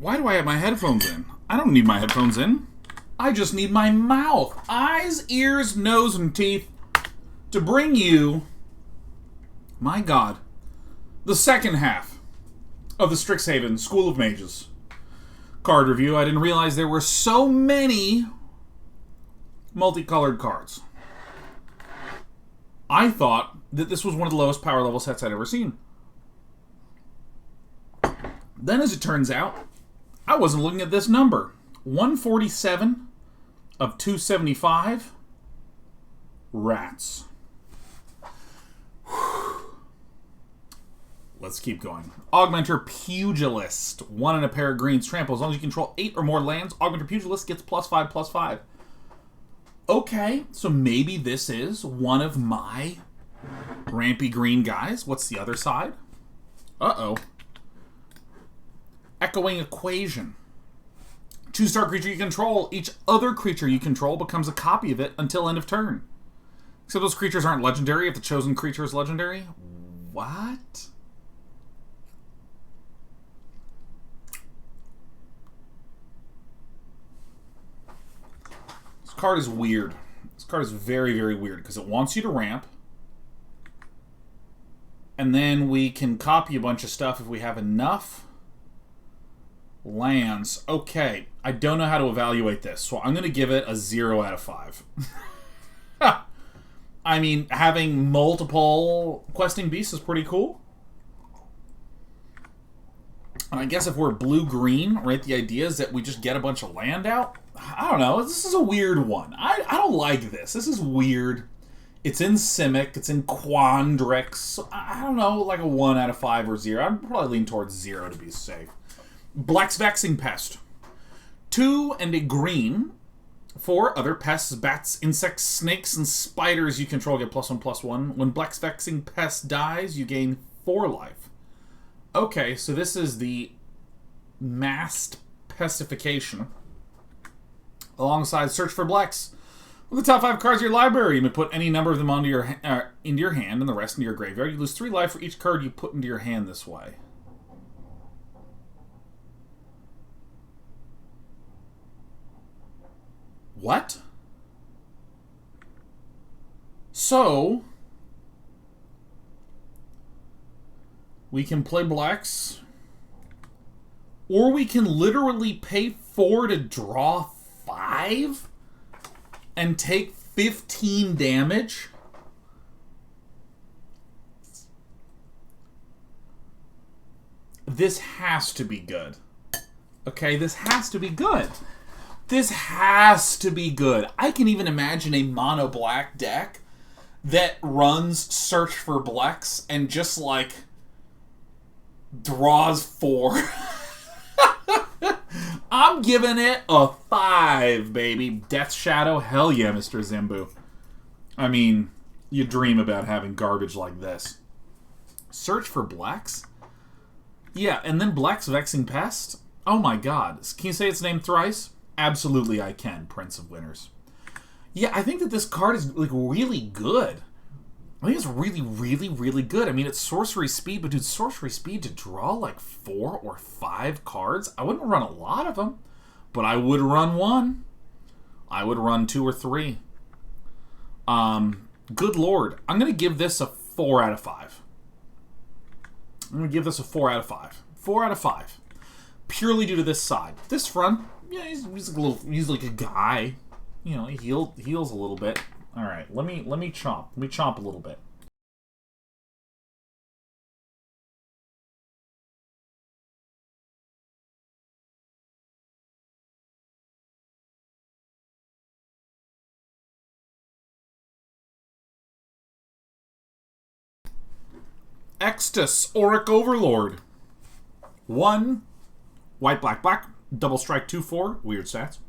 Why do I have my headphones in? I don't need my headphones in. I just need my mouth, eyes, ears, nose, and teeth to bring you, my God, the second half of the Strixhaven School of Mages card review. I didn't realize there were so many multicolored cards. I thought that this was one of the lowest power level sets I'd ever seen. Then, as it turns out, I wasn't looking at this number. 147 of 275. Rats. Let's keep going. Augmenteur Pugilist. 1 and a pair of greens. Trample. As long as you control 8 or more lands, Augmenteur Pugilist gets +5/+5. Okay, so maybe this is one of my rampy green guys. What's the other side? Uh-oh. Echoing Equation. 2-star creature you control. Each other creature you control becomes a copy of it until end of turn. Except those creatures aren't legendary if the chosen creature is legendary. What? This card is weird. This card is very, very weird because it wants you to ramp. And then we can copy a bunch of stuff if we have enough lands. Okay, I don't know how to evaluate this, so I'm going to give it a 0 out of 5. I mean, having multiple questing beasts is pretty cool. And I guess if we're blue-green, right, the idea is that we just get a bunch of land out. I don't know. This is a weird one. I don't like this. This is weird. It's in Simic. It's in Quandrick. So I don't know, like a 1 out of 5 or 0. I'd probably lean towards 0 to be safe. Black's Vexing Pest. 2 and a green. 4 other pests, bats, insects, snakes, and spiders you control get +1/+1. When Black's Vexing Pest dies, you gain 4 life. Okay, so this is the massed pestification. Alongside Search for Blacks. With the top 5 cards of your library, you may put any number of them onto your into your hand and the rest into your graveyard. You lose 3 life for each card you put into your hand this way. What? So, we can play blacks, or we can literally pay 4 to draw 5 and take 15 damage. This has to be good. Okay, this has to be good. This has to be good. I can even imagine a mono black deck that runs Search for Blacks and just like draws 4. I'm giving it a 5, baby. Death Shadow, hell yeah, Mr. Zimbu. I mean, you dream about having garbage like this. Search for Blacks? Yeah, and then Black's Vexing Pest? Oh my god. Can you say its name thrice? Absolutely I can, Prince of Winners. Yeah, I think that this card is like really good. I think it's really, really, really good. I mean, it's sorcery speed, but dude, sorcery speed to draw like 4 or 5 cards? I wouldn't run a lot of them, but I would run 1. I would run 2 or 3. Good lord. I'm going to give this a 4 out of 5. I'm going to give this a 4 out of 5. 4 out of 5. Purely due to this side. This front, yeah, he's like a guy. You know, he heals a little bit. All right, let me chomp. Let me chomp a little bit. Extus, Auric Overlord. 1, white, black, black. Double strike 2/4. Weird stats.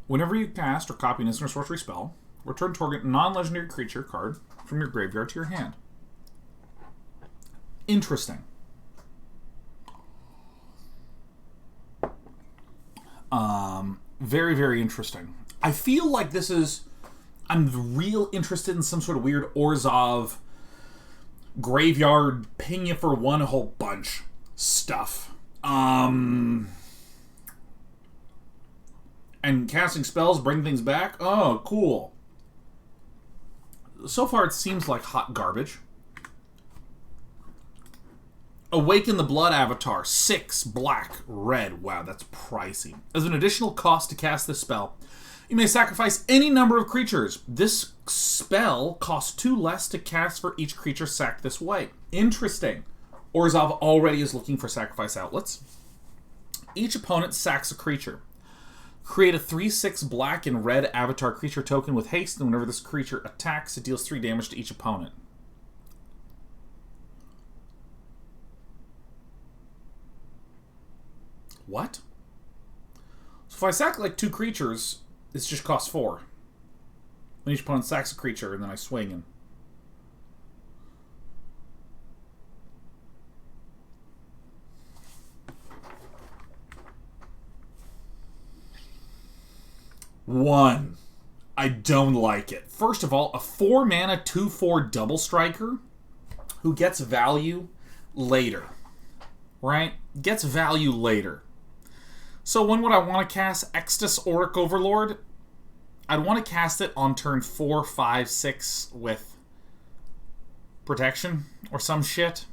Whenever you cast or copy an instant or sorcery spell, return target non-legendary creature card from your graveyard to your hand. Interesting. Very, very interesting. I feel like this is... I'm real interested in some sort of weird Orzhov graveyard ping you for 1 whole bunch stuff. And casting spells bring things back? Oh, cool. So far, it seems like hot garbage. Awaken the Blood Avatar. 6 black, red. Wow, that's pricey. As an additional cost to cast this spell, you may sacrifice any number of creatures. This spell costs 2 less to cast for each creature sacked this way. Interesting. Orzhov already is looking for sacrifice outlets. Each opponent sacks a creature. Create a 3/6 black and red avatar creature token with haste, and whenever this creature attacks, it deals 3 damage to each opponent. What? So if I sack like 2 creatures, this just costs 4. When each opponent sacks a creature, and then I swing and... One. I don't like it. First of all, a 4-mana 2/4 double striker who gets value later. Right? Gets value later. So when would I want to cast Extus Auric Overlord? I'd want to cast it on turn 4, 5, 6 with protection or some shit.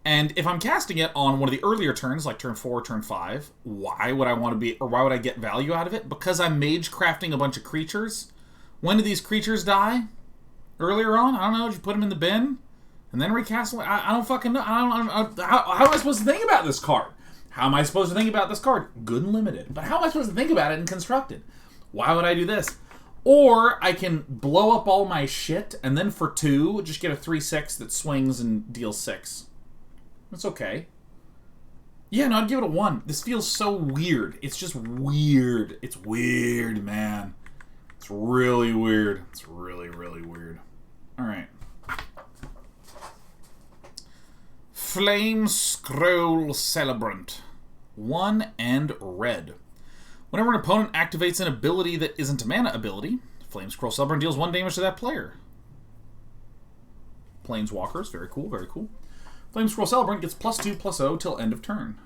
And if I'm casting it on one of the earlier turns, like turn 4, turn 5, why would I want to be, or why would I get value out of it? Because I'm mage crafting a bunch of creatures. When do these creatures die? Earlier on? I don't know. Did you put them in the bin? And then recast them? I don't fucking know. How am I supposed to think about this card? How am I supposed to think about this card? Good and limited. But how am I supposed to think about it in constructed? Why would I do this? Or I can blow up all my shit, and then for 2, just get a 3/6 that swings and deals 6. That's okay. Yeah, no, I'd give it a 1. This feels so weird. It's just weird. It's weird, man. It's really weird. It's really, really weird. Alright. Flame Scroll Celebrant. 1 and red. Whenever an opponent activates an ability that isn't a mana ability, Flame Scroll Celebrant deals 1 damage to that player. Planeswalkers. Very cool, very cool. Flame Scroll Celebrant gets +2/+0 till end of turn.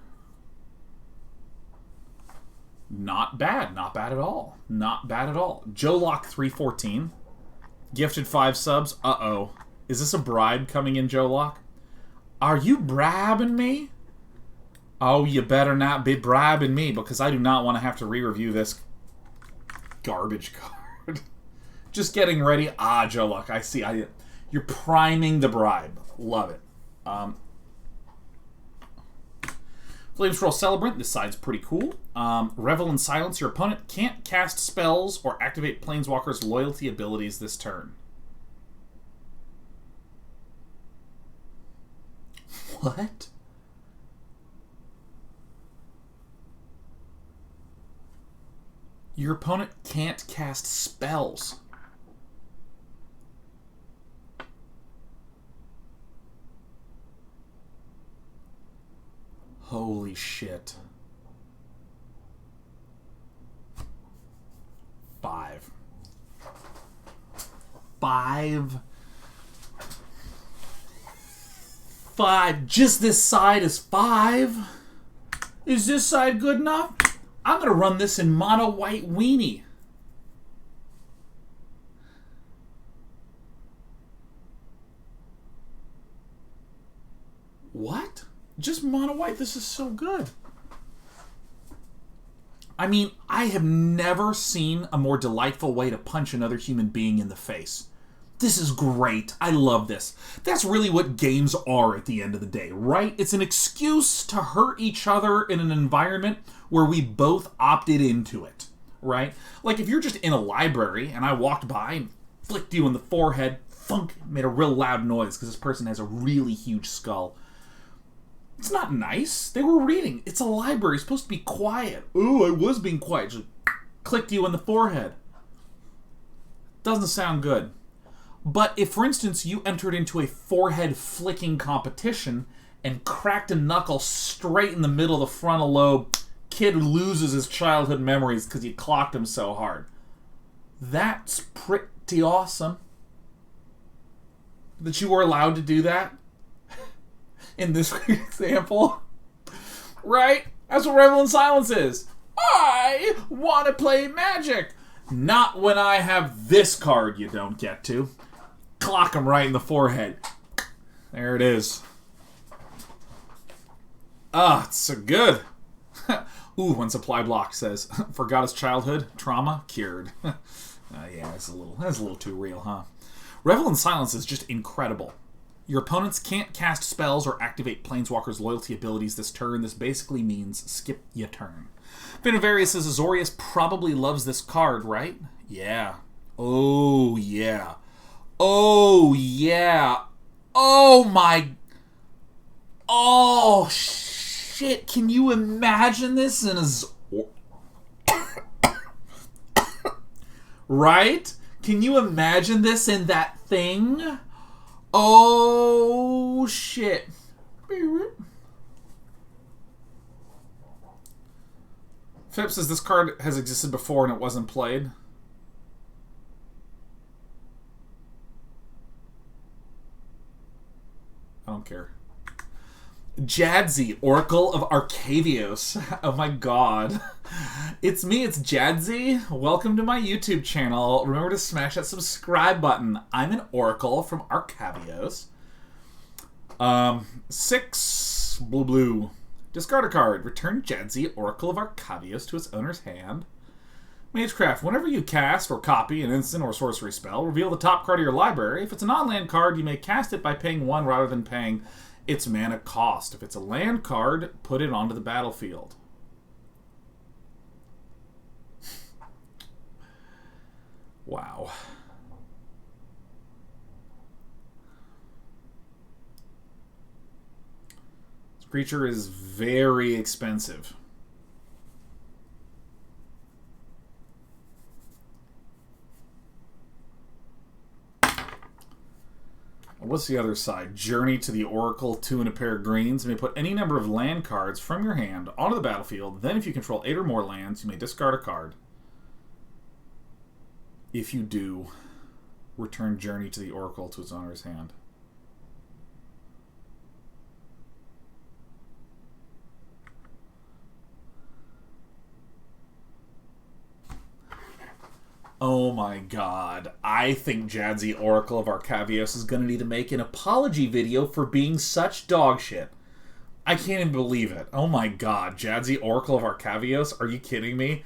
Not bad. Not bad at all. Not bad at all. Jolock 314. Gifted 5 subs. Uh-oh. Is this a bribe coming in, Jolock? Are you bribing me? Oh, you better not be bribing me, because I do not want to have to re-review this garbage card. Just getting ready. Ah, Jolock, I see. You're priming the bribe. Love it. Flame Scroll Celebrant, this side's pretty cool. Revel in Silence, your opponent can't cast spells or activate Planeswalker's loyalty abilities this turn. What? Your opponent can't cast spells. Holy shit. 5. 5. 5. Just this side is 5? Is this side good enough? I'm going to run this in mono white weenie. What? Just mono white? This is so good. I mean, I have never seen a more delightful way to punch another human being in the face. This is great. I love this. That's really what games are at the end of the day, right? It's an excuse to hurt each other in an environment where we both opted into it, right? Like if you're just in a library and I walked by and flicked you in the forehead, thunk, made a real loud noise because this person has a really huge skull. It's not nice. They were reading. It's a library. It's supposed to be quiet. Ooh, I was being quiet. Just clicked you in the forehead. Doesn't sound good. But if, for instance, you entered into a forehead flicking competition and cracked a knuckle straight in the middle of the frontal lobe, kid loses his childhood memories because you clocked him so hard. That's pretty awesome. That you were allowed to do that in this example. Right? That's what Revel in Silence is. I want to play Magic. Not when I have this card you don't get to. Clock him right in the forehead. There it is. Ah, it's so good. Ooh, one supply block says, forgot his childhood, trauma, cured. Yeah, that's a little too real, huh? Revel in Silence is just incredible. Your opponents can't cast spells or activate Planeswalker's loyalty abilities this turn. This basically means skip your turn. Finavarius says, Azorius probably loves this card, right? Yeah. Oh, yeah. Oh, yeah. Oh, my... Oh, shit. Can you imagine this in a... Right? Can you imagine this in that thing? Oh, shit. Phipps says this card has existed before and it wasn't played. I don't care. Jadzi, Oracle of Arcadius. Oh my god. It's me, it's Jadzi. Welcome to my YouTube channel. Remember to smash that subscribe button. I'm an Oracle from Arcadius. 6 blue. Discard a card. Return Jadzi, Oracle of Arcadius, to its owner's hand. Magecraft. Whenever you cast or copy an instant or sorcery spell, reveal the top card of your library. If it's a non-land card, you may cast it by paying 1 rather than paying its mana cost. If it's a land card, put it onto the battlefield. Wow. This creature is very expensive. What's the other side? Journey to the Oracle, 2 and a pair of greens. You may put any number of land cards from your hand onto the battlefield. Then if you control 8 or more lands, you may discard a card. If you do, return Journey to the Oracle to its owner's hand. Oh my god. I think Jadzi, Oracle of Arcadius, is going to need to make an apology video for being such dog shit. I can't even believe it. Oh my god. Jadzi, Oracle of Arcadius? Are you kidding me?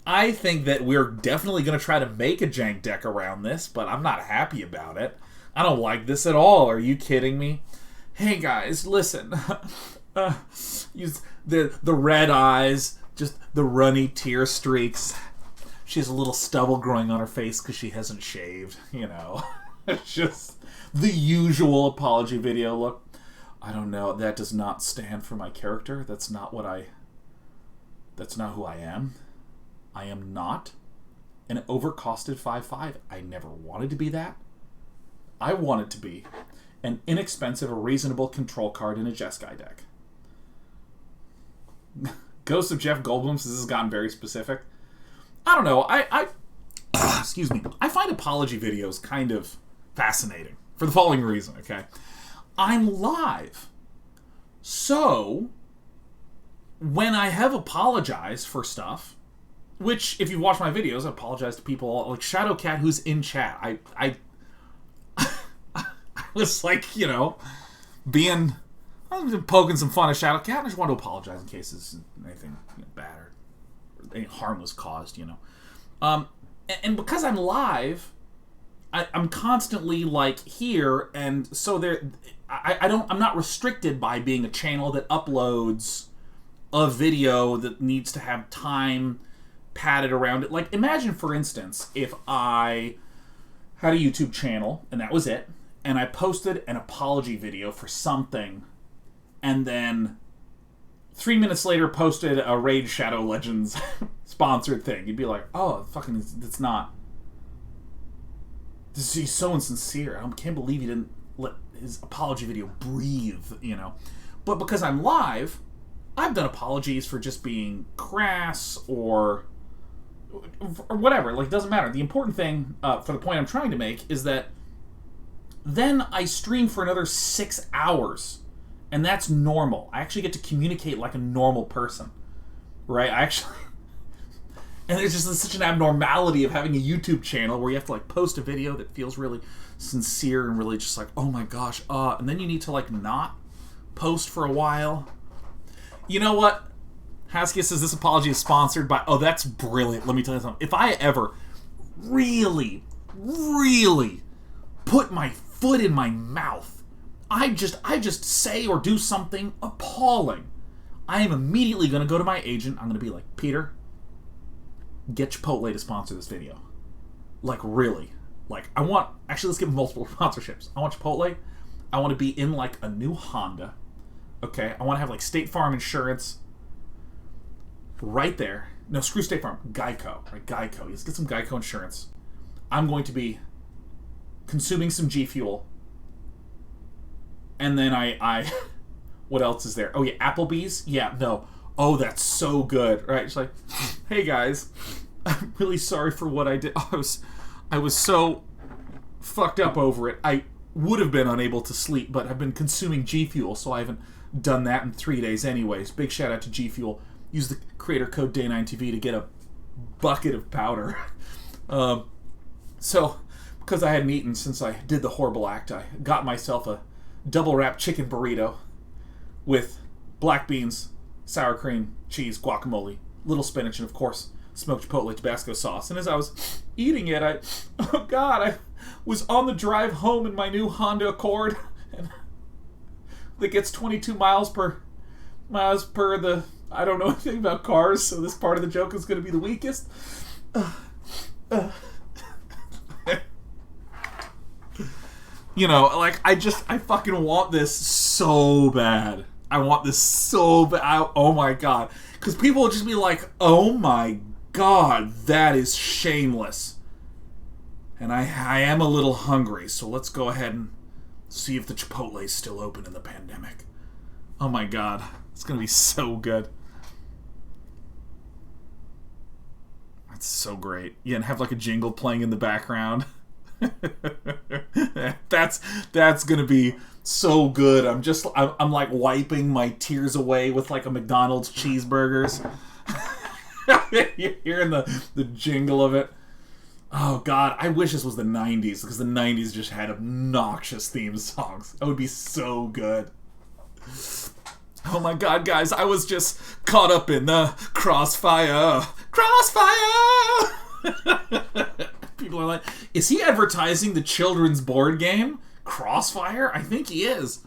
I think that we're definitely going to try to make a jank deck around this, but I'm not happy about it. I don't like this at all. Are you kidding me? Hey guys, listen. Use the red eyes, just the runny tear streaks. She has a little stubble growing on her face because she hasn't shaved, you know. It's just the usual apology video look. I don't know. That does not stand for my character. That's not who I am. I am not an overcosted 5/5. I never wanted to be that. I wanted to be an inexpensive, reasonable control card in a Jeskai deck. Ghost of Jeff Goldblum says this has gotten very specific. I don't know. I excuse me. I find apology videos kind of fascinating for the following reason, okay? I'm live. So, when I have apologized for stuff, which, if you've watched my videos, I apologize to people like Shadowcat, who's in chat. I was like, you know, I was poking some fun at Shadowcat. I just wanted to apologize in case there's anything bad or any harm was caused, you know. And because I'm live, I'm constantly like here, and so I'm not restricted by being a channel that uploads a video that needs to have time padded around it. Like, imagine, for instance, if I had a YouTube channel and that was it, and I posted an apology video for something, and then 3 minutes later posted a Raid Shadow Legends sponsored thing. You'd be like, oh, fucking, that's not... He's so insincere. I can't believe he didn't let his apology video breathe, you know. But because I'm live, I've done apologies for just being crass or whatever. Like, it doesn't matter. The important thing, for the point I'm trying to make, is that then I stream for another 6 hours. And that's normal. I actually get to communicate like a normal person, right? And there's just such an abnormality of having a YouTube channel where you have to, like, post a video that feels really sincere and really just like, oh my gosh, and then you need to, like, not post for a while. You know what? Haskia says this apology is sponsored by... Oh, that's brilliant. Let me tell you something. If I ever really, really put my foot in my mouth, I just say or do something appalling, I am immediately going to go to my agent. I'm going to be like, Peter, get Chipotle to sponsor this video. Like, really. Like, I want... Actually, let's get multiple sponsorships. I want Chipotle. I want to be in, like, a new Honda. Okay? I want to have, like, State Farm insurance right there. No, screw State Farm. Geico. Right? Geico. Let's get some Geico insurance. I'm going to be consuming some G Fuel. And then I what else is there? Oh, yeah, Applebee's? Yeah, no. Oh, that's so good. Right? It's like, hey, guys, I'm really sorry for what I did. I was so fucked up over it. I would have been unable to sleep, but I've been consuming G Fuel, so I haven't done that in 3 days anyways. Big shout out to G Fuel. Use the creator code Day9TV to get a bucket of powder. So, because I hadn't eaten since I did the horrible act, I got myself a double wrapped chicken burrito with black beans, sour cream, cheese, guacamole, little spinach, and of course, smoked chipotle Tabasco sauce. And as I was eating it, I was on the drive home in my new Honda Accord, and that gets 22 miles per the... I don't know anything about cars, so this part of the joke is going to be the weakest. You know, like, I fucking want this so bad. I want this so bad. Oh my god. Because people will just be like, oh my god, that is shameless. And I am a little hungry, so let's go ahead and see if the Chipotle is still open in the pandemic. Oh my god. It's going to be so good. That's so great. Yeah, and have like a jingle playing in the background. That's gonna be so good. I'm like wiping my tears away with like a McDonald's cheeseburgers. You're hearing the jingle of it. Oh god, I wish this was the 90s, because the 90s just had obnoxious theme songs. That would be so good. Oh my god, guys, I was just caught up in the crossfire. People are like, is he advertising the children's board game? Crossfire? I think he is.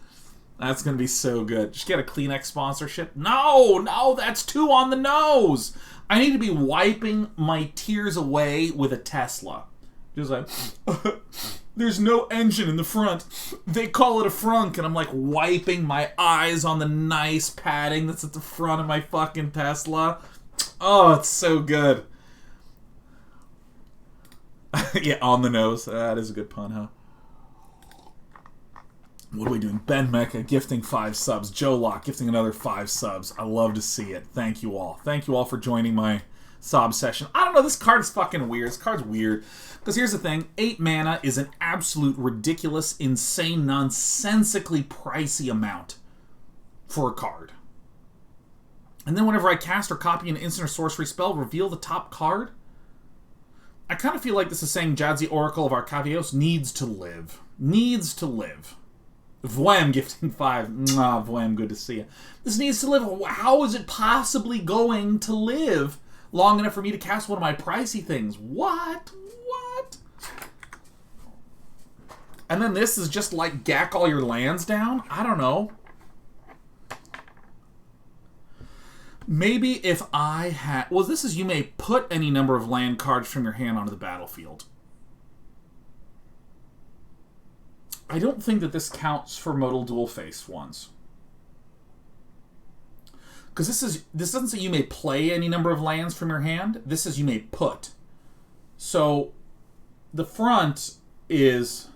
That's going to be so good. Just get a Kleenex sponsorship. No, that's too on the nose. I need to be wiping my tears away with a Tesla. Just like, there's no engine in the front. They call it a frunk. And I'm like wiping my eyes on the nice padding that's at the front of my fucking Tesla. Oh, it's so good. Yeah, on the nose. That is a good pun, huh? What are we doing? Ben Mecca gifting 5 subs. Joe Locke gifting another 5 subs. I love to see it. Thank you all. Thank you all for joining my sob session. I don't know, this card's fucking weird. This card's weird. Because here's the thing. 8 mana is an absolute ridiculous, insane, nonsensically pricey amount for a card. And then whenever I cast or copy an instant or sorcery spell, reveal the top card. I kind of feel like this is saying Jadzi Oracle of Arcadius needs to live. Needs to live. Vwam gifting 5. Mwah, Vwam, good to see you. This needs to live. How is it possibly going to live long enough for me to cast one of my pricey things? What? And then this is just like gack all your lands down? I don't know. Maybe if I had... Well, this is you may put any number of land cards from your hand onto the battlefield. I don't think that this counts for modal dual face ones. Because this doesn't say you may play any number of lands from your hand. This says you may put. So the front is...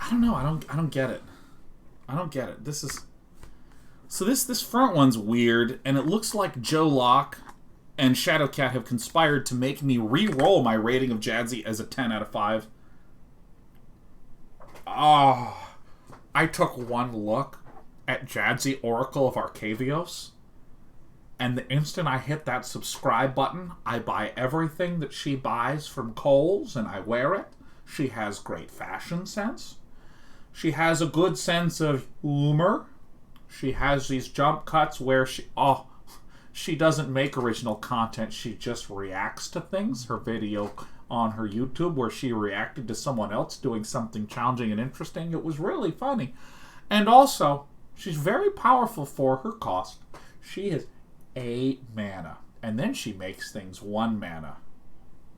I don't know. I don't get it. I don't get it. This is... So this front one's weird, and it looks like Joe Locke and Shadowcat have conspired to make me re-roll my rating of Jadzi as a 10 out of 5. Ah, I took one look at Jadzi Oracle of Arcadius, and the instant I hit that subscribe button, I buy everything that she buys from Kohl's, and I wear it. She has great fashion sense. She has a good sense of humor. She has these jump cuts where she doesn't make original content. She just reacts to things. Her video on her YouTube where she reacted to someone else doing something challenging and interesting. It was really funny. And also, she's very powerful for her cost. She is 8 mana. And then she makes things 1 mana.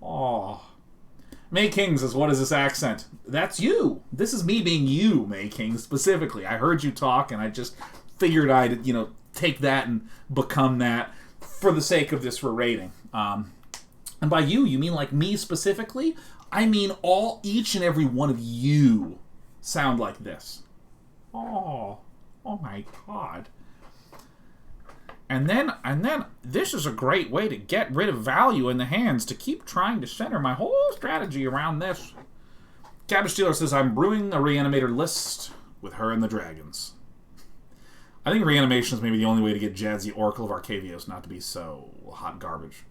Oh. May King says, what is this accent? That's you. This is me being you, May King, specifically. I heard you talk, and I just figured I'd, take that and become that for the sake of this rating. And by you mean like me specifically? I mean each and every one of you sound like this. Oh my God. And then, this is a great way to get rid of value in the hands, to keep trying to center my whole strategy around this. Cabbage Stealer says, I'm brewing a reanimator list with her and the dragons. I think reanimation is maybe the only way to get Jadzi Oracle of Arcadius not to be so hot garbage.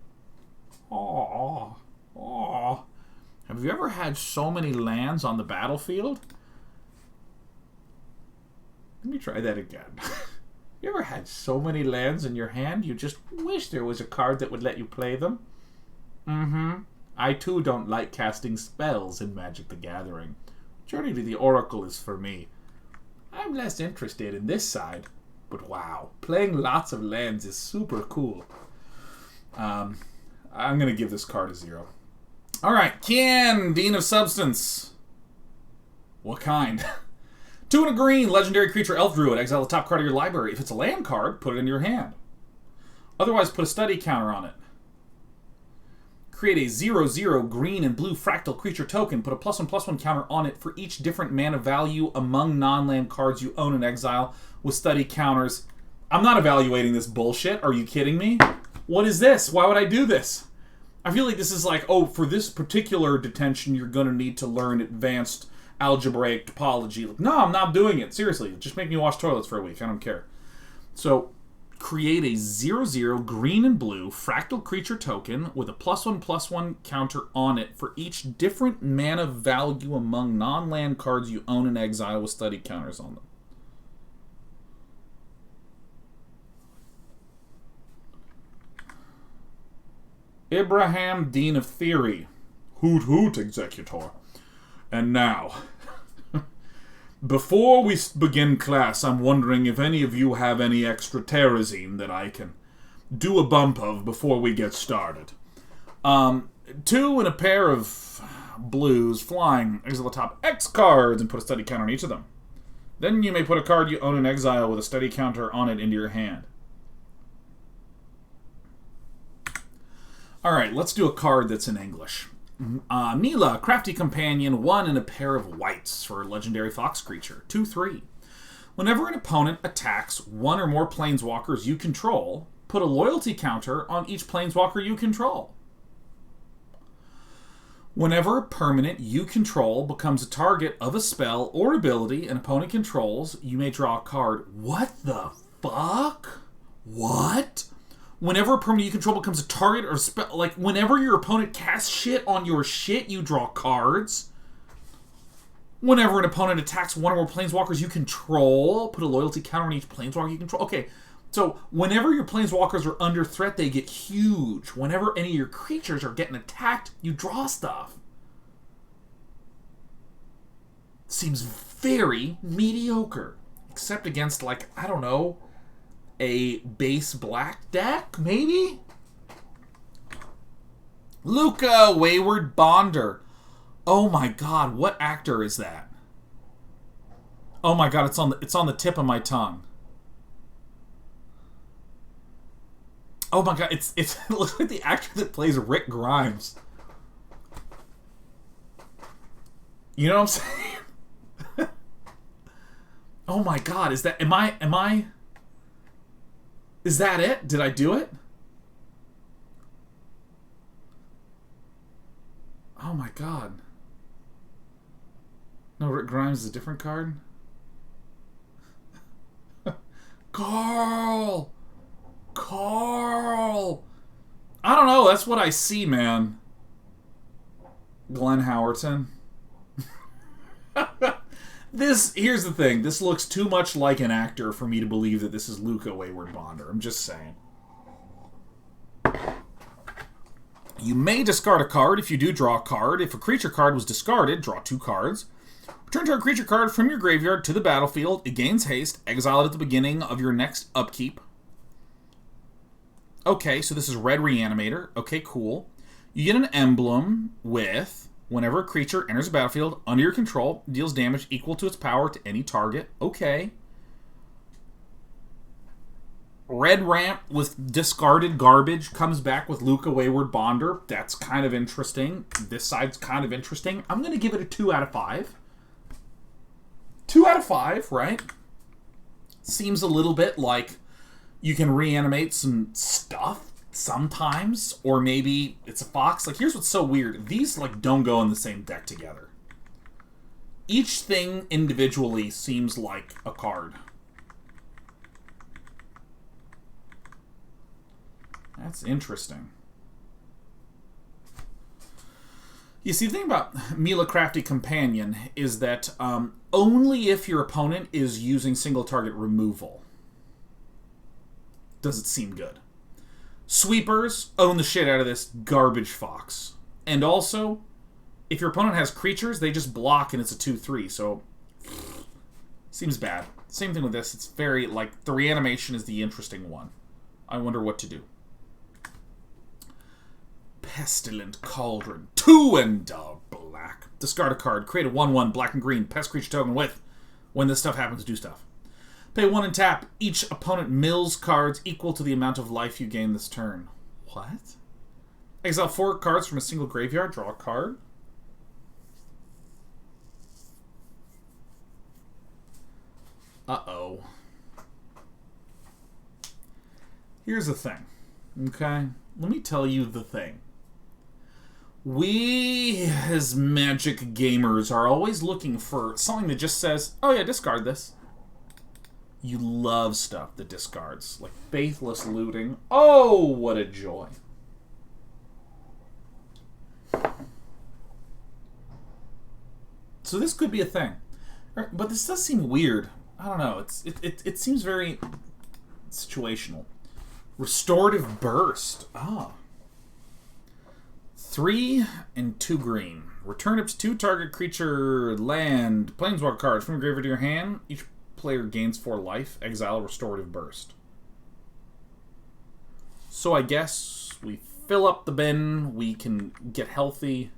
Oh. Have you ever had so many lands on the battlefield? Let me try that again. You ever had so many lands in your hand you just wish there was a card that would let you play them? I too don't like casting spells in Magic the Gathering. Journey to the Oracle is for me. I'm less interested in this side. But wow, playing lots of lands is super cool. I'm going to give this card a 0. Alright, Kian, Dean of Substance. What kind? 2 and a green, legendary creature Elf Druid. Exile the top card of your library. If it's a land card, put it in your hand. Otherwise, put a study counter on it. Create a 0/0 green and blue fractal creature token. Put a +1/+1 counter on it for each different mana value among non-land cards you own in exile with study counters. I'm not evaluating this bullshit. Are you kidding me? What is this? Why would I do this? I feel like this is like, for this particular detention, you're going to need to learn advanced algebraic topology. No, I'm not doing it. Seriously, just make me wash toilets for a week. I don't care. So, create a 0/0 green and blue fractal creature token with a +1/+1 counter on it for each different mana value among non-land cards you own in exile with study counters on them. Ibrahim, Dean of Theory. Hoot hoot, Executor. And now, before we begin class, I'm wondering if any of you have any extra Terrazine that I can do a bump of before we get started. 2 and a pair of blues, flying, exile the top X cards and put a study counter on each of them. Then you may put a card you own in exile with a study counter on it into your hand. Alright, let's do a card that's in English. Mila, Crafty Companion, 1 and a pair of whites for a legendary fox creature. 2/3. Whenever an opponent attacks 1 or more planeswalkers you control, put a loyalty counter on each planeswalker you control. Whenever a permanent you control becomes a target of a spell or ability an opponent controls, you may draw a card. What the fuck? What? Whenever a permanent you control becomes a target or a spell, like whenever your opponent casts shit on your shit, you draw cards. Whenever an opponent attacks 1 or more planeswalkers you control, put a loyalty counter on each planeswalker you control. Okay, so whenever your planeswalkers are under threat, they get huge. Whenever any of your creatures are getting attacked, you draw stuff. Seems very mediocre. Except against, like, I don't know, a base black deck, maybe? Luca, Wayward Bonder. Oh my god, what actor is that? Oh my god, it's on the tip of my tongue. Oh my god, it looks like the actor that plays Rick Grimes. You know what I'm saying? Oh my god, is that am I is that it? Did I do it? Oh my god. No, Rick Grimes is a different card? Carl! Carl! I don't know, that's what I see, man. Glenn Howerton. Here's the thing. This looks too much like an actor for me to believe that this is Luca Wayward Bonder. I'm just saying. You may discard a card. If you do, draw a card. If a creature card was discarded, draw 2 cards. Return to a creature card from your graveyard to the battlefield. It gains haste. Exile it at the beginning of your next upkeep. Okay, so this is Red Reanimator. Okay, cool. You get an emblem with, whenever a creature enters a battlefield under your control, deals damage equal to its power to any target. Okay. Red Ramp with discarded garbage comes back with Luca Wayward Bonder. That's kind of interesting. This side's kind of interesting. I'm going to give it a 2 out of 5. 2 out of 5, right? Seems a little bit like you can reanimate some stuff sometimes, or maybe it's a fox. Like, here's what's so weird. These, like, don't go in the same deck together. Each thing individually seems like a card. That's interesting. You see, the thing about Mila Crafty Companion is that only if your opponent is using single target removal does it seem good. Sweepers own the shit out of this garbage fox. And also, if your opponent has creatures, they just block and it's a 2/3, so seems bad. Same thing with this. It's very, like, the reanimation is the interesting one. I wonder what to do. Pestilent Cauldron. 2 and a black. Discard a card. Create a 1/1 black and green pest creature token with, when this stuff happens, do stuff. Pay 1 and tap. Each opponent mills cards equal to the amount of life you gain this turn. What? Exile 4 cards from a single graveyard. Draw a card. Uh-oh. Here's the thing. Okay? Let me tell you the thing. We, as Magic gamers, are always looking for something that just says, oh yeah, discard this. You love stuff that discards. Like Faithless Looting. Oh, what a joy. So this could be a thing. But this does seem weird. I don't know. It seems very situational. Restorative Burst. Ah. 3 and 2 green. Return up to 2 target creature, land, planeswalker cards from your graveyard to your hand. Each player gains 4 life. Exile Restorative Burst. So I guess we fill up the bin. We can get healthy.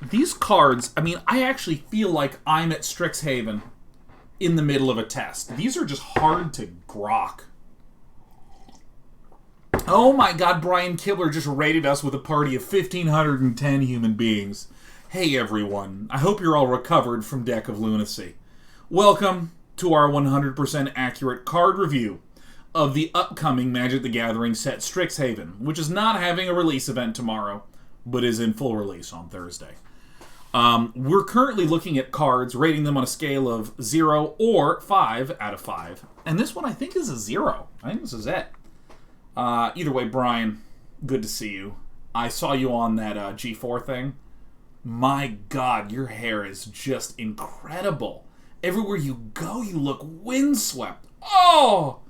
These cards, I mean, I actually feel like I'm at Strixhaven in the middle of a test. These are just hard to grok. Oh my god, Brian Kibler just raided us with a party of 1,510 human beings. Hey everyone, I hope you're all recovered from Deck of Lunacy. Welcome to our 100% accurate card review of the upcoming Magic the Gathering set Strixhaven, which is not having a release event tomorrow, but is in full release on Thursday. We're currently looking at cards, rating them on a scale of 0 or 5 out of 5. And this one I think is a 0. I think this is it. Either way, Brian, good to see you. I saw you on that G4 thing. My god, your hair is just incredible. Everywhere you go, you look windswept. Oh!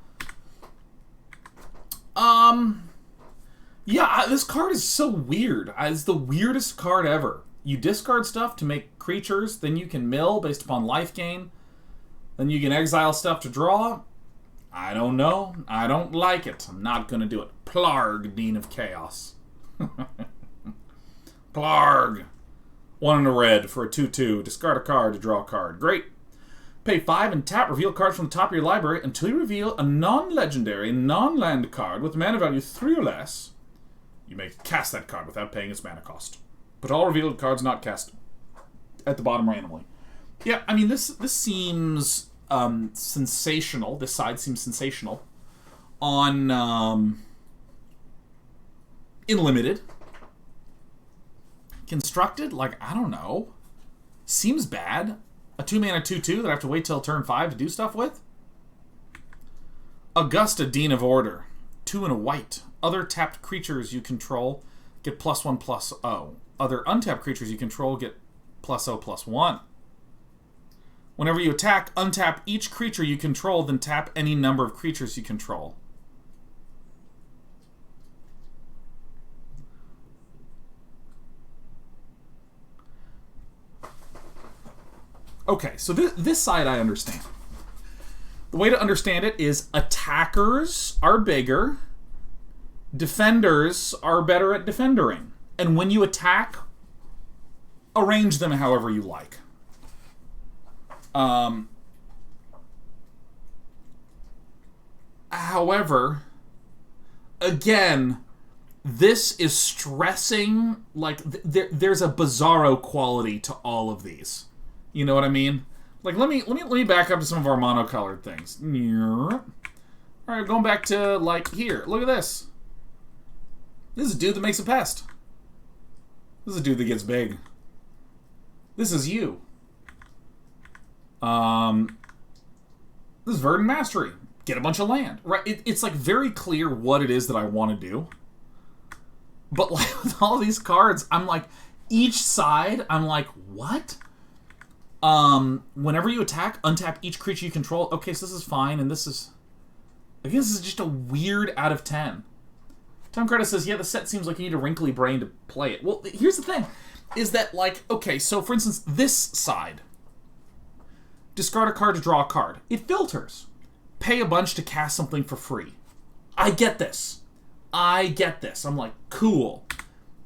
Yeah, this card is so weird. It's the weirdest card ever. You discard stuff to make creatures, then you can mill based upon life gain. Then you can exile stuff to draw. I don't know. I don't like it. I'm not going to do it. Plarg, Dean of Chaos. Plarg. 1 and a red for a 2/2. Discard a card to draw a card. Great. Pay 5 and tap, reveal cards from the top of your library until you reveal a non-legendary, non-land card with mana value 3 or less. You may cast that card without paying its mana cost. But all revealed cards not cast at the bottom randomly. Yeah, I mean, this seems sensational. This side seems sensational. On in limited. Constructed, like, I don't know. Seems bad. A 2-mana 2/2 that I have to wait till turn 5 to do stuff with? Augusta, Dean of Order. 2 and a white. Other tapped creatures you control get +1/+0. Other untapped creatures you control get +0/+1. Whenever you attack, untap each creature you control, then tap any number of creatures you control. Okay, so this side I understand. The way to understand it is attackers are bigger, defenders are better at defendering. And when you attack, arrange them however you like. However, again, this is stressing, like, there's a bizarro quality to all of these. You know what I mean? Like, let me back up to some of our monocolored things. Alright, going back to, like, here. Look at this. This is a dude that makes a pest. This is a dude that gets big. This is you. This is Verdant Mastery. Get a bunch of land. Right? It's, like, very clear what it is that I want to do. But, like, with all these cards, I'm like, each side, I'm like, what? Whenever you attack, untap each creature you control. Okay, so this is fine, and this is... I guess this is just a weird out of 10. Tom Credit says, yeah, the set seems like you need a wrinkly brain to play it. Well, here's the thing. Is that, like, okay, so for instance, this side. Discard a card to draw a card. It filters. Pay a bunch to cast something for free. I get this. I'm like, cool.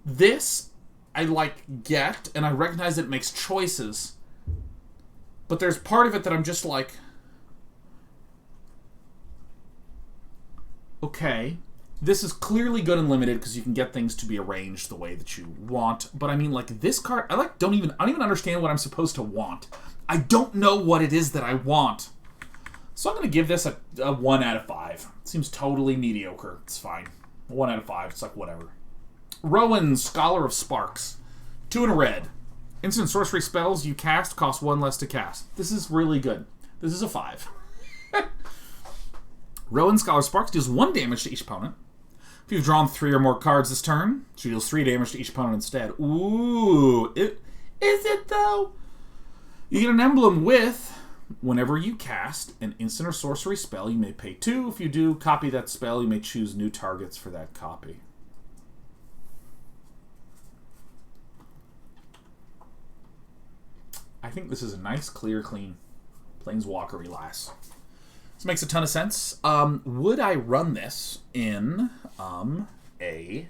This, I, like, get, and I recognize it makes choices. But there's part of it that I'm just like, okay, this is clearly good and limited because you can get things to be arranged the way that you want. But I mean, like, this card, I don't even understand what I'm supposed to want. I don't know what it is that I want. So I'm going to give this a 1 out of 5. It seems totally mediocre. It's fine. 1 out of 5. It's like, whatever. Rowan, Scholar of Sparks. 2 and a red. Instant sorcery spells you cast cost 1 less to cast. This is really good. This is a 5. Rowan, Scholar of Sparks deals 1 damage to each opponent. If you've drawn 3 or more cards this turn, she deals 3 damage to each opponent instead. Ooh. Is it, though? You get an emblem with, whenever you cast an instant or sorcery spell, you may pay 2. If you do copy that spell, you may choose new targets for that copy. I think this is a nice, clear, clean Planeswalker-y lass. This makes a ton of sense. Would I run this in a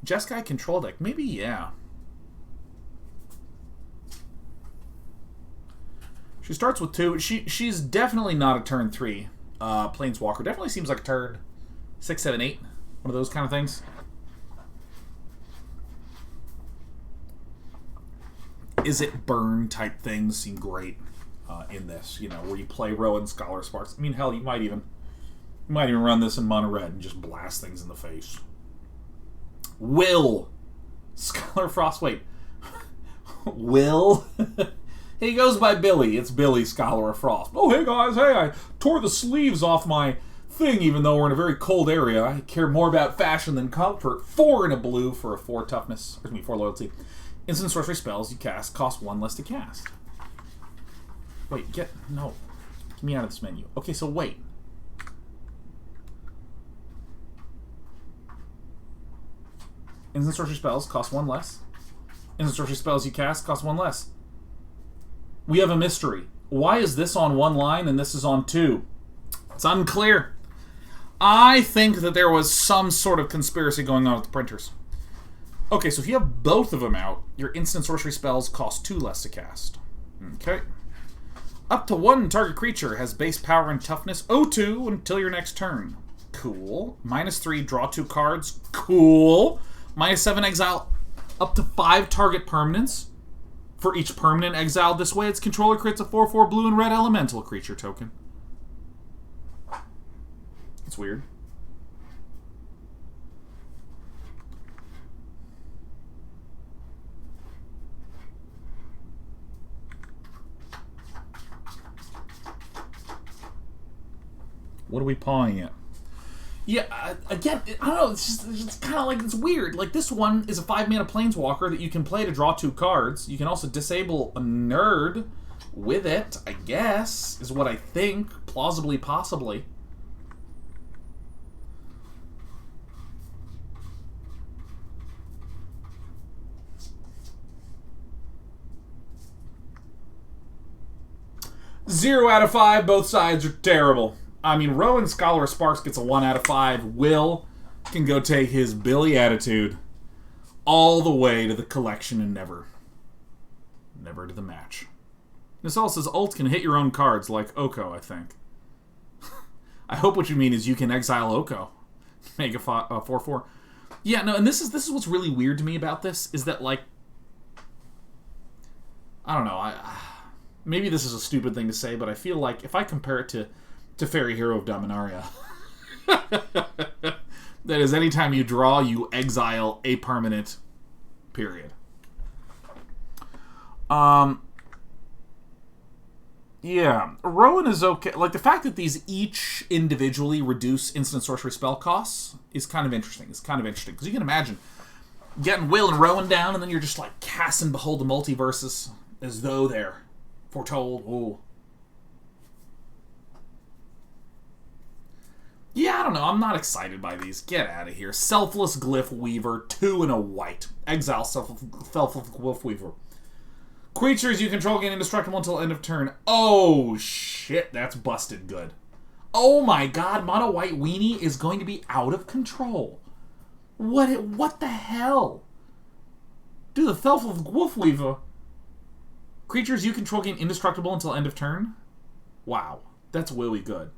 Jeskai control deck? Maybe, yeah. She starts with 2. She's definitely not a turn 3 Planeswalker. Definitely seems like a turn 6, 7, 8. One of those kind of things. Is it burn type things seem great in this, you know, where you play Rowan, Scholar Sparks. I mean, hell, you might even run this in mono red and just blast things in the face. Will, Scholar Frost. Wait, Will. He goes by Billy. It's Billy, Scholar of Frost. Oh, hey guys, hey, I tore the sleeves off my thing, even though we're in a very cold area. I care more about fashion than comfort. 4 in a blue for a 4 toughness, 4 loyalty. Instant sorcery spells you cast cost 1 less to cast. Wait, no. Get me out of this menu. Okay, so wait. Instant sorcery spells cost 1 less. Instant sorcery spells you cast cost 1 less. We have a mystery. Why is this on 1 line and this is on 2? It's unclear. I think that there was some sort of conspiracy going on with the printers. Okay, so if you have both of them out, your instant sorcery spells cost 2 less to cast. Okay. Up to 1 target creature has base power and toughness 0-2 until your next turn. Cool. -3, draw 2 cards. Cool. -7, exile up to 5 target permanents. For each permanent exiled this way, its controller creates a 4/4 blue and red elemental creature token. It's weird. What are we pawing at? Yeah, again, I don't know, it's kind of like, it's weird. Like, this one is a 5-mana Planeswalker that you can play to draw 2 cards. You can also disable a nerd with it, I guess, is what I think. Plausibly, possibly. Zero out of 5, both sides are terrible. I mean, Rowan Scholar of Sparks gets a 1 out of 5. Will can go take his Billy attitude all the way to the collection and never to the match. This also says ult can hit your own cards like Oko, I think. I hope what you mean is you can exile Oko. Make a 4/4. Yeah, no, and this is what's really weird to me about this, is that, like, I don't know, maybe this is a stupid thing to say, but I feel like if I compare it to Fairy Hero of Dominaria. That is, anytime you draw, you exile a permanent, period. Yeah, Rowan is okay. Like, the fact that these each individually reduce instant sorcery spell costs is kind of interesting. It's kind of interesting, because you can imagine getting Will and Rowan down, and then you're just, like, casting Behold the Multiverses as though they're foretold. Ooh. Yeah, I don't know. I'm not excited by these. Get out of here. Selfless Glyph Weaver, 2 and a white. Exile Selfless Glyph Weaver. Creatures you control gain indestructible until end of turn. Oh, shit. That's busted good. Oh my god. Mono White Weenie is going to be out of control. What the hell? Dude, the Selfless Glyph Weaver. Creatures you control gain indestructible until end of turn? Wow. That's really good.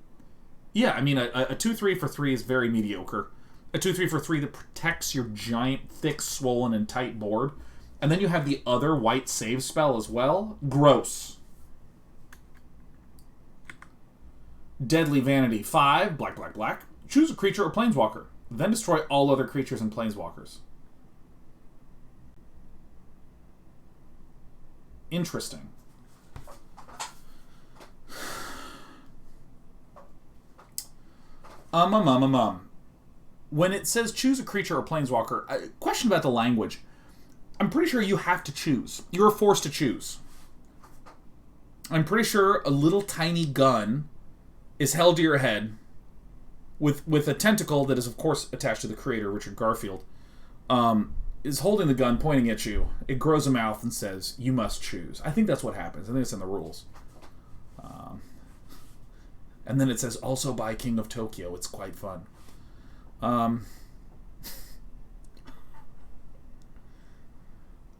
Yeah, I mean, a 2/3 for 3 is very mediocre. A 2/3 for 3 that protects your giant, thick, swollen, and tight board. And then you have the other white save spell as well. Gross. Deadly Vanity. 5, black, black, black. Choose a creature or planeswalker. Then destroy all other creatures and planeswalkers. Interesting. When it says choose a creature or planeswalker, question about the language. I'm pretty sure you have to choose. You're forced to choose. I'm pretty sure a little tiny gun is held to your head with a tentacle that is, of course, attached to the creator, Richard Garfield, is holding the gun, pointing at you. It grows a mouth and says, you must choose. I think that's what happens. I think it's in the rules. And then it says, also by King of Tokyo. It's quite fun.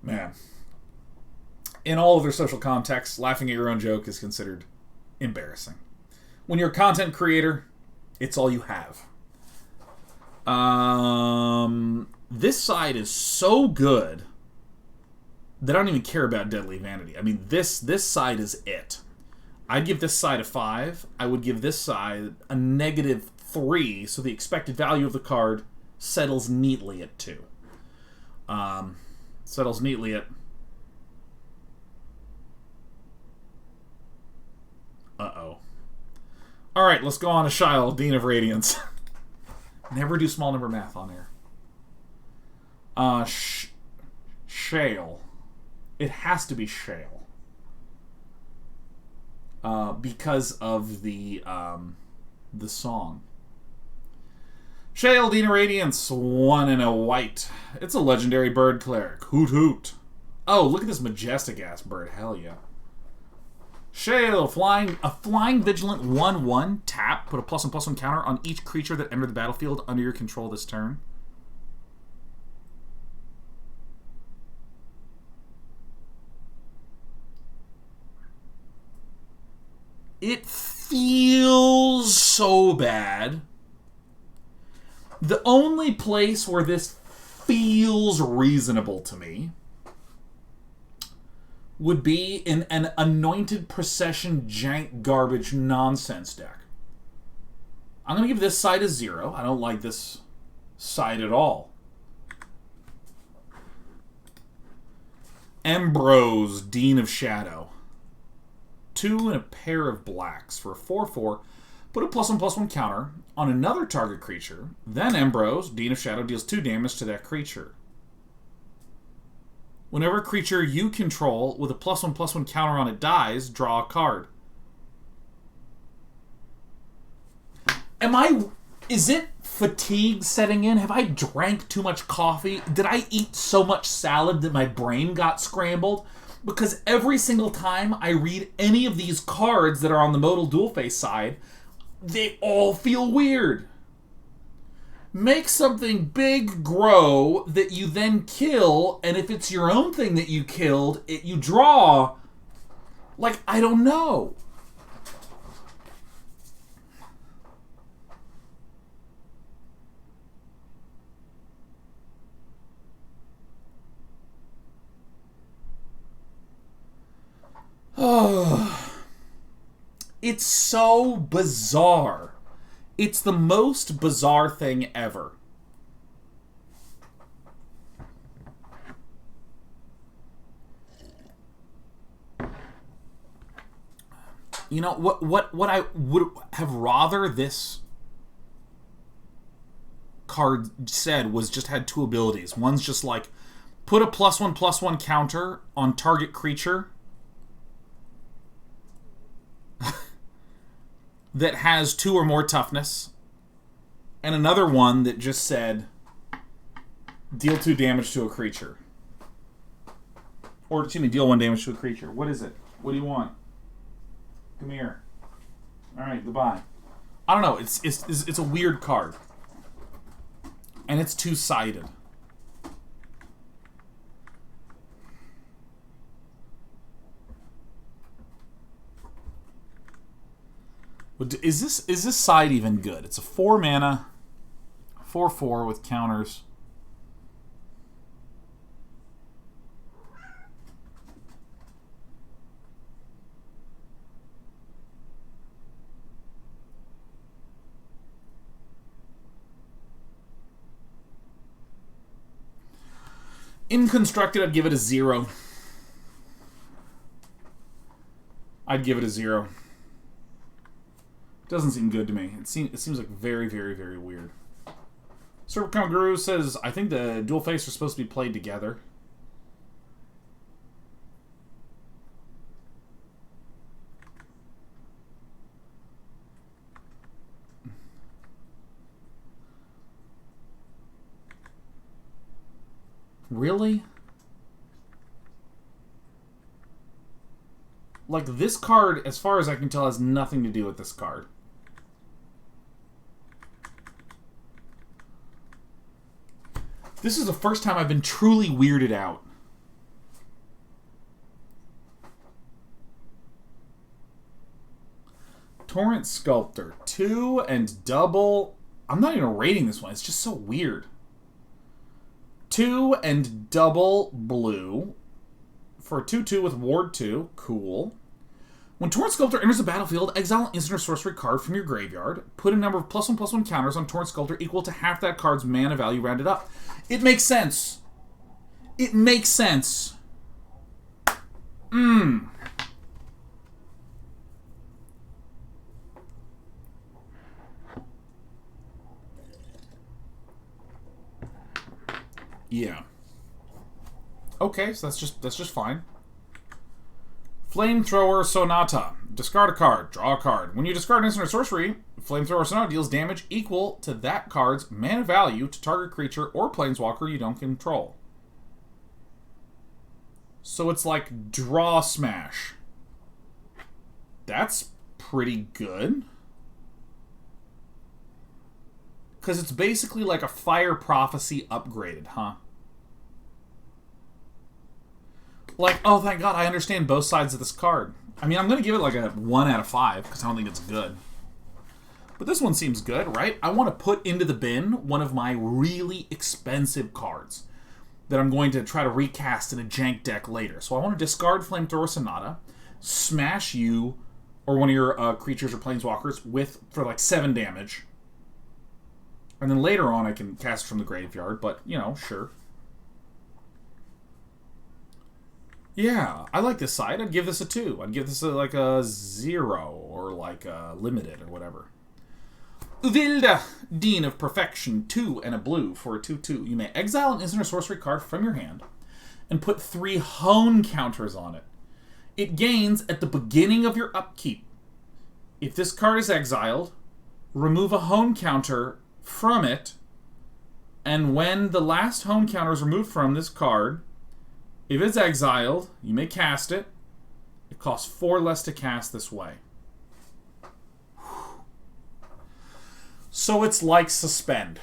Man. In all other social contexts, laughing at your own joke is considered embarrassing. When you're a content creator, it's all you have. This side is so good that I don't even care about Deadly Vanity. I mean, this side is it. I'd give this side a 5. I would give this side a -3, so the expected value of the card settles neatly at 2. Settles neatly at... Uh-oh. Alright, let's go on to Shiloh, Dean of Radiance. Never do small number math on air. Shale. It has to be Shale. Because of the song. Shale, Dean of Radiance, 1 and a white. It's a legendary bird cleric. Hoot hoot. Oh, look at this majestic ass bird. Hell yeah. Shale, a flying vigilant 1/1 tap. Put a +1/+1 counter on each creature that entered the battlefield under your control this turn. It feels so bad. The only place where this feels reasonable to me would be in an Anointed Procession jank garbage nonsense deck. I'm going to give this side a 0. I don't like this side at all. Ambrose, Dean of Shadow. 2 and a pair of blacks for a 4/4. Put a +1/+1 counter on another target creature. Then Ambrose, Dean of Shadow, deals 2 damage to that creature. Whenever a creature you control with a +1/+1 counter on it dies, draw a card. Is it fatigue setting in? Have I drank too much coffee? Did I eat so much salad that my brain got scrambled? Because every single time I read any of these cards that are on the modal dual face side, they all feel weird. Make something big grow that you then kill, and if it's your own thing that you killed, you draw. Like, I don't know. It's so bizarre. It's the most bizarre thing ever. You know, what I would have rather this card said was just had 2 abilities. One's just like, put a +1/+1 counter on target creature that has 2 or more toughness, and another one that just said, deal 2 damage to a creature. Or, excuse me, deal 1 damage to a creature. What is it? What do you want? Come here. Alright, goodbye. I don't know, it's a weird card. And it's 2-sided. Is this side even good? It's a 4 mana, 4/4 with counters. In Constructed, I'd give it a 0. I'd give it a 0. Doesn't seem good to me. It seems like very, very, very weird. Serpent Guru says, I think the dual face are supposed to be played together. Really? Like, this card, as far as I can tell, has nothing to do with this card. This is the first time I've been truly weirded out. Torrent Sculptor. 2 and double. I'm not even rating this one. It's just so weird. 2 and double blue. For a 2/2 with Ward 2. Cool. When Torrent Sculptor enters the battlefield, exile an instant or sorcery card from your graveyard. Put a number of +1/+1 counters on Torrent Sculptor equal to half that card's mana value rounded up. It makes sense. It makes sense. Yeah. Okay, so that's just fine. Flamethrower Sonata. Discard a card. Draw a card. When you discard an instant or sorcery, Flamethrower Sonata deals damage equal to that card's mana value to target creature or planeswalker you don't control. So it's like Draw Smash. That's pretty good. Because it's basically like a Fire Prophecy upgraded, huh? Like, oh, thank God, I understand both sides of this card. I mean, I'm going to give it like a 1 out of 5 because I don't think it's good. But this one seems good, right? I want to put into the bin one of my really expensive cards that I'm going to try to recast in a jank deck later. So I want to discard Flamethrower Sonata, smash you or one of your creatures or planeswalkers for like 7 damage. And then later on I can cast it from the graveyard, but, you know, sure. Yeah, I like this side. I'd give this a 2. I'd give this like a 0 or like a limited or whatever. Wielder, Dean of Perfection, 2 and a blue for a 2/2. You may exile an instant or sorcery card from your hand and put 3 hone counters on it. It gains at the beginning of your upkeep. If this card is exiled, remove a hone counter from it, and when the last hone counter is removed from this card, if it's exiled, you may cast it. It costs 4 less to cast this way. So it's like Suspend.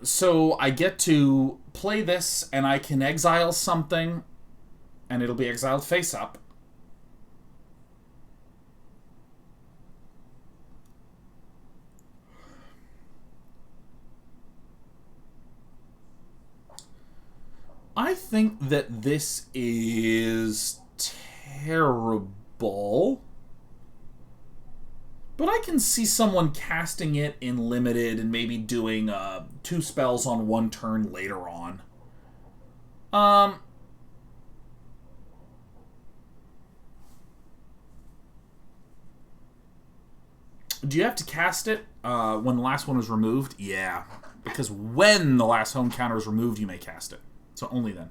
So I get to play this, and I can exile something, and it'll be exiled face up. I think that this is terrible. But I can see someone casting it in limited and maybe doing 2 spells on 1 turn later on. Do you have to cast it when the last one was removed? Yeah, because when the last home counter is removed, you may cast it. So only then.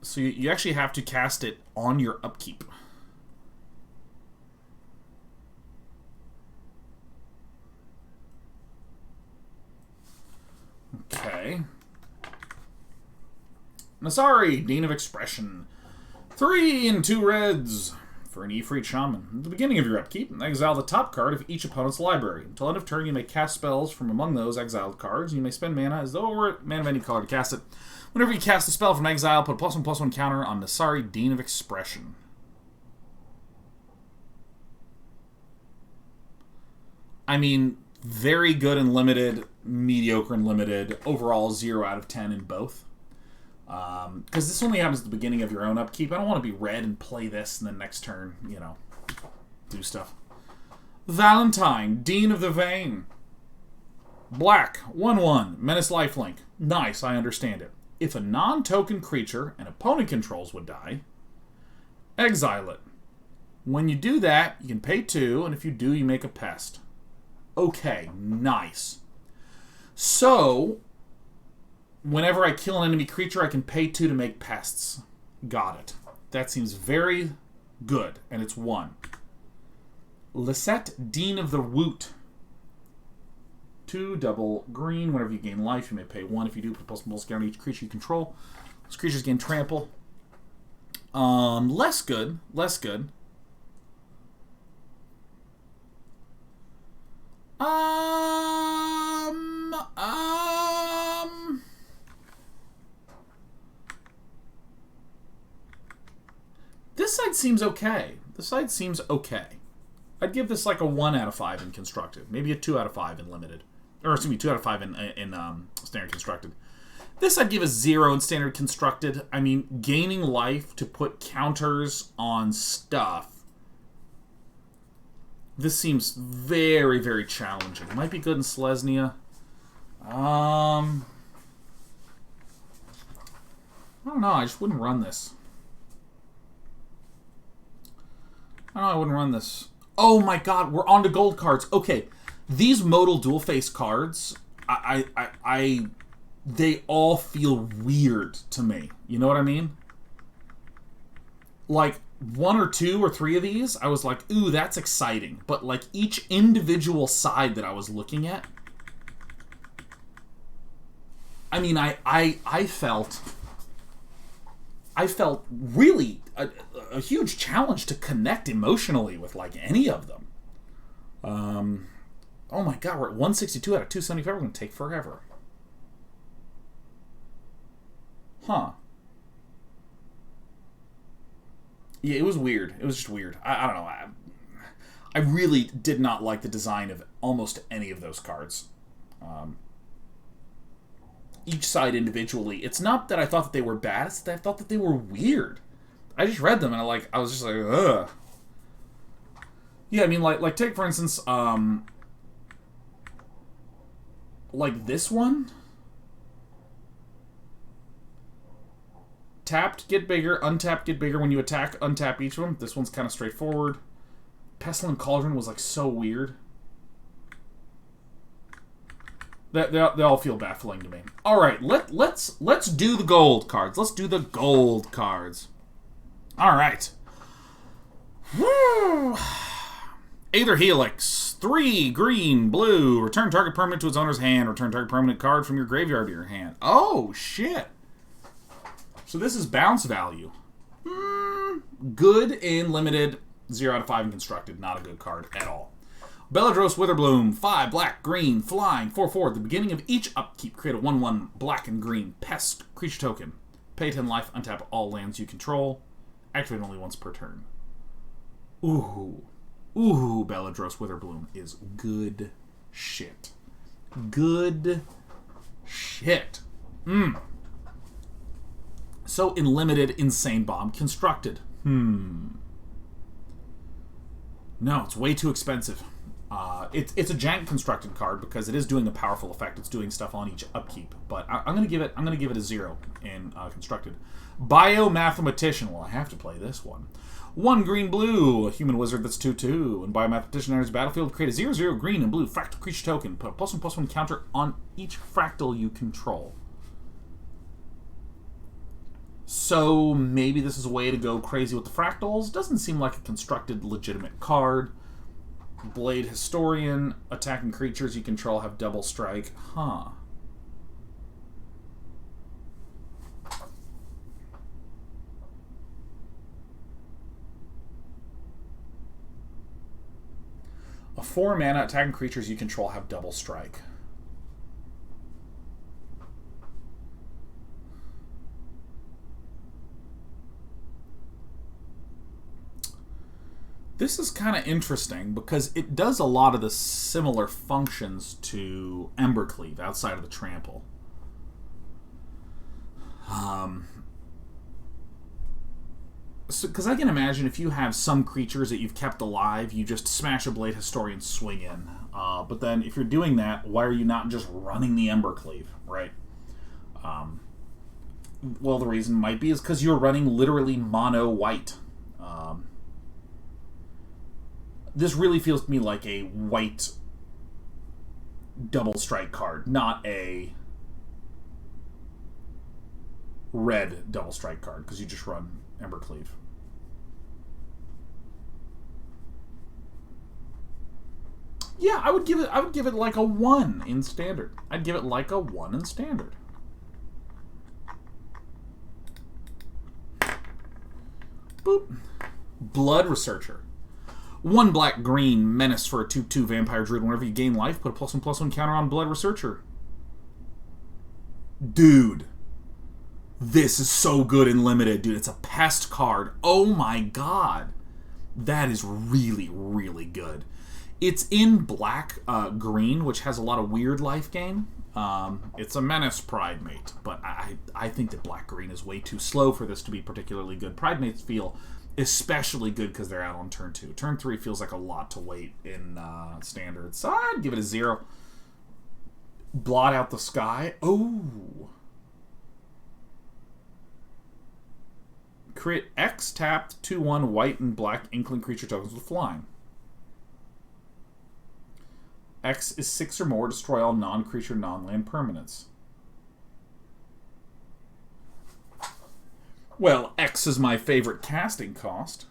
So you actually have to cast it on your upkeep. Okay. Nasari, Dean of Expression. 3 and 2 reds for an E-Free Shaman. At the beginning of your upkeep, exile the top card of each opponent's library. Until end of turn, you may cast spells from among those exiled cards. You may spend mana as though it were mana of any color to cast it. Whenever you cast a spell from exile, put a +1/+1 counter on Nasari, Dean of Expression. I mean, very good in limited, mediocre in limited, overall 0 out of 10 in both. Because this only happens at the beginning of your own upkeep. I don't want to be red and play this and then next turn, you know, do stuff. Valentine, Dean of the Vein. Black, 1/1, Menace Lifelink. Nice, I understand it. If a non-token creature an opponent controls would die, exile it. When you do that, you can pay 2, and if you do, you make a pest. Okay, nice. So, whenever I kill an enemy creature, I can pay 2 to make pests. Got it. That seems very good, and it's 1. Lisette, Dean of the Woot. 2 double green. Whenever you gain life, you may pay 1. If you do, put +1/+1 on each creature you control. Those creatures gain trample. Less good. Less good. This side seems okay. This side seems okay. I'd give this like a 1 out of 5 in Constructed. Maybe a 2 out of 5 in Limited. Or, excuse me, 2 out of 5 in Standard Constructed. This I'd give a 0 in Standard Constructed. I mean, gaining life to put counters on stuff. This seems very, very challenging. It might be good in Selesnya. I don't know. I just wouldn't run this. I wouldn't run this. Oh my god, we're on to gold cards. Okay, these modal dual face cards, they all feel weird to me. You know what I mean? Like, 1 or 2 or 3 of these, I was like, ooh, that's exciting. But like each individual side that I was looking at, I mean, I felt really a huge challenge to connect emotionally with like any of them. Oh my god, we're at 162 out of 275. We're going to take forever. Huh. Yeah, it was weird. It was just weird. I don't know. I really did not like the design of almost any of those cards. Each side individually. It's not that I thought that they were bad, it's that I thought that they were weird. I just read them and I was just like, ugh. Yeah, I mean, like take for instance, like this one. Tapped, get bigger. Untapped, get bigger. When you attack, untap each of them. This one's kind of straightforward. Pestilent Cauldron was, like, so weird. They all feel baffling to me. Alright, let's do the gold cards. Let's do the gold cards. Alright. Woo! Aether Helix. 3 green, blue. Return target permanent to its owner's hand. Return target permanent card from your graveyard to your hand. Oh, shit. So this is bounce value. Good in limited, 0 out of 5 in constructed. Not a good card at all. Belladrops Witherbloom, 5 black, green, flying, 4/4. At the beginning of each upkeep, create a 1/1 black and green pest creature token. Pay 10 life, untap all lands you control. Activate only once per turn. Ooh. Ooh, Belladrops Witherbloom is good shit. Good shit. So in limited, Insane Bomb constructed. No, it's way too expensive. It's a giant constructed card because it is doing a powerful effect. It's doing stuff on each upkeep, but I'm gonna give it a 0 in constructed. Biomathematician. Well, I have to play this one. 1 green blue, a human wizard that's 2/2. And Biomathematician enters the battlefield. Create a 0/0 green and blue fractal creature token. Put a +1/+1 counter on each fractal you control. So maybe this is a way to go crazy with the fractals. Doesn't seem like a constructed legitimate card. Blade Historian. Attacking creatures you control have double strike. Huh. A 4 mana attacking creatures you control have double strike. This is kind of interesting because it does a lot of the similar functions to Embercleave outside of the trample. Because I can imagine if you have some creatures that you've kept alive, you just smash a Blade Historian, swing in. But then if you're doing that, why are you not just running the Embercleave, right? Well, the reason might be is because you're running literally mono white. This really feels to me like a white double strike card, not a red double strike card, because you just run Embercleave. Yeah, I would give it like a 1 in standard. I'd give it like a 1 in standard. Boop. Blood Researcher. 1 black green menace for a 2/2 vampire druid. Whenever you gain life, put a +1/+1 counter on Blood Researcher. Dude. This is so good in limited, dude. It's a pest card. Oh my god. That is really, really good. It's in black green, which has a lot of weird life gain. It's a menace Pridemate, but I think that black green is way too slow for this to be particularly good. Pridemates feel especially good because they're out on turn 2. Turn 3 feels like a lot to wait in standard, so I'd give it a 0. Blot Out the Sky. Oh. Create X tapped 2/1 white and black Inkling creature tokens with flying. X is 6 or more. Destroy all non-creature, non-land permanents. Well, X is my favorite casting cost.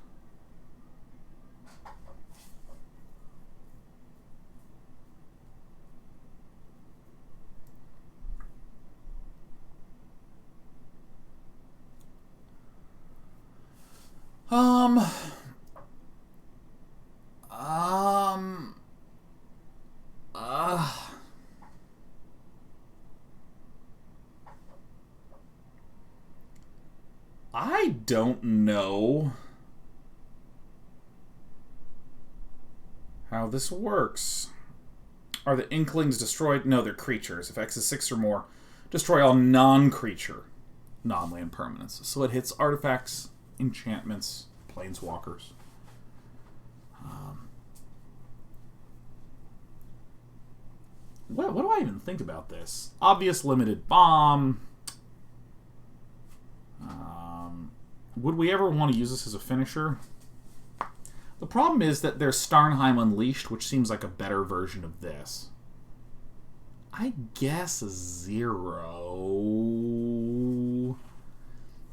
I don't know how this works. Are the Inklings destroyed? No, they're creatures. If X is 6 or more, destroy all non-creature, non-land permanents. So it hits artifacts, enchantments, planeswalkers. What do I even think about this? Obvious limited bomb. Would we ever want to use this as a finisher? The problem is that there's Starnheim Unleashed, which seems like a better version of this. I guess a 0.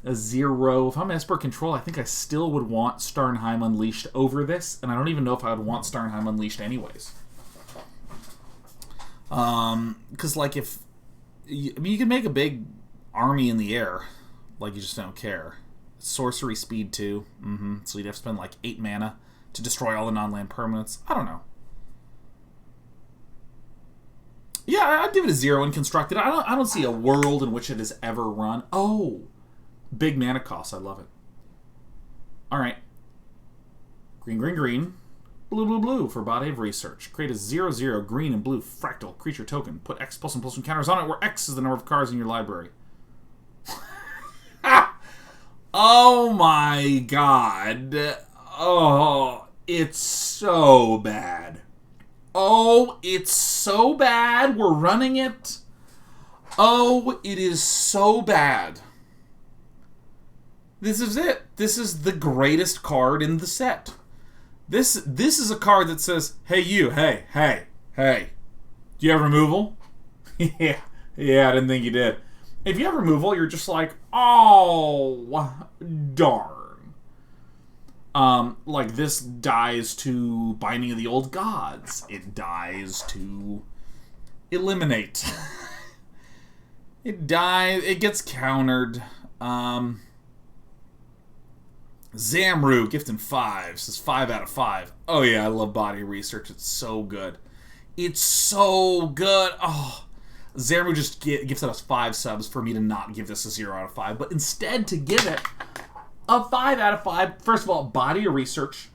A 0. If I'm Esper Control, I think I still would want Starnheim Unleashed over this, and I don't even know if I would want Starnheim Unleashed anyways. Because, like, if... you can make a big army in the air. Like, you just don't care. Sorcery speed, too. So you'd have to spend, like, 8 mana to destroy all the non-land permanents. I don't know. Yeah, I'd give it a 0 in constructed. I don't see a world in which it has ever run. Oh! Big mana cost. I love it. Alright. Green, green, green. Blue, blue, blue for Body of Research. Create a 0/0 green and blue fractal creature token. Put X plus and plus 1 counters on it, where X is the number of cards in your library. Oh my god. Oh, it's so bad. Oh, it's so bad. We're running it. Oh, it is so bad. This is it. This is the greatest card in the set. This is a card that says, hey you, hey. Do you have removal? Yeah, I didn't think you did. If you have removal, you're just like, oh, darn. Like, this dies to Binding of the Old Gods. It dies to Eliminate. It dies, it gets countered. Zamru, Gifting 5, says 5 out of 5. Oh yeah, I love Body Research. It's so good. It's so good. Oh, Zamru just gives us 5 subs for me to not give this a 0 out of 5, but instead to give it a 5 out of 5. First of all, Body of Research.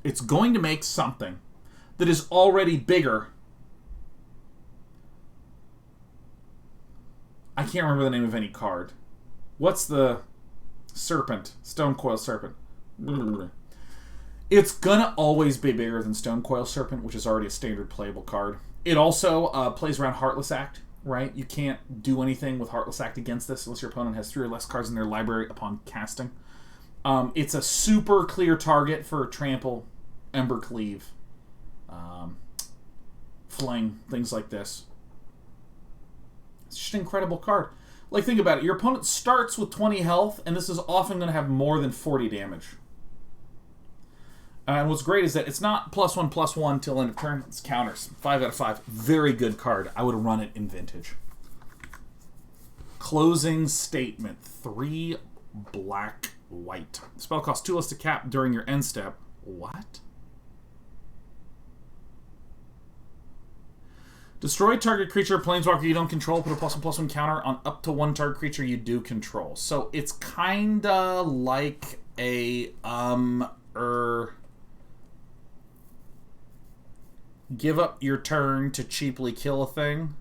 It's going to make something that is already bigger. I can't remember the name of any card. What's the... Serpent. Stonecoil Serpent. It's gonna always be bigger than Stonecoil Serpent, which is already a standard playable card. It also plays around Heartless Act, right? You can't do anything with Heartless Act against this unless your opponent has 3 or less cards in their library upon casting. It's a super clear target for Trample, Ember Cleave, Fling, things like this. It's just an incredible card. Like, think about it. Your opponent starts with 20 health, and this is often going to have more than 40 damage. And what's great is that it's not +1/+1 till end of turn. It's counters. 5 out of 5. Very good card. I would run it in Vintage. Closing Statement. 3 black, white. Spell costs 2 less to cap during your end step. What? Destroy target creature, planeswalker you don't control, put a +1/+1 counter on up to 1 target creature you do control. So it's kinda like a, give up your turn to cheaply kill a thing.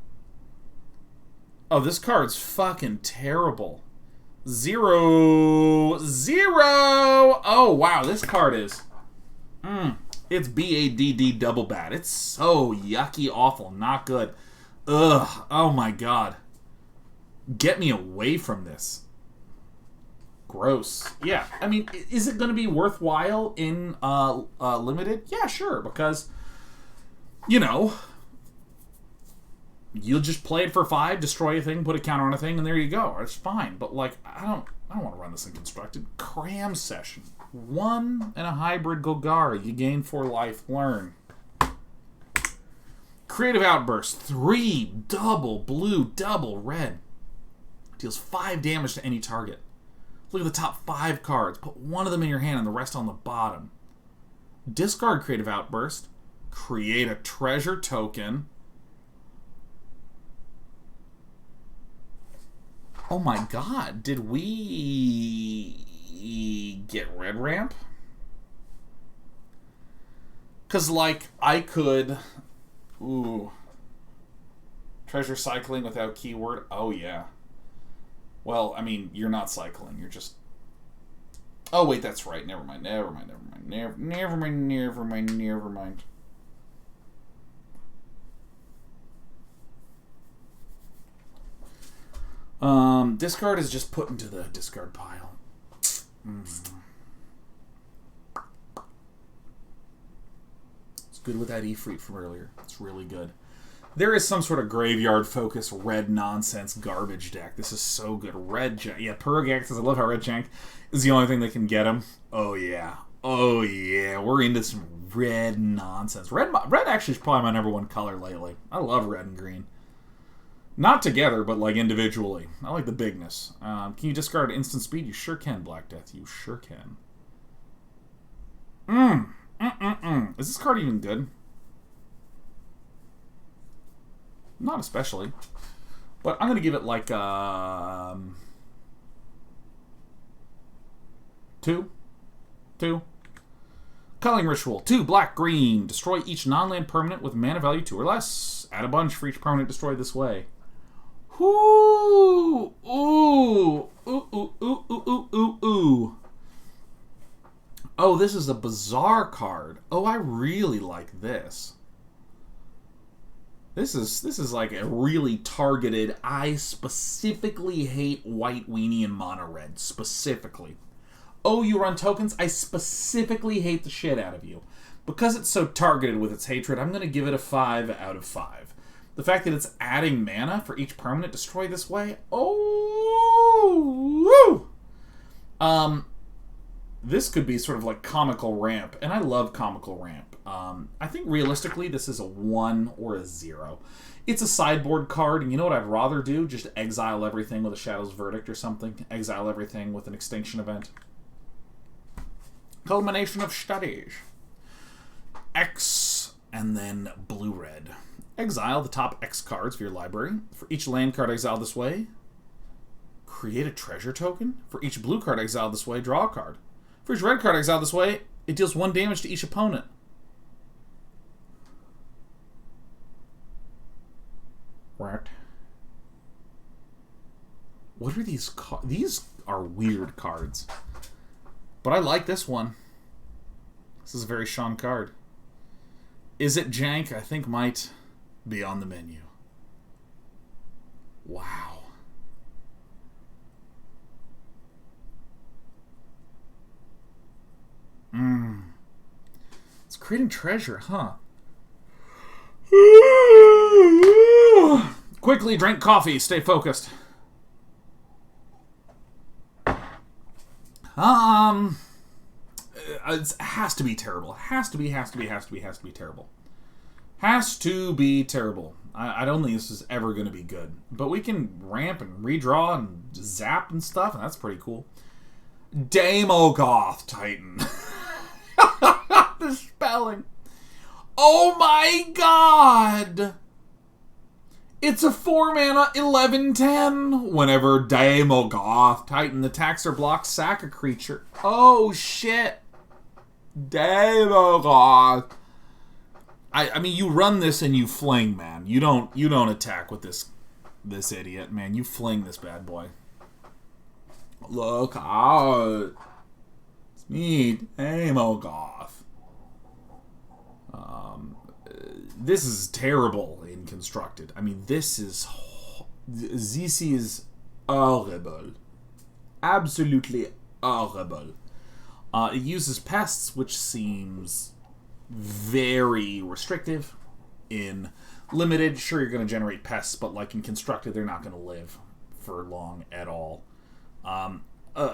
Oh, this card's fucking terrible. 0. Oh, wow, this card is... It's BADD double bad. It's so yucky, awful, not good. Ugh. Oh my god. Get me away from this. Gross. Yeah. I mean, is it going to be worthwhile in Limited? Yeah, sure. Because, you know, you'll just play it for 5, destroy a thing, put a counter on a thing, and there you go. It's fine. But, like, I don't want to run this in Constructed. Cram Session. 1 and a hybrid Golgari. You gain 4 life. Learn. Creative Outburst. 3 double blue, double red. Deals 5 damage to any target. Look at the top 5 cards. Put 1 of them in your hand and the rest on the bottom. Discard Creative Outburst. Create a treasure token. Oh my god. Did we... get red ramp? Because, like, I could... Ooh. Treasure cycling without keyword? Oh, yeah. Well, I mean, you're not cycling. You're just... Oh, wait, that's right. Never mind. Never mind. Discard is just put into the discard pile. It's good with that Ifrit from earlier. It's really good. There is some sort of graveyard-focused red nonsense garbage deck. This is so good. Red Jank. Yeah, Purgax says, I love how Red Jank is the only thing that can get him. Oh, yeah. Oh, yeah. We're into some red nonsense. Red actually is probably my #1 color lately. I love red and green. Not together, but like individually. I like the bigness. Can you discard instant speed? You sure can, Black Death. You sure can. Is this card even good? Not especially. But I'm going to give it like 2. Culling Ritual. 2 black, green. Destroy each non-land permanent with mana value 2 or less. Add a bunch for each permanent destroyed this way. Ooh. Ooh. Ooh. Oh, this is a bizarre card. Oh, I really like this. This is like a really targeted, I specifically hate white weenie and mono red. Specifically. Oh, you run tokens? I specifically hate the shit out of you. Because it's so targeted with its hatred, I'm going to give it a 5 out of 5. The fact that it's adding mana for each permanent destroyed this way? Oh! Woo! This could be sort of like Comical Ramp, and I love Comical Ramp. I think realistically this is a 1 or a 0. It's a sideboard card, and you know what I'd rather do? Just exile everything with a Shadow's Verdict or something. Exile everything with an Extinction event. Culmination of Studies. X, and then blue-red. Exile the top X cards of your library. For each land card exiled this way, create a treasure token. For each blue card exiled this way, draw a card. For each red card exiled this way, it deals 1 damage to each opponent. What? What are these cards? These are weird cards. But I like this one. This is a very Sean card. Is it jank? I think might be on the menu. Wow. It's creating treasure, huh? Quickly drink coffee. Stay focused. It has to be terrible. Has to be terrible. Has to be terrible. I don't think this is ever going to be good. But we can ramp and redraw and zap and stuff, and that's pretty cool. Damogoth Titan. The spelling. Oh my god! It's a 4-mana 11/10. Whenever Damogoth Titan attacks or blocks, sack a creature. Oh shit! Damogoth. I mean, you run this and you fling, man. You don't attack with this idiot, man. You fling this bad boy. Look out! It's me, Damogoth. This is terrible in constructed. I mean, this is horrible. Absolutely horrible. It uses pests, which seems very restrictive. In limited, sure, you're going to generate pests, but like in constructed, they're not going to live for long at all.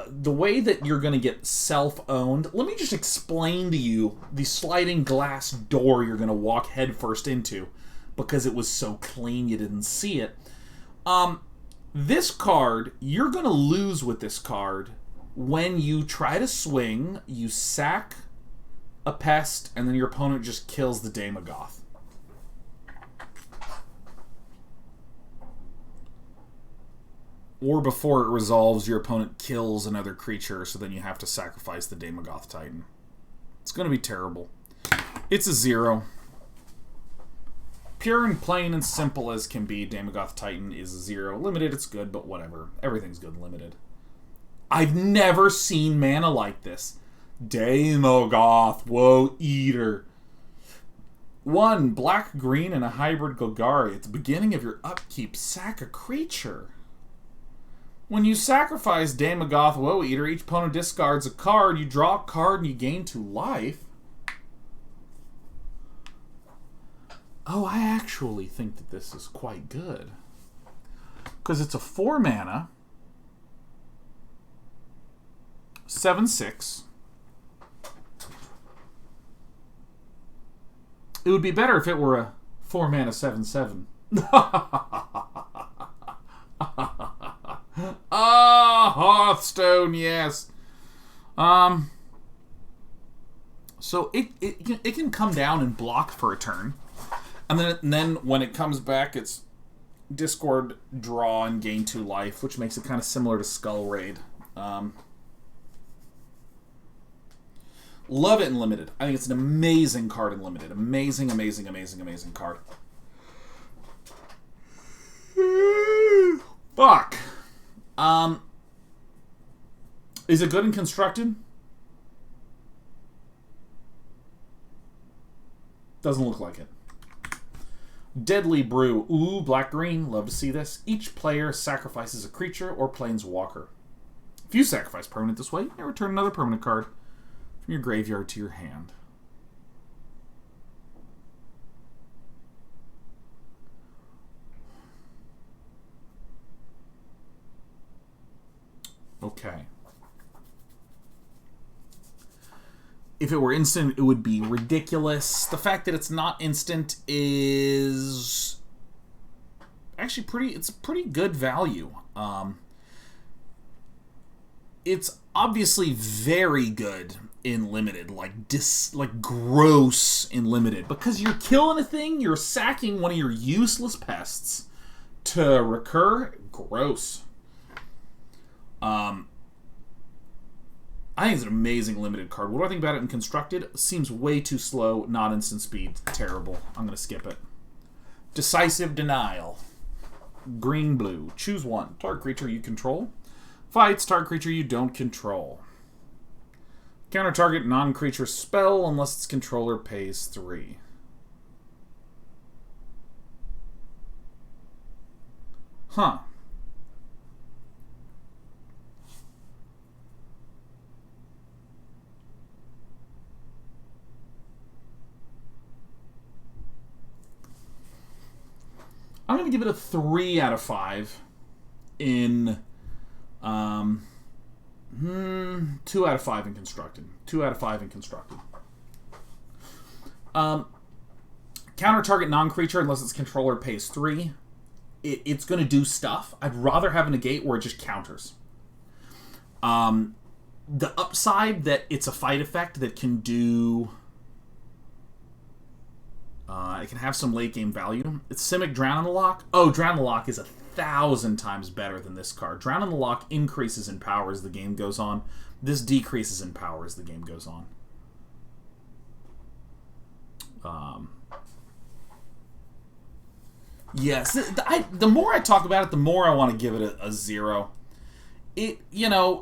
The way that you're going to get self-owned, let me just explain to you the sliding glass door you're going to walk headfirst into, because it was so clean you didn't see it. This card, you're going to lose with this card when you try to swing, you sack a pest, and then your opponent just kills the Damogoth. Or before it resolves, your opponent kills another creature, so then you have to sacrifice the Damogoth Titan. It's going to be terrible. It's a 0. Pure and plain and simple as can be, Damogoth Titan is a 0. Limited, it's good, but whatever. Everything's good limited. I've never seen mana like this. Damogoth Woe Eater. 1, black, green, and a hybrid Golgari. At the beginning of your upkeep, sack a creature. When you sacrifice Damogoth Woe Eater, each opponent discards a card. You draw a card and you gain 2 life. Oh, I actually think that this is quite good. Because it's a 4 mana. 7/6. It would be better if it were a 4 mana 7/7. Hearthstone, yes. So it can come down and block for a turn, and then when it comes back, it's discard, draw, and gain 2 life, which makes it kind of similar to Skull Raid. Love it in Limited. I think it's an amazing card in Limited. Amazing, amazing, amazing, amazing card. Fuck. Is it good and constructed? Doesn't look like it. Deadly Brew. Ooh, black-green. Love to see this. Each player sacrifices a creature or planeswalker. If you sacrifice permanent this way, you return another permanent card from your graveyard to your hand. Okay. If it were instant, it would be ridiculous. The fact that it's not instant is actually it's pretty good value. It's obviously very good in Limited, like gross in Limited, because you're killing a thing, you're sacking one of your useless pests to recur. Gross. I think it's an amazing Limited card. What do I think about it in Constructed? Seems way too slow, not instant speed. Terrible. I'm going to skip it. Decisive Denial. Green-blue. Choose 1. Target creature you control. Fights target creature you don't control. Counter target non-creature spell unless its controller pays 3. Huh. I'm going to give it a 3 out of 5 in 2 out of 5 in Constructed. 2 out of 5 in Constructed. Counter target non-creature unless its controller pays 3. It's going to do stuff. I'd rather have a negate where it just counters. The upside that it's a fight effect that can do... it can have some late game value. It's Simic Drown in the Lock. Oh, Drown in the Lock is 1,000 times better than this card. Drown in the Lock increases in power as the game goes on. This decreases in power as the game goes on. Yes, the more I talk about it, the more I want to give it a 0.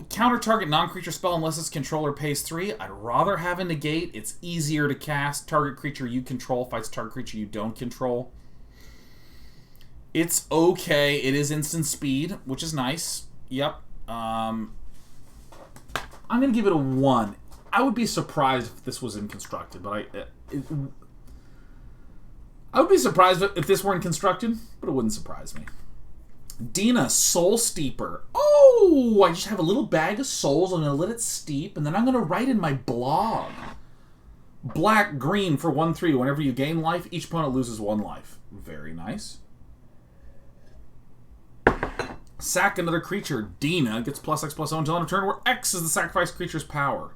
Counter target non-creature spell unless its controller pays 3. I'd rather have a negate. It's easier to cast. Target creature you control fights target creature you don't control. It's okay. It is instant speed, which is nice. Yep. I'm going to give it a 1. I would be surprised if this was in Constructed, but I would be surprised if this were in Constructed, but it wouldn't surprise me. Dina, Soul Steeper. Oh, I just have a little bag of souls. I'm going to let it steep, and then I'm going to write in my blog. Black, green for 1/3. Whenever you gain life, each opponent loses 1 life. Very nice. Sack another creature. Dina gets +X/+0 until end of turn, where X is the sacrificed creature's power.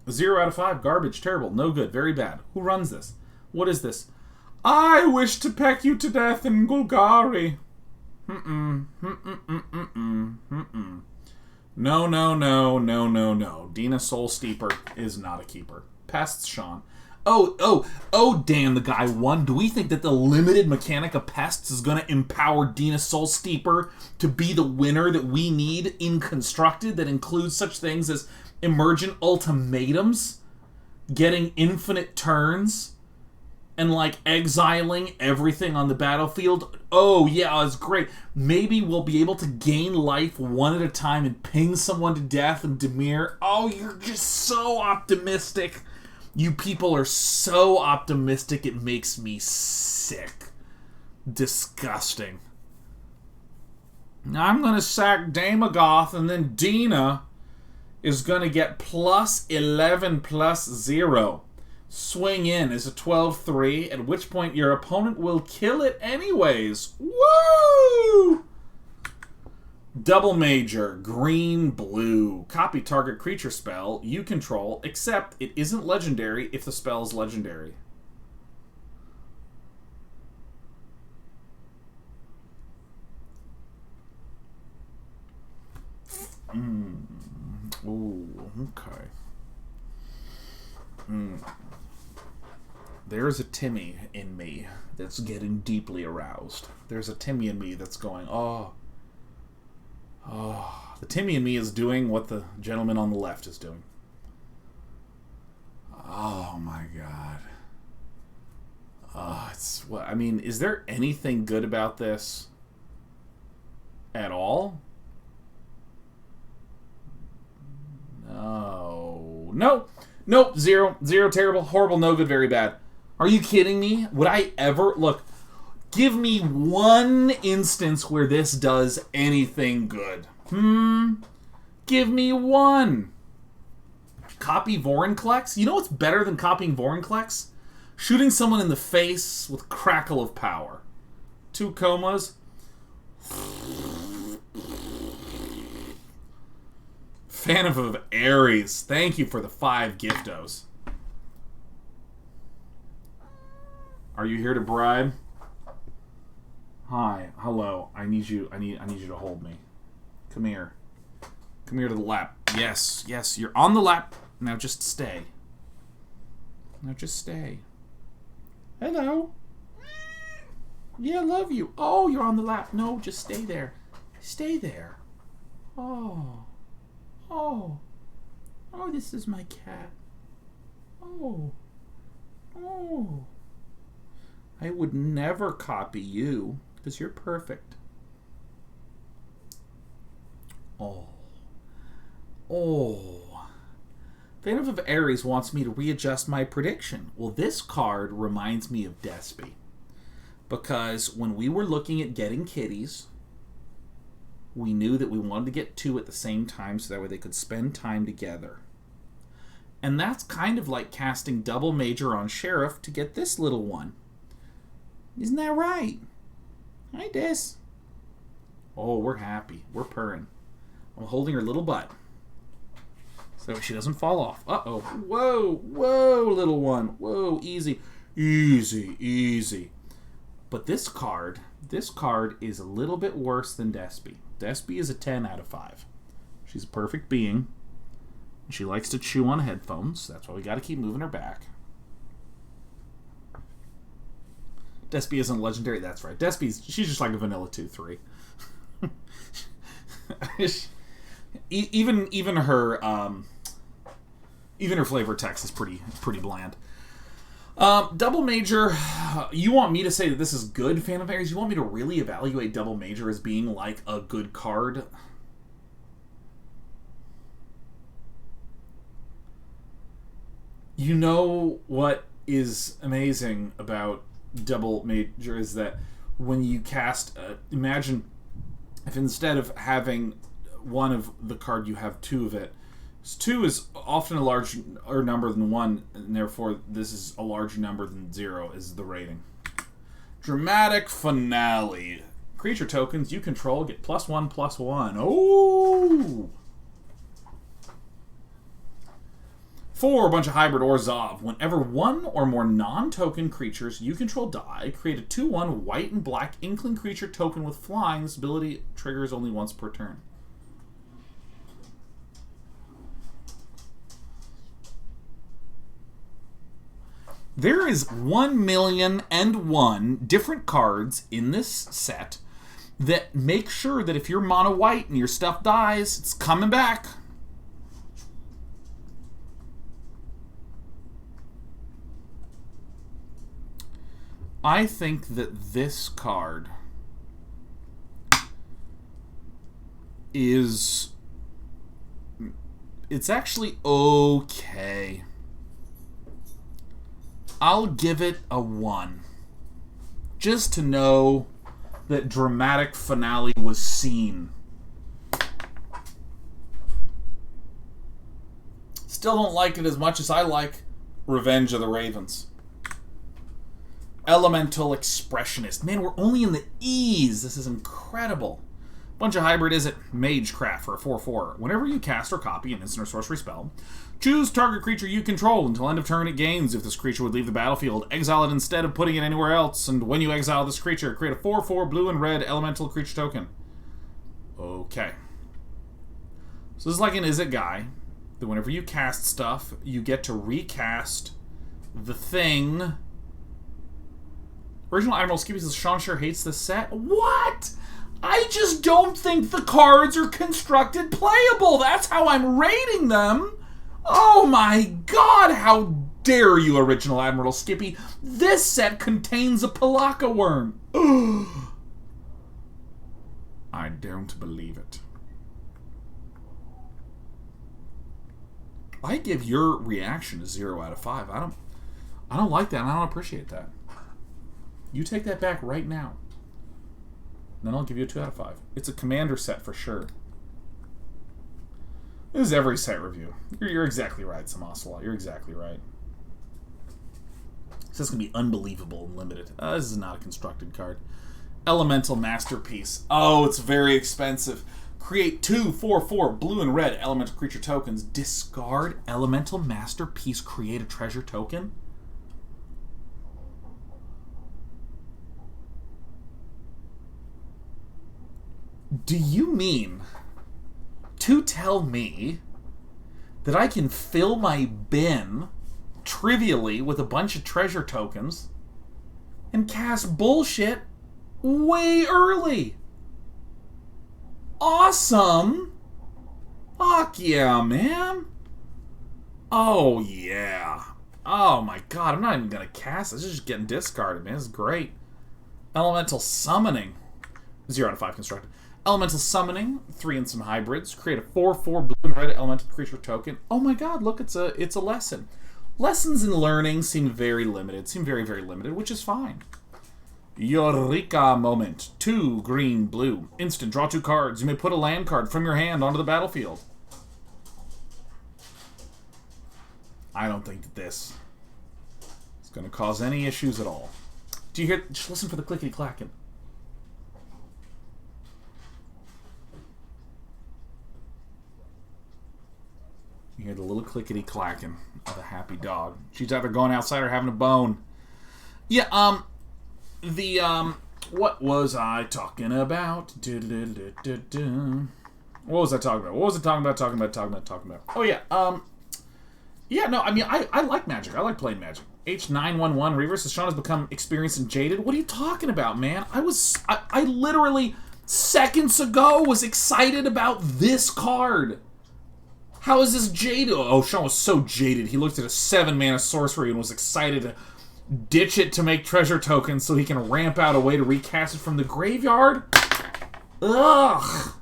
0 out of 5. Garbage. Terrible. No good. Very bad. Who runs this? What is this? I wish to peck you to death in Golgari. No, no, no, no, no, no. Dina Soul Steeper is not a keeper. Pests, Sean. Oh, Dan the Guy 1. Do we think that the limited mechanic of Pests is going to empower Dina Soul Steeper to be the winner that we need in Constructed that includes such things as emergent ultimatums, getting infinite turns, and like exiling everything on the battlefield? Oh yeah, it's great. Maybe we'll be able to gain life one at a time and ping someone to death and Dimir. Oh, you're just so optimistic. You people are so optimistic, it makes me sick. Disgusting. I'm going to sack Damogoth, and then Dina is going to get plus 11 plus 0. Swing in is a 12-3, at which point your opponent will kill it anyways. Woo! Double Major, green, blue. Copy target creature spell you control, except it isn't legendary if the spell is legendary. Ooh, okay. There's a Timmy in me that's getting deeply aroused. There's a Timmy in me that's going, oh. The Timmy in me is doing what the gentleman on the left is doing. Oh my god. It's what I mean, is there anything good about this at all? No. Nope. Zero, terrible, horrible, no good, very bad. Are you kidding me? Would I ever... Look, give me one instance where this does anything good. Give me one. Copy Vorinclex? You know what's better than copying Vorinclex? Shooting someone in the face with Crackle of Power. 2 comas. Fan of Ares. Thank you for the 5 giftos. Are you here to bribe? Hi. Hello. I need you to hold me. Come here. Come here to the lap. Yes, you're on the lap. Now just stay. Hello. Yeah, I love you. Oh, you're on the lap. No, just stay there. Stay there. Oh, this is my cat. Oh. I would never copy you, because you're perfect. Phantom of Ares wants me to readjust my prediction. Well, this card reminds me of Despy. Because when we were looking at getting kitties, we knew that we wanted to get 2 at the same time so that way they could spend time together. And that's kind of like casting Double Major on Sheriff to get this little one. Isn't that right? Hi, Des. Oh, we're happy. We're purring. I'm holding her little butt so she doesn't fall off. Uh-oh. Whoa, little one. Whoa, easy. But this card is a little bit worse than Despy. Despy is a 10 out of 5. She's a perfect being. She likes to chew on headphones. That's why we got to keep moving her back. Despy isn't legendary. That's right. She's just like a vanilla 2-3. even her flavor text is pretty bland. Double Major, you want me to say that this is good, Phantom Ares? You want me to really evaluate Double Major as being like a good card? You know what is amazing about Double Major is that when you cast, imagine if instead of having one of the card, you have 2 of it. 2 is often a larger number than 1, and therefore this is a larger number than 0 is the rating. Dramatic Finale. Creature tokens you control get +1/+1. Oh! 4, a bunch of hybrid or Zov. Whenever 1 or more non-token creatures you control die, create a 2/1 white and black Inkling creature token with flying. This ability triggers only once per turn. There is 1,000,001 different cards in this set that make sure that if you're mono white and your stuff dies, it's coming back. I think that this card is... It's actually okay. I'll give it a 1. Just to know that dramatic finale was seen. Still don't like it as much as I like Revenge of the Ravens. Elemental Expressionist. Man, we're only in the E's. This is incredible. Bunch of hybrid is it? Magecraft for a 4/4. Whenever you cast or copy an instant or sorcery spell, choose target creature you control until end of turn it gains. If this creature would leave the battlefield, exile it instead of putting it anywhere else. And when you exile this creature, create a 4/4 blue and red elemental creature token. Okay. So this is like an Is It guy. That whenever you cast stuff, you get to recast the thing. Original Admiral Skippy says Sean sure hates this set. What? I just don't think the cards are constructed playable. That's how I'm rating them. Oh my god, how dare you, Original Admiral Skippy. This set contains a Palaka worm. I don't believe it. I give your reaction a 0 out of 5. I don't like that, and I don't appreciate that. You take that back right now. Then I'll give you a 2 out of 5. It's a commander set for sure. This is every set review. You're exactly right, Samasalot. You're exactly right. This is going to be unbelievable and limited. This is not a constructed card. Elemental Masterpiece. Oh, it's very expensive. Create 2 4/4 blue and red elemental creature tokens. Discard Elemental Masterpiece. Create a treasure token. Do you mean to tell me that I can fill my bin trivially with a bunch of treasure tokens and cast bullshit way early? Awesome! Fuck yeah, man! Oh yeah. Oh my god, I'm not even gonna cast this. This is just getting discarded, man. This is great. Elemental Summoning. 0 out of 5 constructed. Elemental Summoning, 3 and some hybrids. Create a 4/4 blue and red elemental creature token. Oh my god, look, it's a lesson. Lessons in learning seem very limited. Seem very, very limited, which is fine. Eureka Moment. 2 green, blue. Instant, draw 2 cards. You may put a land card from your hand onto the battlefield. I don't think that this is going to cause any issues at all. Do you hear? Just listen for the clickety-clacking. You hear the little clickety-clacking of a happy dog. She's either going outside or having a bone. Yeah, what was I talking about? What was I talking about? What was I talking about? Oh, yeah, yeah, no, I mean, I like Magic. I like playing Magic. H911 Reverse says Sean has become experienced and jaded. What are you talking about, man? I literally seconds ago was excited about this card. How is this jaded? Oh, Sean was so jaded. He looked at a 7-mana sorcery and was excited to ditch it to make treasure tokens so he can ramp out a way to recast it from the graveyard. Ugh.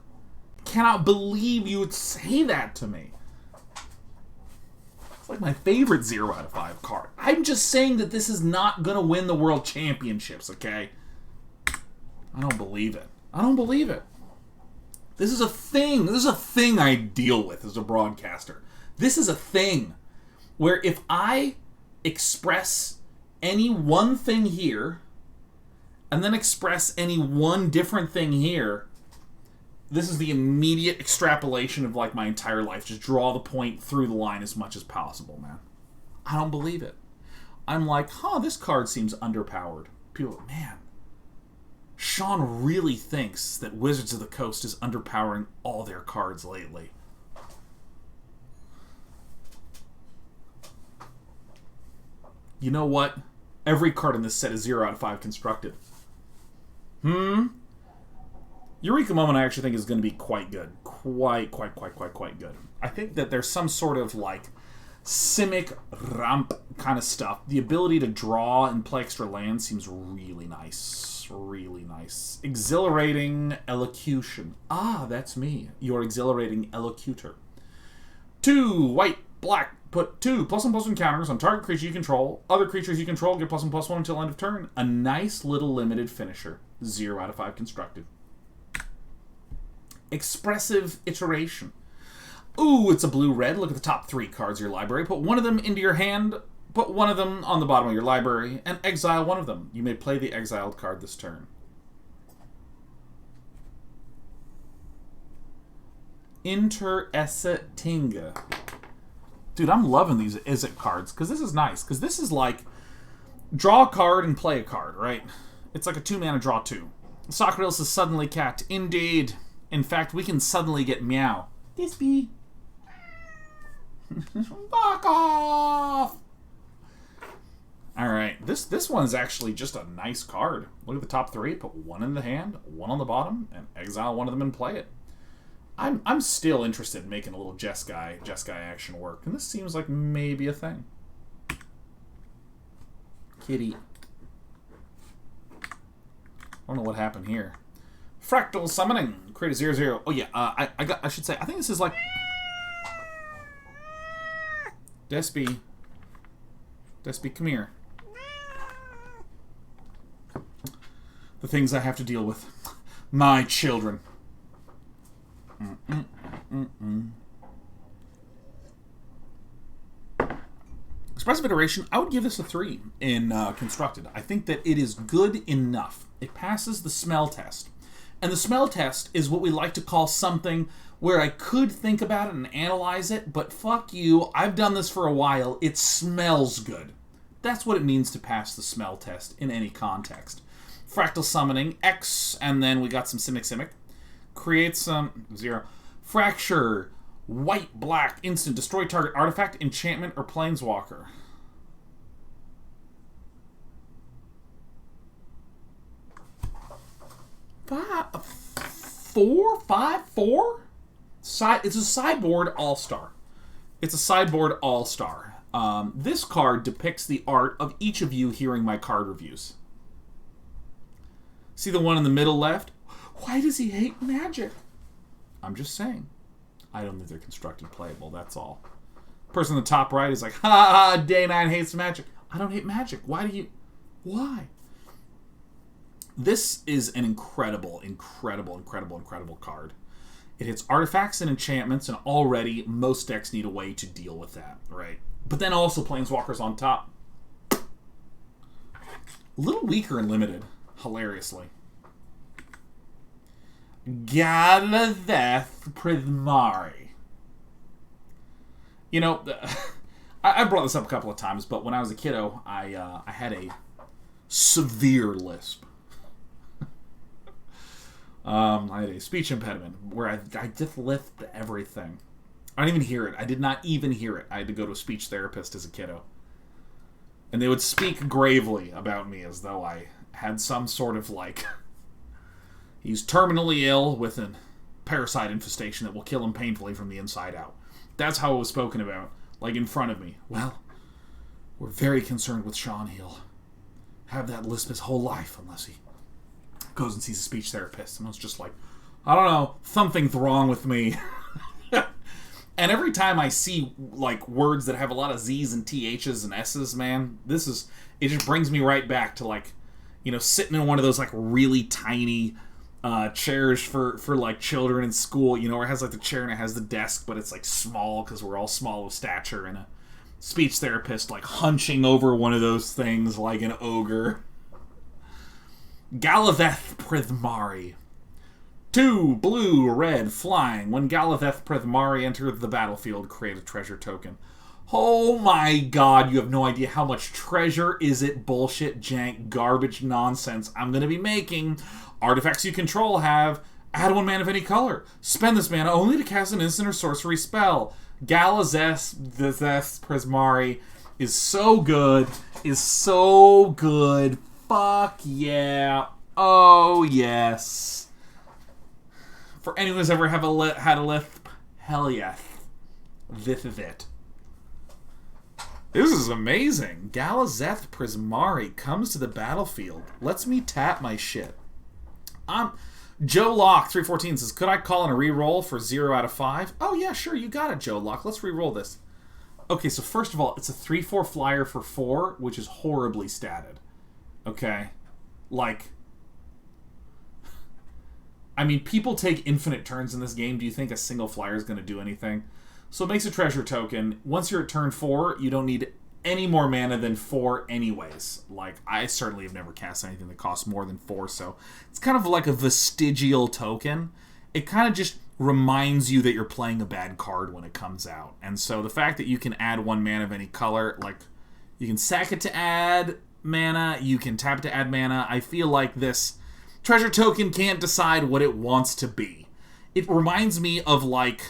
Cannot believe you would say that to me. It's like my favorite 0 out of 5 card. I'm just saying that this is not going to win the World Championships, okay? I don't believe it. I don't believe it. This is a thing. This is a thing I deal with as a broadcaster. This is a thing where if I express any one thing here and then express any one different thing here, this is the immediate extrapolation of like my entire life. Just draw the point through the line as much as possible, man. I don't believe it. I'm like, this card seems underpowered. People are, man, Sean really thinks that Wizards of the Coast is underpowering all their cards lately. You know what? Every card in this set is 0 out of 5 constructed. Eureka Moment I actually think is going to be quite good. Quite good. I think that there's some sort of, like, Simic ramp kind of stuff. The ability to draw and play extra land seems really nice. Really nice. Exhilarating Elocution. Ah, that's me. Your Exhilarating Elocutor. 2 white, black. Put 2 +1/+1 counters on target creature you control. Other creatures you control get +1/+1 until end of turn. A nice little limited finisher. 0 out of 5 constructed. Expressive Iteration. Ooh, it's a blue-red. Look at the top 3 cards of your library. Put one of them into your hand, put one of them on the bottom of your library, and exile one of them. You may play the exiled card this turn. Interesting. Dude, I'm loving these Izzet cards, because this is nice. Because this is like, draw a card and play a card, right? It's like a 2-mana draw 2. Socrates is suddenly cat. Indeed. In fact, we can suddenly get meow. This bee. Fuck off! Alright, this one's actually just a nice card. Look at the top 3, put one in the hand, one on the bottom, and exile one of them and play it. I'm still interested in making a little Jeskai action work, and this seems like maybe a thing. Kitty. I don't know what happened here. Fractal Summoning. Create a 0/0. Oh yeah, I should say, I think this is like... Despy, come here. The things I have to deal with. My children. Expressive Iteration, I would give this a 3 in Constructed. I think that it is good enough. It passes the smell test. And the smell test is what we like to call something where I could think about it and analyze it, but fuck you, I've done this for a while, it smells good. That's what it means to pass the smell test in any context. Fractal Summoning, X, and then we got some Simic. Create some 0. Fracture, white, black, instant, destroy target artifact, enchantment, or planeswalker. Four? It's a sideboard all-star. This card depicts the art of each of you hearing my card reviews. See the one in the middle left? Why does he hate magic? I'm just saying. I don't think they're constructed playable, that's all. Person in the top right is like, ha ha, Day 9 hates magic. I don't hate magic. Why? This is an incredible card. It hits artifacts and enchantments, and already most decks need a way to deal with that, right? But then also Planeswalkers on top. A little weaker in Limited, hilariously. Galaheth Prismari. You know, I brought this up a couple of times, but when I was a kiddo, I had a severe lisp. I had a speech impediment where I just lisped everything. I didn't even hear it. I did not even hear it. I had to go to a speech therapist as a kiddo. And they would speak gravely about me as though I had some sort of, like, he's terminally ill with a parasite infestation that will kill him painfully from the inside out. That's how it was spoken about, like, in front of me. Well, we're very concerned with Sean. He'll have that lisp his whole life unless he goes and sees a speech therapist. And I was just like, I don't know, something's wrong with me. And every time I see, like, words that have a lot of Z's and TH's and S's, man, it just brings me right back to, like, you know, sitting in one of those, like, really tiny chairs for like, children in school, you know, where it has, like, the chair and it has the desk, but it's, like, small because we're all small of stature, and a speech therapist, like, hunching over one of those things like an ogre. Galaheth Prismari. 2 blue, red, flying. When Galaheth Prismari enters the battlefield, create a treasure token. Oh my god, you have no idea how much treasure is it bullshit, jank, garbage nonsense I'm going to be making. Artifacts you control have, add 1 mana of any color. Spend this mana only to cast an instant or sorcery spell. Galaheth Prismari is so good. is so good. Fuck yeah. Oh, yes. For anyone who's ever had a lisp, hell yes. This is it. This is amazing. Galazeth Prismari comes to the battlefield. Lets me tap my shit. Joe Locke 314 says, could I call in a reroll for 0 out of 5? Oh yeah, sure, you got it, Joe Locke. Let's reroll this. Okay, so first of all, it's a 3/4 flyer for 4, which is horribly statted. Okay? Like, I mean, people take infinite turns in this game. Do you think a single flyer is going to do anything? So it makes a treasure token. Once you're at turn 4, you don't need any more mana than 4 anyways. Like, I certainly have never cast anything that costs more than 4, so it's kind of like a vestigial token. It kind of just reminds you that you're playing a bad card when it comes out. And so the fact that you can add 1 mana of any color, like, you can sack it to add mana, you can tap it to add mana. I feel like this treasure token can't decide what it wants to be. It reminds me of, like,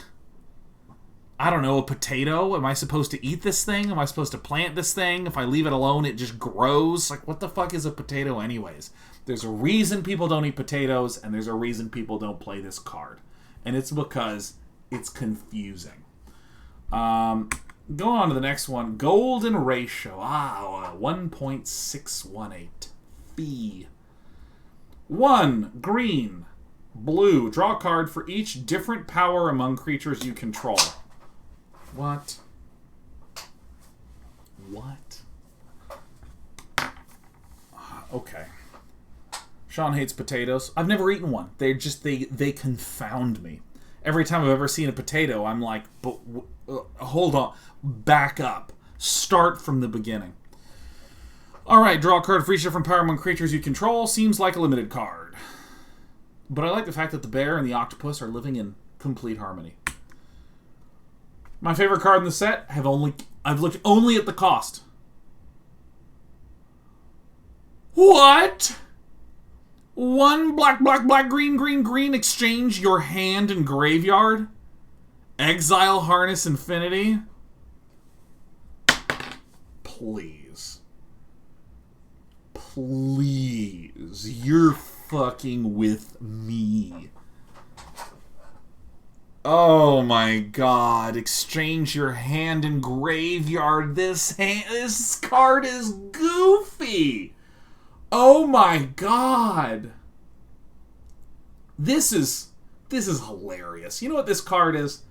I don't know, a potato? Am I supposed to eat this thing? Am I supposed to plant this thing? If I leave it alone, it just grows? Like, what the fuck is a potato anyways? There's a reason people don't eat potatoes, and there's a reason people don't play this card. And it's because it's confusing. Going on to the next one. Golden Ratio. 1.618. Fee. 1 green, blue. Draw a card for each different power among creatures you control. What? Okay. Sean hates potatoes. I've never eaten one. They confound me. Every time I've ever seen a potato, I'm like, but hold on. Back up. Start from the beginning. Alright, draw a card for each different power among creatures you control. Seems like a limited card. But I like the fact that the bear and the octopus are living in complete harmony. My favorite card in the set, I've looked only at the cost. What? 1 black, green, green, exchange your hand and graveyard? Exile Harness Infinity? Please. Please. You're fucking with me. Oh my god. Exchange your hand and graveyard. This card is goofy. Oh my god. This is hilarious. You know what this card is?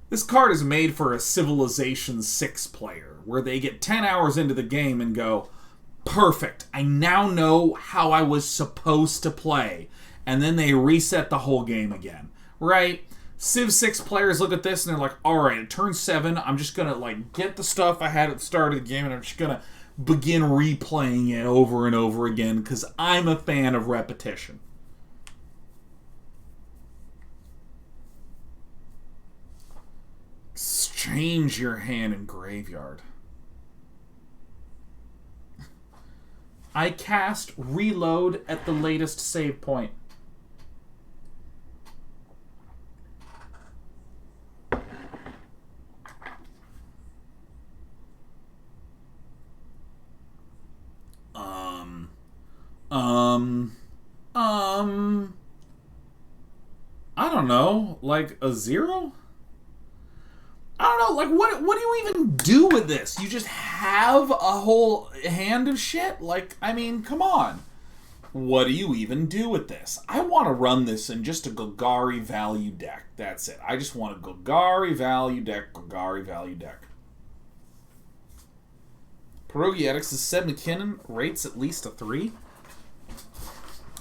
This card is made for a Civilization 6 player, where they get 10 hours into the game and go, perfect, I now know how I was supposed to play. And then they reset the whole game again. Right? Civ 6 players look at this and they're like, alright, at turn 7, I'm just gonna like get the stuff I had at the start of the game and I'm just gonna begin replaying it over and over again because I'm a fan of repetition. Exchange your hand and graveyard. I cast reload at the latest save point. I don't know, like a 0? I don't know, like what do you even do with this? You just have a whole hand of shit? Like, I mean, come on. What do you even do with this? I want to run this in just a Golgari value deck. That's it. I just want a Golgari value deck, Golgari value deck. Pierogietics is said McKinnon rates at least a 3.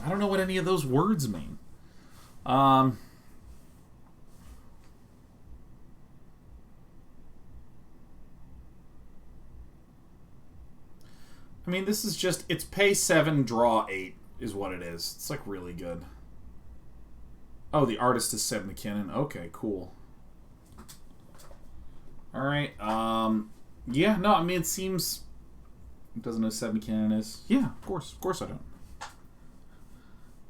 I don't know what any of those words mean. I mean, this is just, it's pay 7, draw 8 is what it is. It's like really good. Oh, the artist is Seb McKinnon. Okay, cool. Alright, yeah, no, I mean, it seems, it doesn't know who Seb McKinnon is. Yeah, of course I don't.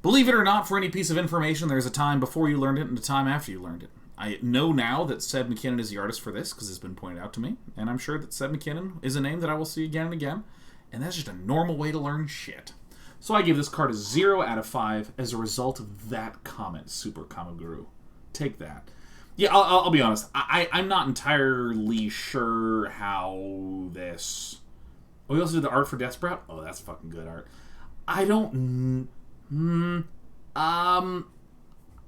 Believe it or not, for any piece of information, there's a time before you learned it and a time after you learned it. I know now that Seb McKinnon is the artist for this because it's been pointed out to me, and I'm sure that Seb McKinnon is a name that I will see again and again, and that's just a normal way to learn shit. So I give this card a 0 out of 5 as a result of that comment, Super Comic Guru. Take that. Yeah, I'll be honest. I'm not entirely sure how this... Oh, we also did the art for Death Sprout? Oh, that's fucking good art. I don't...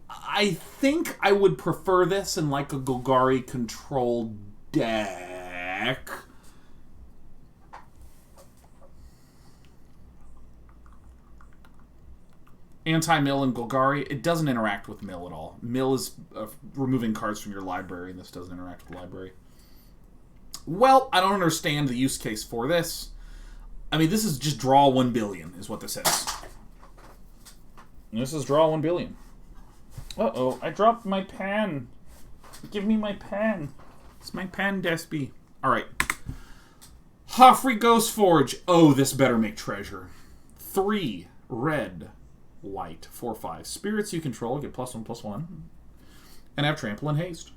I think I would prefer this in like a Golgari-controlled deck. Anti-mill and Golgari, it doesn't interact with mill at all. Mill is removing cards from your library, and this doesn't interact with the library. Well, I don't understand the use case for this. I mean, this is just draw 1 billion, is what this is. This is draw 1 billion. Uh-oh, I dropped my pen. Give me my pen. It's my pen, Despy. Alright. Hofrie Ghostforge. Oh, this better make treasure. 3 red, white, 4/5. Spirits you control get +1/+1. And have trample and haste.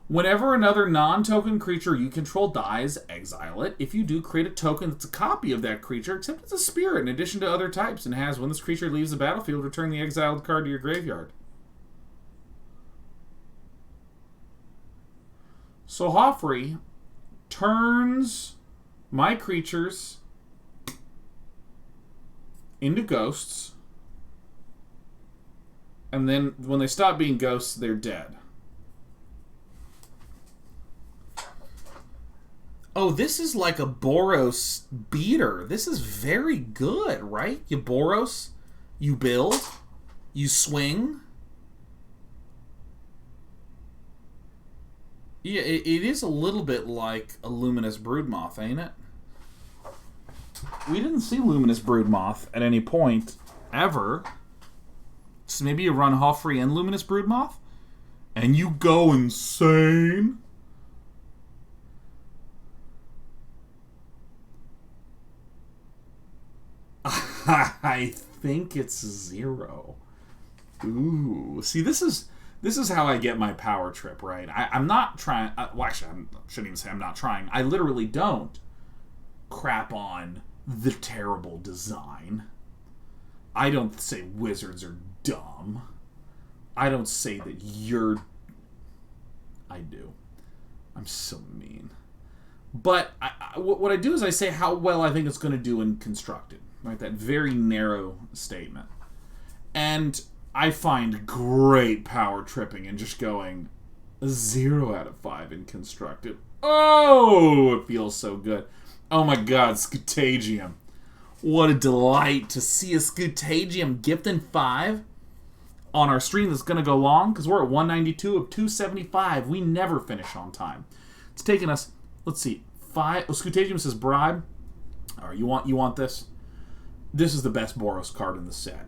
Whenever another non-token creature you control dies, exile it. If you do, create a token that's a copy of that creature, except it's a spirit in addition to other types, and has, when this creature leaves the battlefield, return the exiled card to your graveyard. So Hofrie turns my creatures into ghosts, and then when they stop being ghosts, they're dead. Oh, this is like a Boros beater. This is very good, right? You Boros, you build, you swing. Yeah, it is a little bit like a Luminous Broodmoth, ain't it? We didn't see Luminous Broodmoth at any point, ever. So maybe you run Hofrie and Luminous Broodmoth, and you go insane. I think it's 0. Ooh. See, this is how I get my power trip, right? I'm not trying... well, actually, I shouldn't even say I'm not trying. I literally don't crap on the terrible design. I don't say wizards are dumb. I don't say that you're... I do. I'm so mean. But what I do is I say how well I think it's going to do in Constructed. Right, that very narrow statement. And I find great power tripping in just going 0 out of 5 in Constructed. Oh, it feels so good. Oh my god, Scutagium. What a delight to see a Scutagium gifting 5 on our stream that's going to go long, because we're at 192 of 275. We never finish on time. It's taken us, let's see, 5... Oh, Scutagium says bribe. All right, you want this? This is the best Boros card in the set.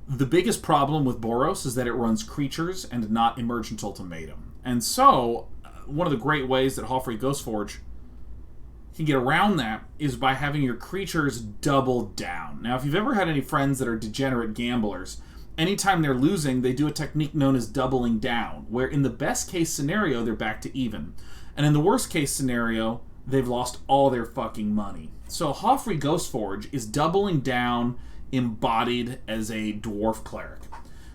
The biggest problem with Boros is that it runs creatures and not Emergent Ultimatum. And so, one of the great ways that Hofrie Ghostforge can get around that is by having your creatures double down. Now, if you've ever had any friends that are degenerate gamblers, anytime they're losing, they do a technique known as doubling down, where in the best case scenario, they're back to even. And in the worst case scenario, they've lost all their fucking money. So Hofrie Ghostforge is doubling down embodied as a dwarf cleric.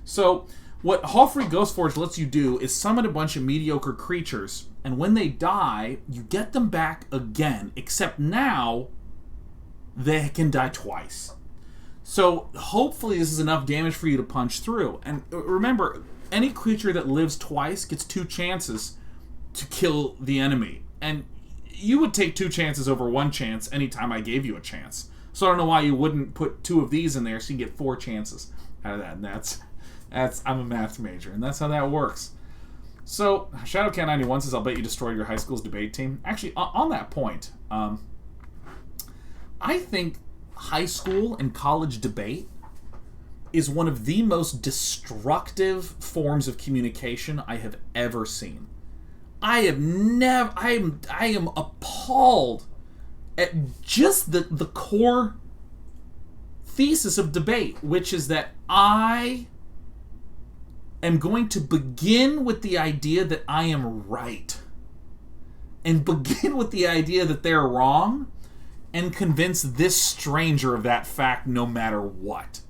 So what Hofrie Ghostforge lets you do is summon a bunch of mediocre creatures, and when they die, you get them back again, except now they can die twice. So hopefully this is enough damage for you to punch through. And remember, any creature that lives twice gets 2 chances to kill the enemy. And you would take 2 chances over 1 chance anytime I gave you a chance. So I don't know why you wouldn't put 2 of these in there so you get 4 chances out of that. And that's I'm a math major, and that's how that works. So ShadowCat91 says, I'll bet you destroyed your high school's debate team. Actually, on that point, I think high school and college debate is one of the most destructive forms of communication I have ever seen. I am appalled at just the core thesis of debate, which is that I am going to begin with the idea that I am right. And begin with the idea that they're wrong. And convince this stranger of that fact no matter what.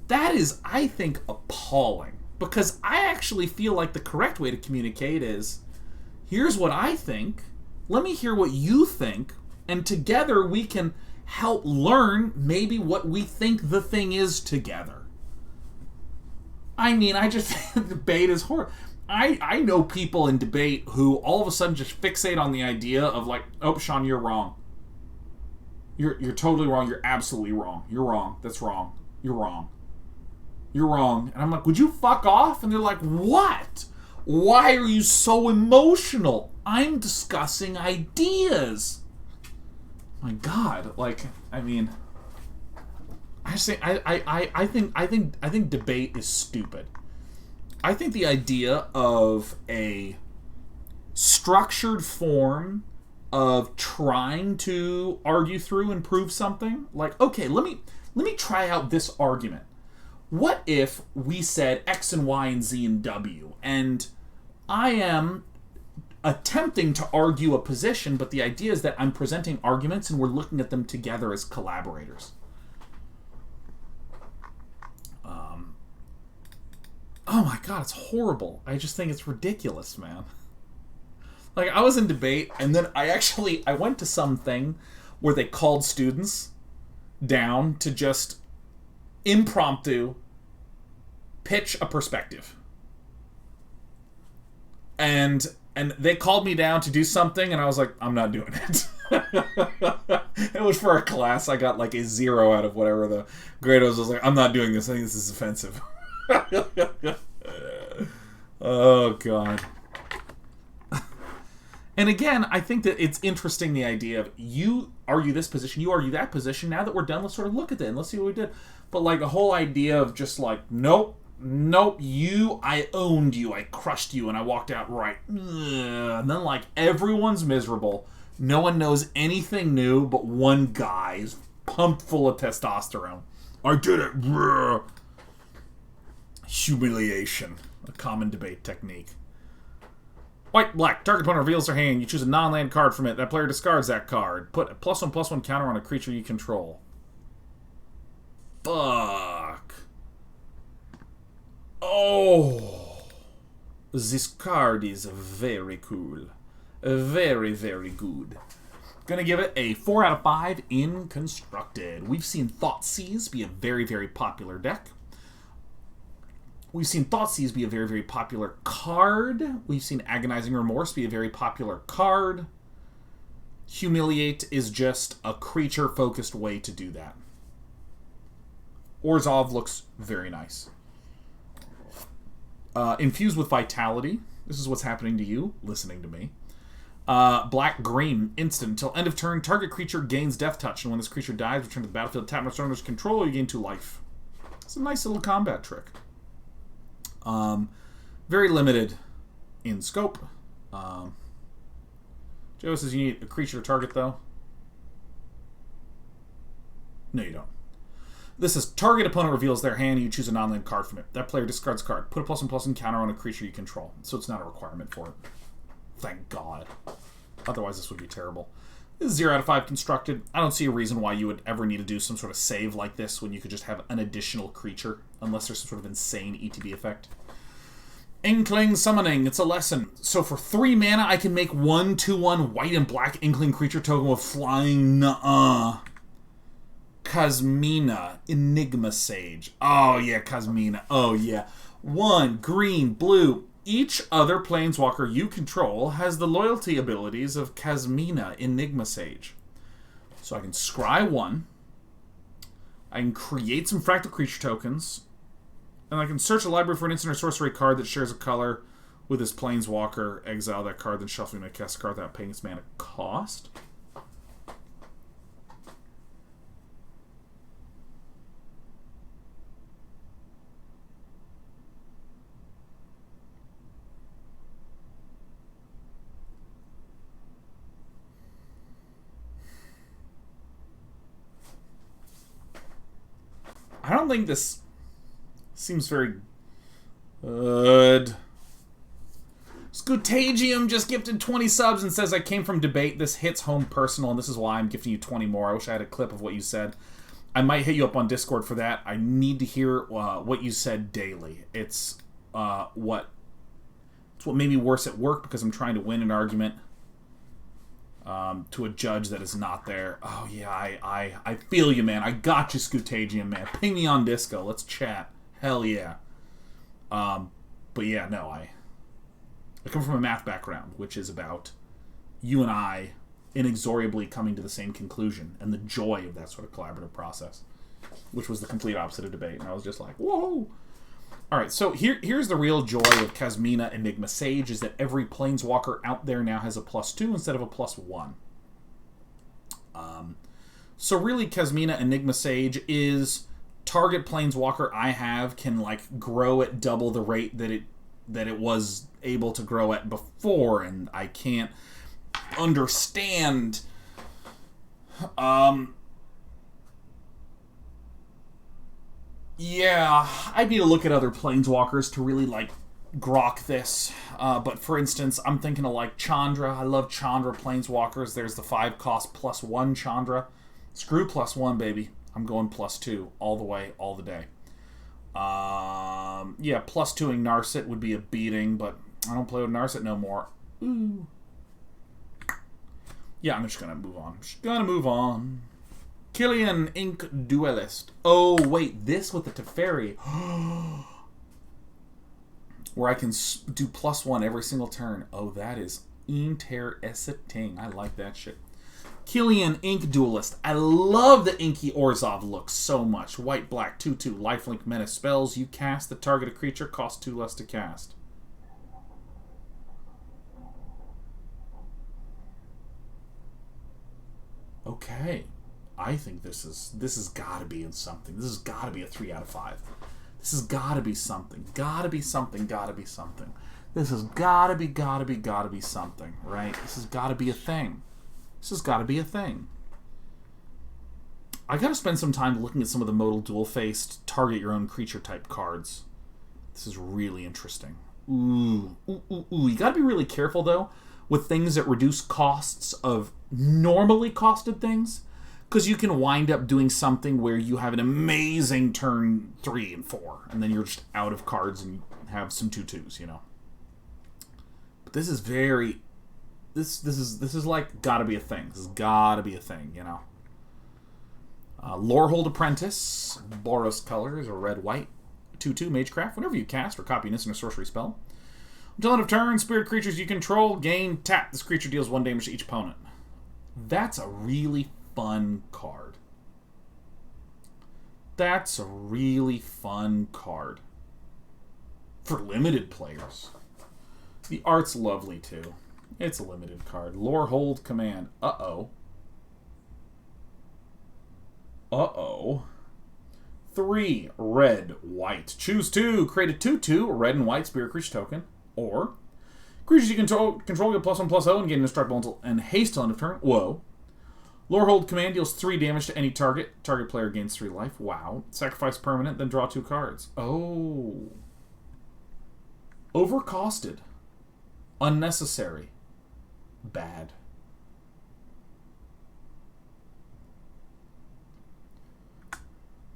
That is, I think, appalling. Because I actually feel like the correct way to communicate is, here's what I think, let me hear what you think, and together we can help learn maybe what we think the thing is together. I mean, I just think debate is horrible. I know people in debate who all of a sudden just fixate on the idea of like, oh, Sean, you're wrong. You're totally wrong. You're absolutely wrong. You're wrong. That's wrong. You're wrong. You're wrong. And I'm like, would you fuck off? And they're like, what? Why are you so emotional? I'm discussing ideas. My God, like, I mean, I think debate is stupid. I think the idea of a structured form of trying to argue through and prove something, like, okay, let me try out this argument. What if we said X and Y and Z and W, and I am attempting to argue a position, but the idea is that I'm presenting arguments and we're looking at them together as collaborators. Oh my God, it's horrible. I just think it's ridiculous, man. Like, I was in debate, and then I went to something where they called students down to just impromptu pitch a perspective. And they called me down to do something, and I was like, I'm not doing it. It was for a class. I got like a 0 out of whatever the grade was. I was like, I'm not doing this. I think this is offensive. Oh, God. And again, I think that it's interesting, the idea of you argue this position, you argue that position. Now that we're done, let's sort of look at it and let's see what we did. But like the whole idea of just like, nope, I owned you, I crushed you, and I walked out right. And then like everyone's miserable. No one knows anything new, but one guy is pumped full of testosterone. I did it. Humiliation. A common debate technique. White, black. Target opponent reveals their hand. You choose a non-land card from it. That player discards that card. Put a +1/+1 counter on a creature you control. Fuck. Oh. This card is very cool. Very, very good. Gonna give it a 4 out of 5 in Constructed. We've seen Thoughtseize be a very, very popular deck. We've seen Thoughtseize be a very, very popular card. We've seen Agonizing Remorse be a very popular card. Humiliate is just a creature-focused way to do that. Orzhov looks very nice. Infused with Vitality. This is what's happening to you, listening to me. Black-green, instant. Until end of turn, target creature gains Death Touch. And when this creature dies, return to the battlefield, tap its owner's control, you gain 2 life. It's a nice little combat trick. Very limited in scope. Joe says you need a creature to target, though. No, you don't. This is target opponent reveals their hand, and you choose a non-land card from it. That player discards card. Put a +1/+1 counter on a creature you control. So it's not a requirement for it. Thank God. Otherwise, this would be terrible. This is 0 out of 5 Constructed. I don't see a reason why you would ever need to do some sort of save like this when you could just have an additional creature, unless there's some sort of insane ETB effect. Inkling Summoning. It's a lesson. So for 3 mana, I can make 1/2/1 white and black Inkling creature token with flying. Nuh-uh. Kazmina. Enigma Sage. Oh, yeah, Kazmina. Oh, yeah. 1 green, blue. Each other planeswalker you control has the loyalty abilities of Kazmina, Enigma Sage. So I can scry 1. I can create some fractal creature tokens. And I can search a library for an instant or sorcery card that shares a color with this planeswalker, exile that card, then shuffle and cast a card without paying its mana cost. I don't think this seems very Good. Scutagium just gifted 20 subs and says, I came from debate. This hits home personal, and this is why I'm gifting you 20 more. I wish I had a clip of what you said. I might hit you up on Discord for that. I need to hear what you said daily. It's what made me worse at work because I'm trying to win an argument to a judge that is not there. Oh, yeah, I feel you, man. I got you, Scutagium, man. Ping me on Disco. Let's chat. Hell yeah. But yeah, no, I come from a math background, which is about you and I inexorably coming to the same conclusion and the joy of that sort of collaborative process, which was the complete opposite of debate. And I was just like, whoa. All right, so here's the real joy of Kasmina Enigma Sage, is that every Planeswalker out there now has a +2 instead of a +1. So really, Kasmina Enigma Sage is target Planeswalker I have can like grow at double the rate that it was able to grow at before, and I can't understand yeah, I need to look at other Planeswalkers to really like grok this, but for instance, I'm thinking of like Chandra. I love Chandra Planeswalkers. There's the 5 cost +1 Chandra. Screw +1, baby. I'm going +2 all the way, all the day. Yeah, +2ing Narset would be a beating, but I don't play with Narset no more. Ooh. Yeah, I'm just gonna move on. Killian Ink Duelist. Oh, wait, this with the Teferi. Where I can do +1 every single turn. Oh, that is interesting. I like that shit. Killian Ink Duelist. I love the Inky Orzhov look so much. White, black, 2/2, lifelink menace spells. You cast the targeted creature, costs 2 less to cast. Okay. I think this has got to be in something. This has got to be a 3 out of 5. This has got to be something. Got to be something. Got to be something. This has got to be something, right? This has got to be a thing. This has got to be a thing. I got to spend some time looking at some of the modal dual-faced target your own creature type cards. This is really interesting. Ooh. You got to be really careful, though, with things that reduce costs of normally costed things, because you can wind up doing something where you have an amazing turn 3 and 4, and then you're just out of cards and you have some 2/2s, you know. But this is very... This is like gotta be a thing. This has gotta be a thing, you know. Lorehold Apprentice, Boros colors, or red-white, 2/2 Magecraft. Whenever you cast or copy an instant or sorcery spell, until end of turn, spirit creatures you control gain tap. This creature deals 1 damage to each opponent. That's a really fun card. That's a really fun card. For limited players. The art's lovely, too. It's a limited card. Lorehold Command. Uh-oh. 3 red, white. Choose 2. Create a 2/2 red and white spirit creature token. Or creatures you control get +1/+0 and gain indestructible and haste till end of turn. Whoa. Lorehold Command deals 3 damage to any target. Target player gains 3 life. Wow. Sacrifice permanent, then draw 2 cards. Oh. Overcosted. Unnecessary. Bad.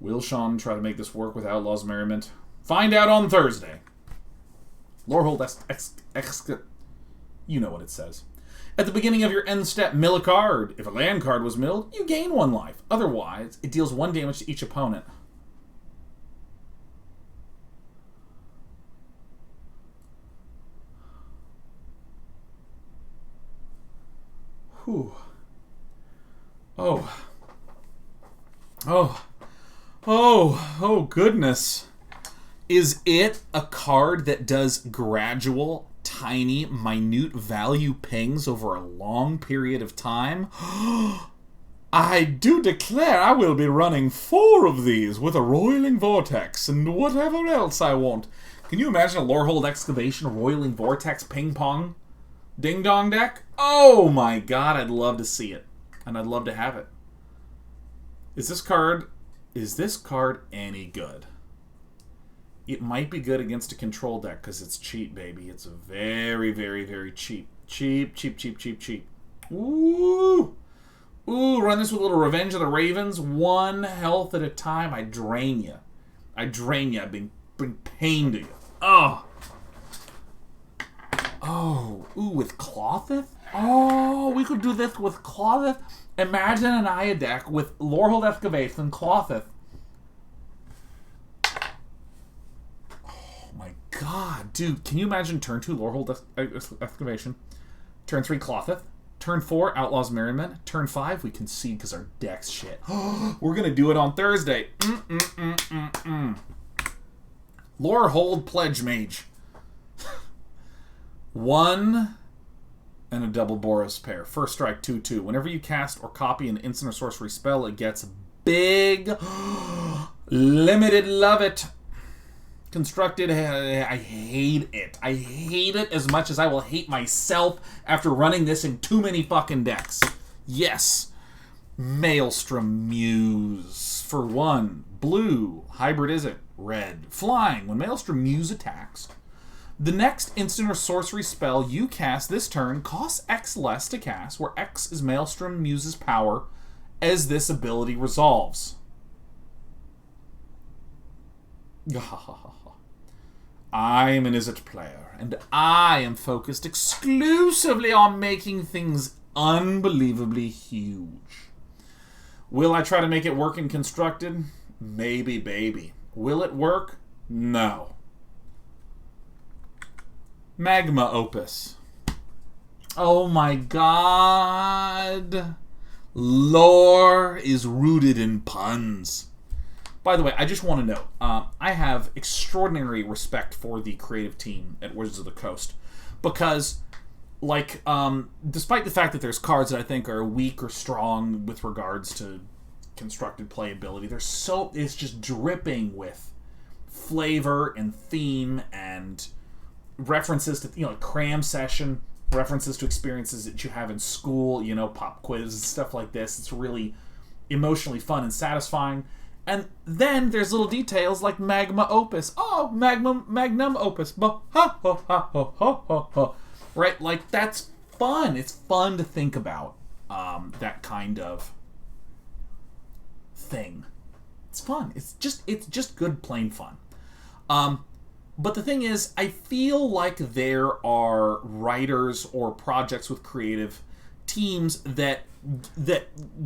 Will Sean try to make this work with Outlaw's Merriment? Find out on Thursday. Lorehold you know what it says. At the beginning of your end step, mill a card. If a land card was milled, you gain 1 life. Otherwise, it deals 1 damage to each opponent. Whew. Oh, goodness. Is it a card that does gradual, tiny, minute value pings over a long period of time? I do declare I will be running 4 of these with a Roiling Vortex and whatever else I want. Can you imagine a Lorehold Excavation Roiling Vortex ping pong ding dong deck? Oh my god, I'd love to see it. And I'd love to have it. Is this card any good? It might be good against a control deck because it's cheap, baby. It's very, very, very cheap. Cheap, cheap, cheap, cheap, cheap. Ooh! Ooh, run this with a little Revenge of the Ravens. 1 health at a time. I drain you. I drain you. I bring pain to you. Oh! Oh, ooh, with Clotheth? Oh, we could do this with Clotheth. Imagine an Aya deck with Lorehold Excavation, Clotheth. Oh my god, dude. Can you imagine turn 2 Lorehold Excavation? Turn 3 Clotheth. Turn 4 Outlaws Merriman. Turn 5 we concede because our deck's shit. We're gonna do it on Thursday. Lorehold Pledge Mage. 1 and a double Boros pair. First strike, 2/2. Whenever you cast or copy an instant or sorcery spell, it gets big. Limited, love it. Constructed, I hate it. I hate it as much as I will hate myself after running this in too many fucking decks. Yes. Maelstrom Muse. For 1. Blue. Hybrid is it? Red. Flying. When Maelstrom Muse attacks, the next instant or sorcery spell you cast this turn costs X less to cast, where X is Maelstrom Muse's power as this ability resolves. I am an Izzet player, and I am focused exclusively on making things unbelievably huge. Will I try to make it work in Constructed? Maybe, baby. Will it work? No. Magma Opus. Oh my god. Lore is rooted in puns. By the way, I just want to note, I have extraordinary respect for the creative team at Wizards of the Coast. Because, like, despite the fact that there's cards that I think are weak or strong with regards to constructed playability, it's just dripping with flavor and theme and references to, cram session, references to experiences that you have in school, pop quiz and stuff like this. It's really emotionally fun and satisfying. And then there's little details like Magma Opus. Oh, Magnum Opus. Right? Like, that's fun. It's fun to think about that kind of thing. It's fun. It's just good plain fun. But the thing is, I feel like there are writers or projects with creative teams that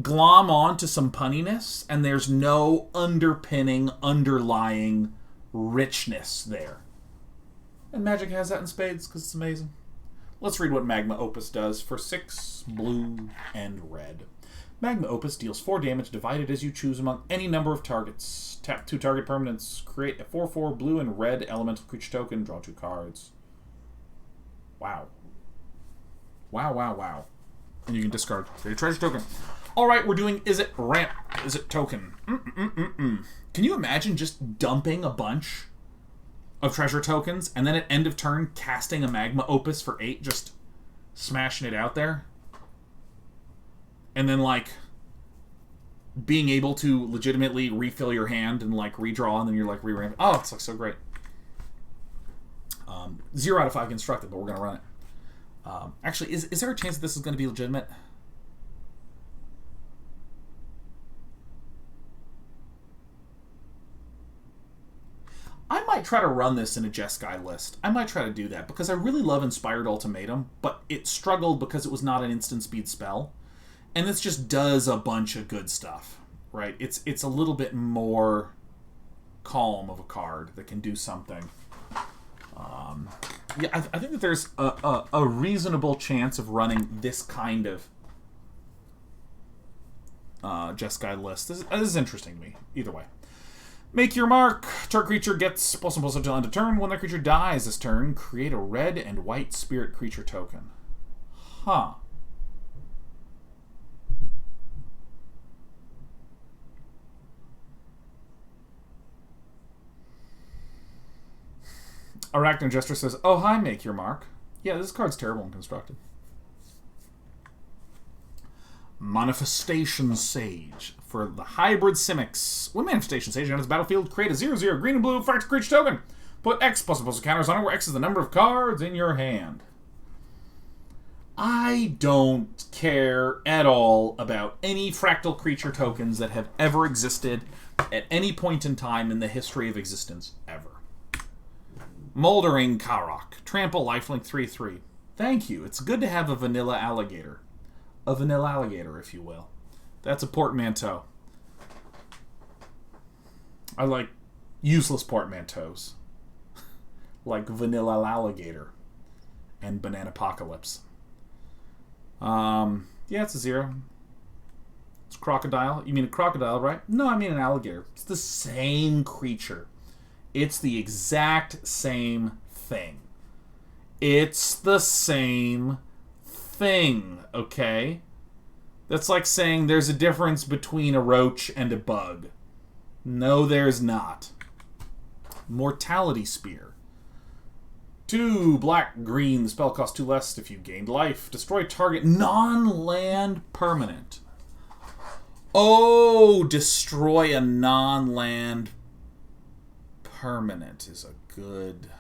glom on to some punniness, and there's no underlying richness there. And Magic has that in spades, because it's amazing. Let's read what Magma Opus does for 6 blue and red. Magma Opus deals 4 damage divided as you choose among any number of targets. Tap 2 target permanents. Create a 4/4 blue and red elemental creature token. Draw 2 cards. Wow. Wow, wow, wow. And you can discard your treasure token. Alright, we're doing Is It Ramp. Is It Token. Can you imagine just dumping a bunch of treasure tokens and then at end of turn casting a Magma Opus for 8, just smashing it out there? And then, like, being able to legitimately refill your hand and, like, redraw, and then you're, like, re-ramp. Oh, it's, like, so great. 0 out of 5 constructed, but we're going to run it. Actually, is there a chance that this is going to be legitimate? I might try to run this in a Jeskai list. I might try to do that, because I really love Inspired Ultimatum, but it struggled because it was not an instant speed spell. And this just does a bunch of good stuff, right? It's a little bit more calm of a card that can do something. Yeah, I think that there's a reasonable chance of running this kind of Jeskai list. This is interesting to me, either way. Make your mark. Target creature gets +1/+1 until end of turn. When that creature dies this turn, create a red and white spirit creature token. Huh. Arachnid Jester says, oh, hi, make your mark. Yeah, this card's terrible and constructed. Manifestation Sage. For the hybrid Simics. When Manifestation Sage enters the battlefield, create a 0/0 green and blue fractal creature token. Put X plus counters on it, where X is the number of cards in your hand. I don't care at all about any fractal creature tokens that have ever existed at any point in time in the history of existence, ever. Moldering Karok. Trample, lifelink 3/3. Thank you. It's good to have a vanilla alligator. A vanilla alligator, if you will. That's a portmanteau. I like useless portmanteaus. Like vanilla alligator and banana apocalypse. Yeah, it's a 0. It's crocodile. You mean a crocodile, right? No, I mean an alligator. It's the same creature. It's the exact same thing. It's the same thing, okay? That's like saying there's a difference between a roach and a bug. No, there's not. Mortality Spear. 2 black, green. The spell costs 2 less if you gained life. Destroy target non-land permanent. Oh, destroy a non-land permanent is a good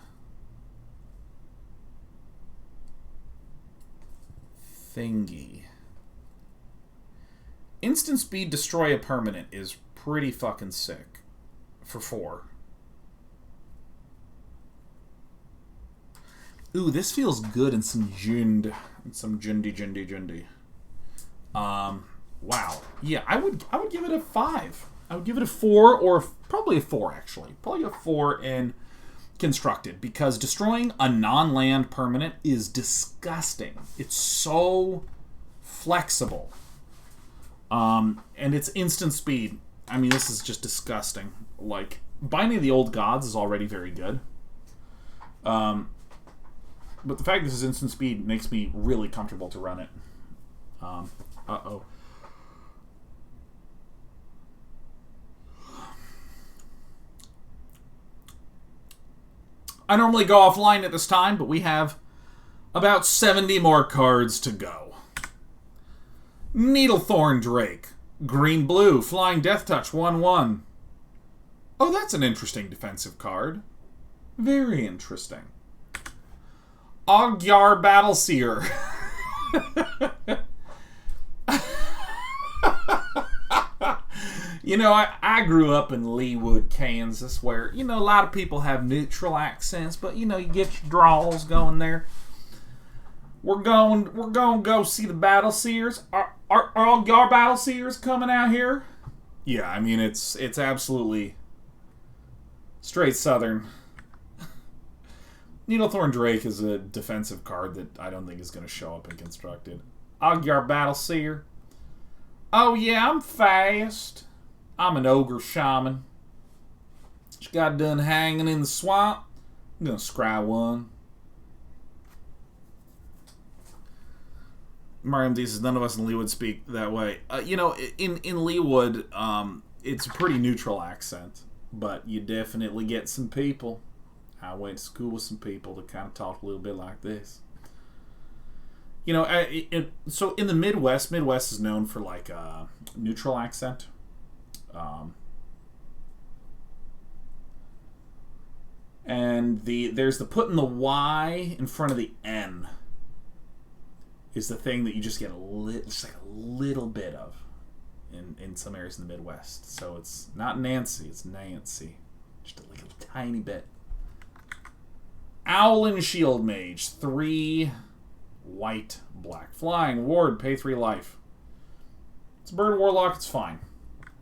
thingy. Instant speed destroy a permanent is pretty fucking sick for 4. Ooh, this feels good in some Jund. Some Jundi. Wow. Yeah, I would give it a 5. I would give it a 4, or probably a 4, actually. Probably a 4 in Constructed, because destroying a non-land permanent is disgusting. It's so flexible. And it's instant speed. I mean, this is just disgusting. Like, Binding of the Old Gods is already very good. But the fact this is instant speed makes me really comfortable to run it. Uh-oh. I normally go offline at this time, but we have about 70 more cards to go. Needlethorn Drake. Green-blue. Flying Death Touch. 1/1. Oh, that's an interesting defensive card. Very interesting. Oggyar Battleseer. You know, I grew up in Leawood, Kansas, where, you know, a lot of people have neutral accents, but, you know, you get your draws going there. We're going to go see the Battleseers. Are Oggyar Battleseers coming out here? Yeah, I mean, it's absolutely straight Southern. Needlethorn Drake is a defensive card that I don't think is going to show up in Constructed. Oggyar Battleseer. Oh yeah, I'm fast. I'm an ogre shaman. Just got done hanging in the swamp. I'm going to scry one. Mariam D says, none of us in Leawood speak that way. You know, in Leawood, it's a pretty neutral accent. But you definitely get some people. I went to school with some people that kind of talk a little bit like this. You know, so in the Midwest is known for like a neutral accent. And there's the putting the Y in front of the N is the thing that you just get just like a little bit of in some areas in the Midwest. So it's not Nancy, it's Nancy. Just a little tiny bit. Owl and Shield Mage. 3 white, black. Flying, ward, pay 3 life. It's a bird warlock, it's fine.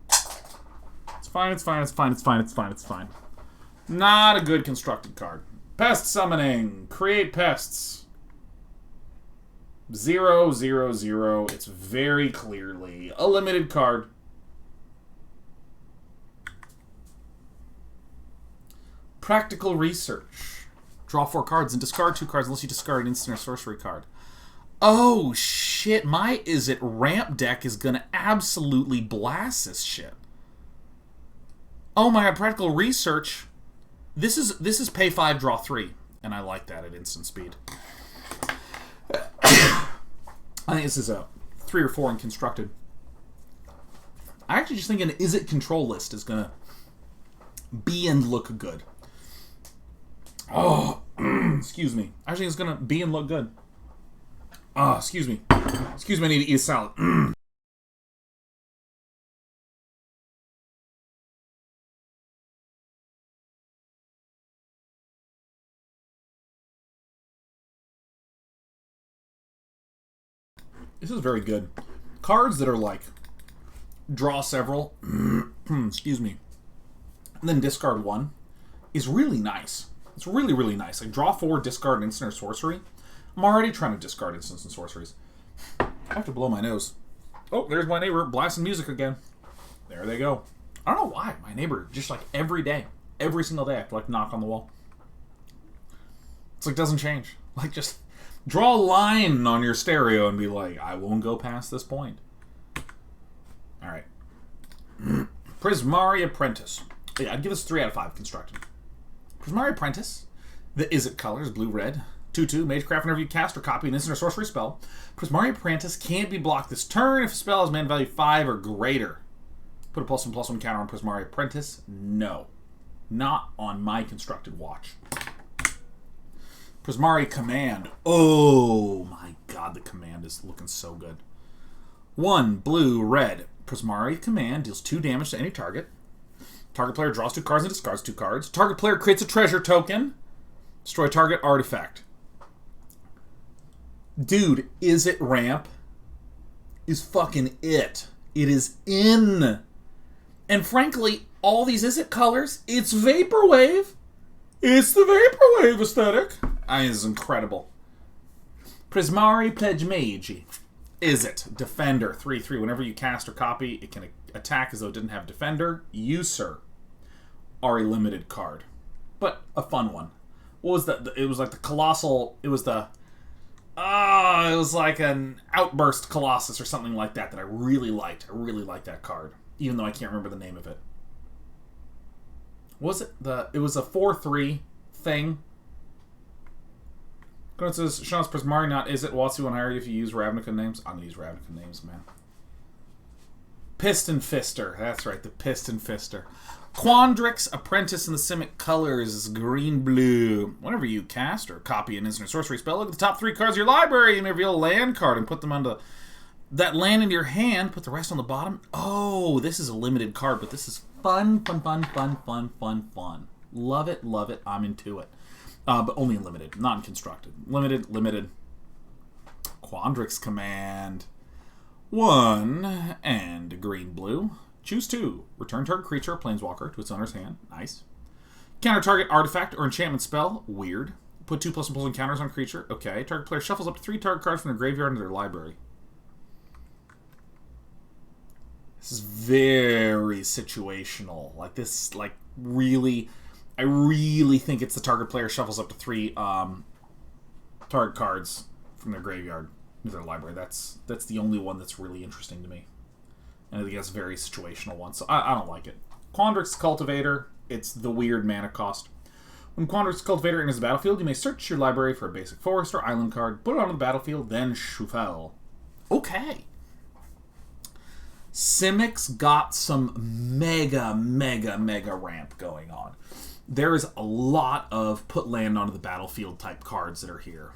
It's fine. Not a good constructed card. Pest Summoning. Create pests. 0/0/0. It's very clearly a limited card. Practical Research. Draw 4 cards and discard 2 cards unless you discard an instant or sorcery card. Oh, shit. My Is It Ramp deck is going to absolutely blast this shit. Oh my god, Practical Research. This is pay 5, draw 3. And I like that at instant speed. I think this is a 3 or 4 in constructed. I actually just think an Is It control list is going to be and look good. Oh, excuse me. I think it's going to be and look good. Oh, excuse me. Excuse me, I need to eat a salad. This is very good. Cards that are like, draw several, excuse me, and then discard 1 is really nice. It's really, really nice. Like, draw 4, discard an instant or sorcery. I'm already trying to discard instants and sorceries. I have to blow my nose. Oh, there's my neighbor blasting music again. There they go. I don't know why. My neighbor, just like every day, every single day, I have to like knock on the wall. It's like, doesn't change. Like, just draw a line on your stereo and be like, I won't go past this point. Alright. Prismari Apprentice. Yeah, I'd give this 3 out of 5 constructed. Prismari Apprentice. The Is It colors, blue-red. 2/2, Magecraft whenever you cast or copy an instant or sorcery spell. Prismari Apprentice can't be blocked this turn if a spell has mana value 5 or greater. Put a +1/+1 counter on Prismari Apprentice? No. Not on my constructed watch. Prismari Command. Oh my god, the command is looking so good. 1 blue, red. Prismari Command deals 2 damage to any target. Target player draws 2 cards and discards 2 cards. Target player creates a treasure token. Destroy target artifact. Dude, Is It ramp is fucking it. It is in. And frankly, all these Is It colors, it's Vaporwave. It's the Vaporwave aesthetic. This is incredible. Prismari Pledge Mage. Is It Defender 3/3. Whenever you cast or copy, it can attack as though it didn't have Defender. You, sir, are a limited card, but a fun one. What was that? It was like the Colossal. It was the. It was like an Outburst Colossus or something like that I really liked. I really liked that card, even though I can't remember the name of it. Was it the? It was a 4/3 thing. It says Sean's Prismari, not Is It. Watsi won't hire you if you use Ravnica names. I'm gonna use Ravnica names, man. Piston Fister. That's right, the Piston Fister. Quandrick's Apprentice in the Simic colors is green-blue. Whenever you cast or copy an instant or sorcery spell, look at the top 3 cards of your library and reveal a land card and put them onto that land into your hand. Put the rest on the bottom. Oh, this is a limited card, but this is fun, fun, fun, fun, fun, fun, fun. Love it, love it. I'm into it. But only in limited, not in constructed. Limited. Quandrick's Command. 1 and green-blue. Choose 2. Return target creature or planeswalker to its owner's hand. Nice. Counter target artifact or enchantment spell. Weird. Put 2+1/+1 counters on creature. Okay. Target player shuffles up to 3 target cards from their graveyard into their library. This is very situational. Like, this, like, really... I really think it's the target player shuffles up to 3 target cards from their graveyard into their library. That's the only one that's really interesting to me. And I think that's a very situational one, so I don't like it. Quandrick's Cultivator, it's the weird mana cost. When Quandrick's Cultivator enters the battlefield, you may search your library for a basic forest or island card, put it onto the battlefield, then shuffle. Okay. Simic's got some mega ramp going on. There is a lot of put land onto the battlefield type cards that are here.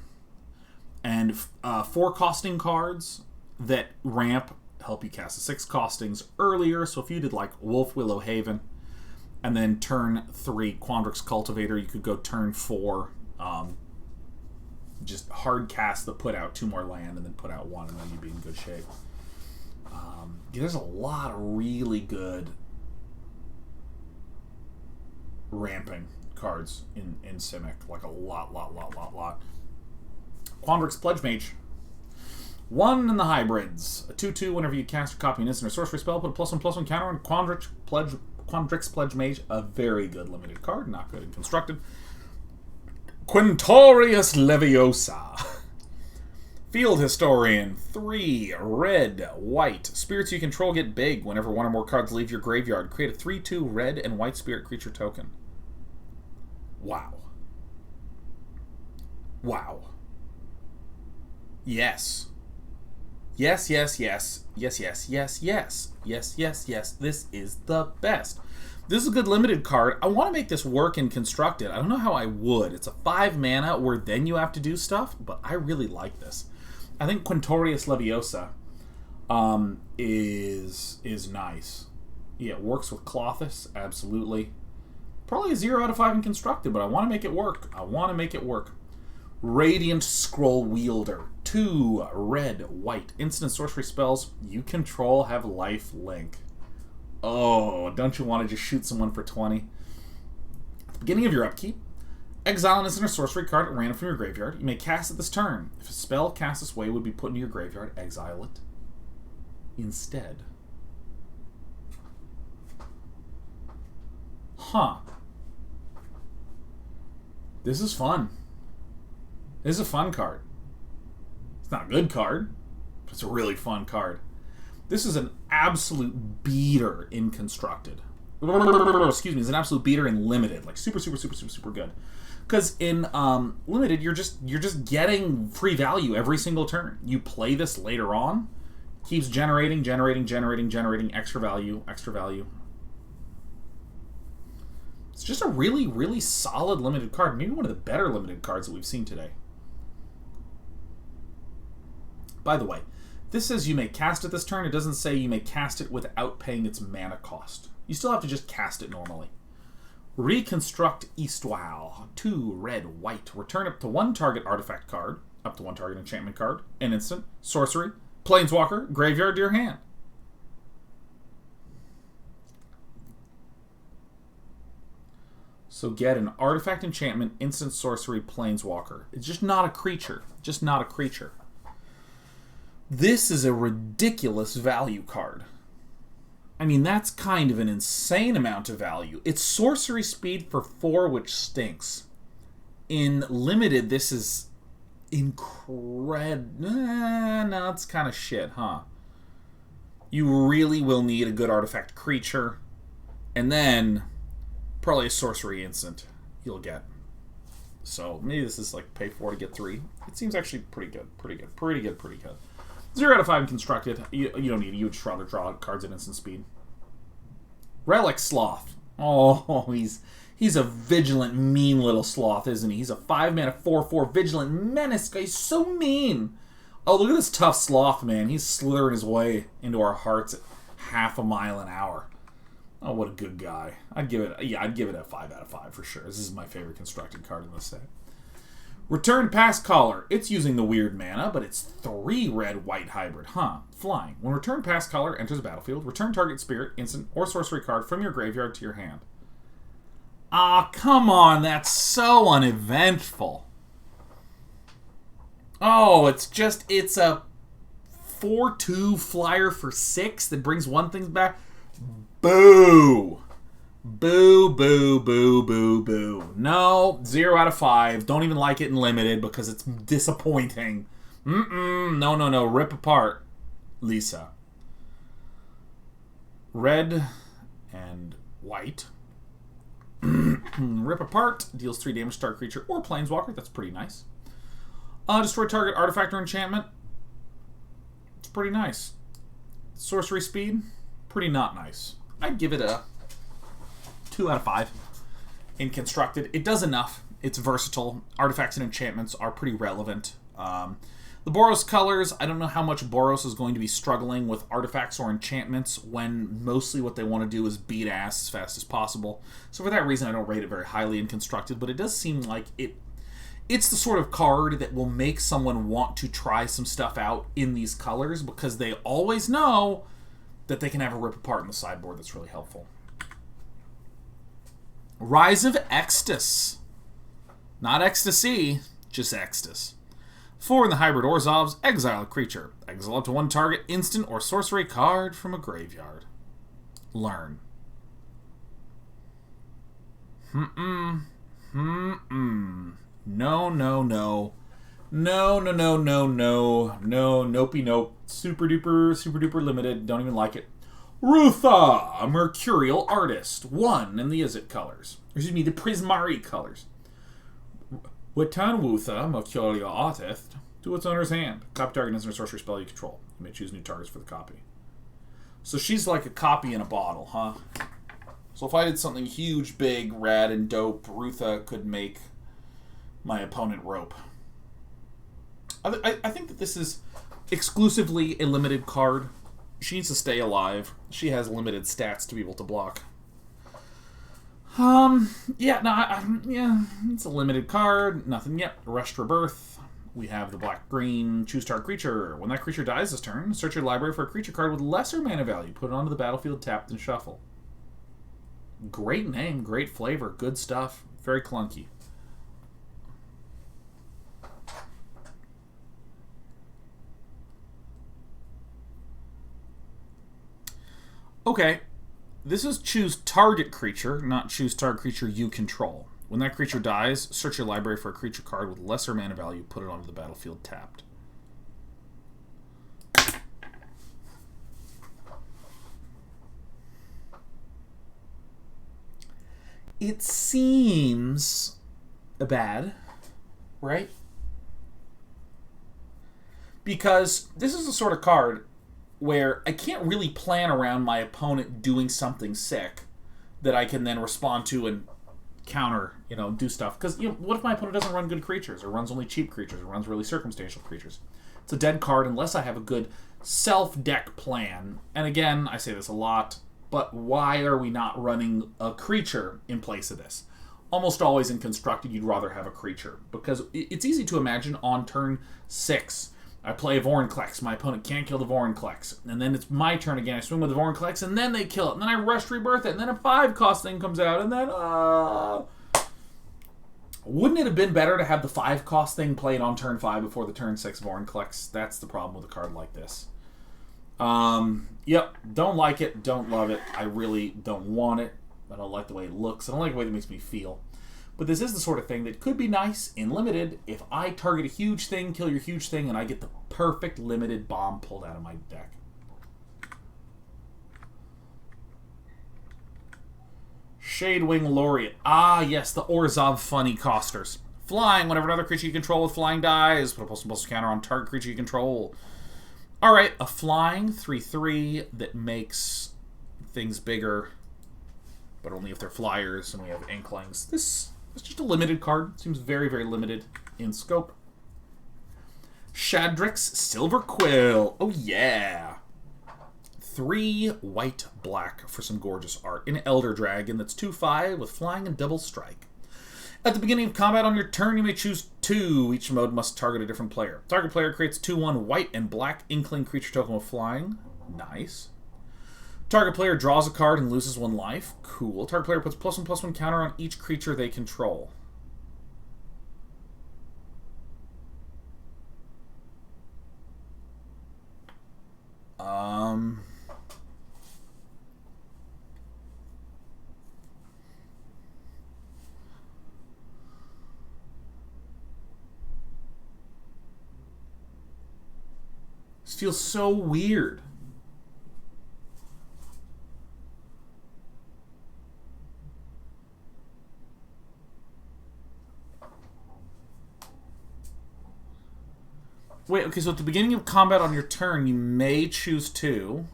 And 4 costing cards that ramp help you cast the 6 costings earlier. So if you did like Wolf Willow Haven and then turn 3 Quandrick's Cultivator, you could go turn 4 just hard cast the put out 2 more land and then put out 1 and then you'd be in good shape. There's a lot of really good ramping cards in Simic. Like a lot. Quandrick's Pledge Mage. 1 in the hybrids. A 2/2 whenever you cast or copy an instant or sorcery spell, put a +1/+1 counter on Quandrick's Pledge Mage. A very good limited card, not good in constructed. Quintorius Leviosa. Field Historian. 3 red, white. Spirits you control get big whenever 1 or more cards leave your graveyard. Create a 3/2 red and white spirit creature token. Wow. Wow. Yes. Yes, yes, yes. Yes, yes, yes, yes. Yes, yes, yes. This is the best. This is a good limited card. I want to make this work in Constructed. I don't know how I would. It's a 5 mana where then you have to do stuff, but I really like this. I think Quintorius Leviosa is nice. Yeah, it works with Clothis, absolutely. Probably a 0 out of 5 in Constructed, but I want to make it work. I want to make it work. Radiant Scroll Wielder. 2 red, white. Instant sorcery spells you control have life link. Oh, don't you want to just shoot someone for 20? At the beginning of your upkeep, exile an instant or sorcery card at random from your graveyard. You may cast it this turn. If a spell cast this way would be put into your graveyard, exile it instead. Huh. This is fun. This is a fun card. It's not a good card, but it's a really fun card. This is an absolute beater in Constructed. Excuse me, it's an absolute beater in Limited. Like super, super, super, super, super good. Because in Limited, you're just getting free value every single turn. You play this later on, keeps generating extra value. It's just a really, really solid limited card. Maybe one of the better limited cards that we've seen today. By the way, this says you may cast it this turn. It doesn't say you may cast it without paying its mana cost. You still have to just cast it normally. Reconstruct Eastwall. 2 red, white. Return up to 1 target artifact card, up to 1 target enchantment card, an instant, sorcery, planeswalker, graveyard to your hand. So get an artifact, enchantment, instant, sorcery, planeswalker. It's just not a creature. Just not a creature. This is a ridiculous value card. I mean, that's kind of an insane amount of value. It's sorcery speed for 4, which stinks. In Limited, this is incredible. No, it's kind of shit, huh? You really will need a good artifact creature. And then probably a sorcery instant you'll get. So maybe this is like pay 4 to get 3. It seems actually pretty good. 0 out of 5 in Constructed. You don't need a huge draw cards at instant speed. Relic Sloth. Oh, he's a vigilant, mean little sloth, isn't he? He's a 5 mana 4/4 vigilant menace guy. He's so mean. Oh, look at this tough sloth, man. He's slithering his way into our hearts at half a mile an hour. Oh, what a good guy. I'd give it a 5 out of 5 for sure. This is my favorite Constructed card in this set. Return Past Caller. It's using the weird mana, but it's 3 red, white hybrid. Huh. Flying. When Return Past Caller enters the battlefield, return target spirit, instant, or sorcery card from your graveyard to your hand. Ah, come on. That's so uneventful. Oh, it's a 4/2 flyer for 6 that brings one thing back. Boo! Boo, boo, boo, boo, boo. No, 0 out of 5. Don't even like it in Limited because it's disappointing. No. Rip apart, Lisa. Red and white. Rip apart. Deals 3 damage to target creature or planeswalker. That's pretty nice. Destroy target artifact or enchantment. It's pretty nice. Sorcery speed. Pretty not nice. I'd give it a 2 out of 5 in Constructed. It does enough. It's versatile. Artifacts and enchantments are pretty relevant. The Boros colors, I don't know how much Boros is going to be struggling with artifacts or enchantments when mostly what they want to do is beat ass as fast as possible. So for that reason, I don't rate it very highly in Constructed, but it does seem like it's the sort of card that will make someone want to try some stuff out in these colors because they always know that they can have a rip apart in the sideboard that's really helpful. Rise of Extus. Not Ecstasy, just Extus. 4 in the hybrid Orzhovs, exile a creature. Exile up to 1 target, instant or sorcery card from a graveyard. Learn. No. Nopey nope. Super duper limited. Don't even like it. Rutha, a Mercurial Artist. 1 in the Izzet colors. Excuse me, the Prismari colors. Return Rutha, Mercurial Artist, to its owner's hand. Copy target instant or sorcery spell you control. You may choose new targets for the copy. So she's like a copy in a bottle, huh? So if I did something huge, big, rad, and dope, Rutha could make my opponent rope. I think that this is exclusively a limited card. She needs to stay alive. She has limited stats to be able to block. Yeah, it's a limited card. Nothing yet. Restorative Burst. We have the black-green choose target creature. When that creature dies this turn, search your library for a creature card with lesser mana value. Put it onto the battlefield, tapped, and shuffle. Great name, great flavor, good stuff. Very clunky. Okay, this is choose target creature, not choose target creature you control. When that creature dies, search your library for a creature card with lesser mana value, put it onto the battlefield tapped. It seems bad, right? Because this is the sort of card where I can't really plan around my opponent doing something sick that I can then respond to and counter, do stuff. Because, what if my opponent doesn't run good creatures, or runs only cheap creatures, or runs really circumstantial creatures? It's a dead card unless I have a good self-deck plan. And again, I say this a lot, but why are we not running a creature in place of this? Almost always in Constructed, you'd rather have a creature. Because it's easy to imagine on turn 6, I play a Vorinclex. My opponent can't kill the Vorinclex. And then it's my turn again. I swing with the Vorinclex, and then they kill it. And then I Restorative Burst it. And then a 5-cost thing comes out. And then, wouldn't it have been better to have the 5-cost thing played on turn 5 before the turn 6 Vorinclex? That's the problem with a card like this. Yep. Don't like it. Don't love it. I really don't want it. I don't like the way it looks. I don't like the way it makes me feel. But this is the sort of thing that could be nice in limited if I target a huge thing, kill your huge thing, and I get the perfect limited bomb pulled out of my deck. Shadewing Laureate. Ah, yes, the Orzhov funny costers. Flying. Whenever another creature you control with flying dies, put a +++ counter on target creature you control. Alright, a flying 3/3 that makes things bigger, but only if they're flyers, and we have Inklings. This is just a limited card. Seems very, very limited in scope. Shadrick's Silver Quill. Oh, yeah. 3 white-black for some gorgeous art. An Elder Dragon that's 2/5 with flying and double strike. At the beginning of combat on your turn, you may choose 2. Each mode must target a different player. Target player creates 2/1 white and black Inkling creature token with flying. Nice. Target player draws a card and loses 1 life. Cool. Target player puts +1/+1 counter on each creature they control. This feels so weird. Wait, okay, so at the beginning of combat on your turn, you may choose 2.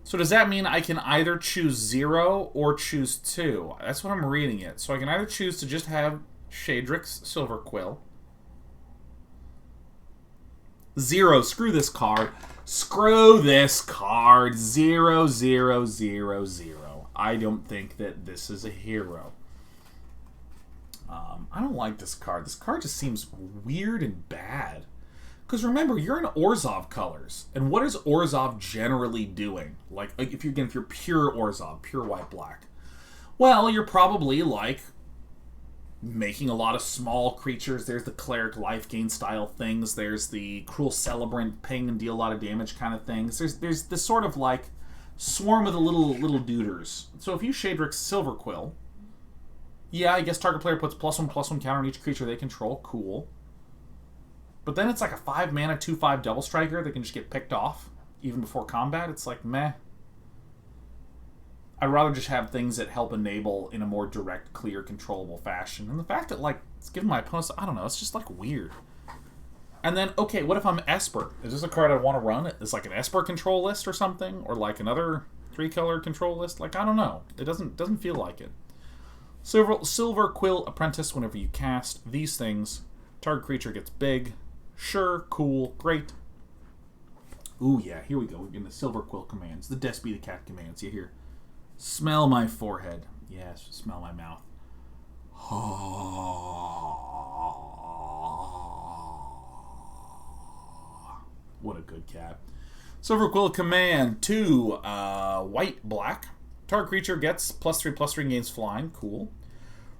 So does that mean I can either choose 0 or choose 2? That's what I'm reading it. So I can either choose to just have Shadrick's Silver Quill. 0. Screw this card. Screw this card. 0, 0, 0, 0. I don't think that this is a hero. I don't like this card. This card just seems weird and bad. Because remember, you're in Orzhov colors. And what is Orzhov generally doing? Like if you're pure Orzhov, pure white-black. Well, you're probably, making a lot of small creatures. There's the Cleric life gain style things. There's the Cruel Celebrant, ping and deal a lot of damage kind of things. There's this sort of, swarm of the little duders. So if you Shadrick's Silver Quill, yeah, I guess target player puts +1/+1 counter on each creature they control. Cool. But then it's like a 5-mana, 2/5 double striker that can just get picked off even before combat. It's like, meh. I'd rather just have things that help enable in a more direct, clear, controllable fashion. And the fact that, it's giving my opponents, I don't know, it's just, weird. And then, okay, what if I'm Esper? Is this a card I want to run? It's like an Esper control list or something? Or like another 3-color control list? Like, I don't know. It doesn't feel like it. Silver Quill Apprentice, whenever you cast these things, target creature gets big. Sure, cool, great. Ooh, yeah, here we go. We're getting the Silver Quill commands. The Despy the Cat commands. You hear? Smell my forehead. Yes, smell my mouth. What a good cat. Silver Quill command 2 white black. Target creature gets +3/+3 gains flying. Cool.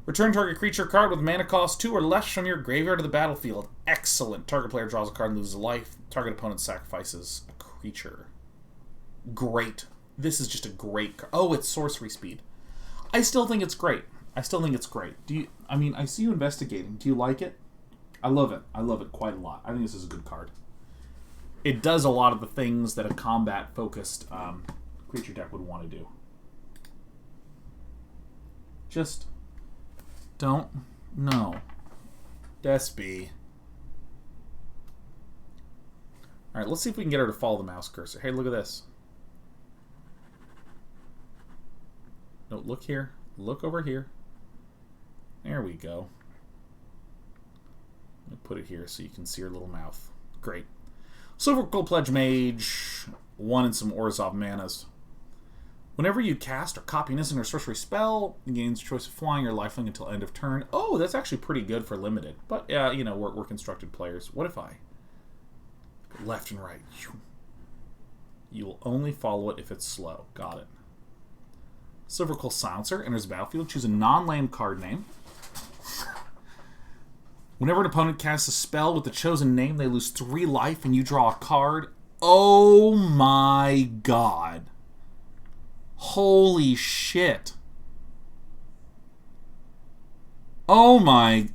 Return target creature card with mana cost 2 or less from your graveyard to the battlefield. Excellent. Target player draws a card and loses a life. Target opponent sacrifices a creature. Great. This is just a great card. Oh, it's sorcery speed. I still think it's great. I mean, I see you investigating. Do you like it? I love it. I love it quite a lot. I think this is a good card. It does a lot of the things that a combat-focused creature deck would want to do. Just don't know. Despy. Alright, let's see if we can get her to follow the mouse cursor. Hey, look at this. No, look here. Look over here. There we go. Let me put it here so you can see her little mouth. Great. Silver Quill Pledge Mage. 1 and some Orzhov manas. Whenever you cast or copy an instant or sorcery spell, it gains choice of flying or lifelink until end of turn. Oh, that's actually pretty good for limited. But, yeah, you know, we're constructed players. What if I go left and right? You will only follow it if it's slow. Got it. Silver Quill Silencer enters the battlefield. Choose a non-land card name. Whenever an opponent casts a spell with the chosen name, they lose 3 life and you draw a card. Oh my god. Holy shit. Oh my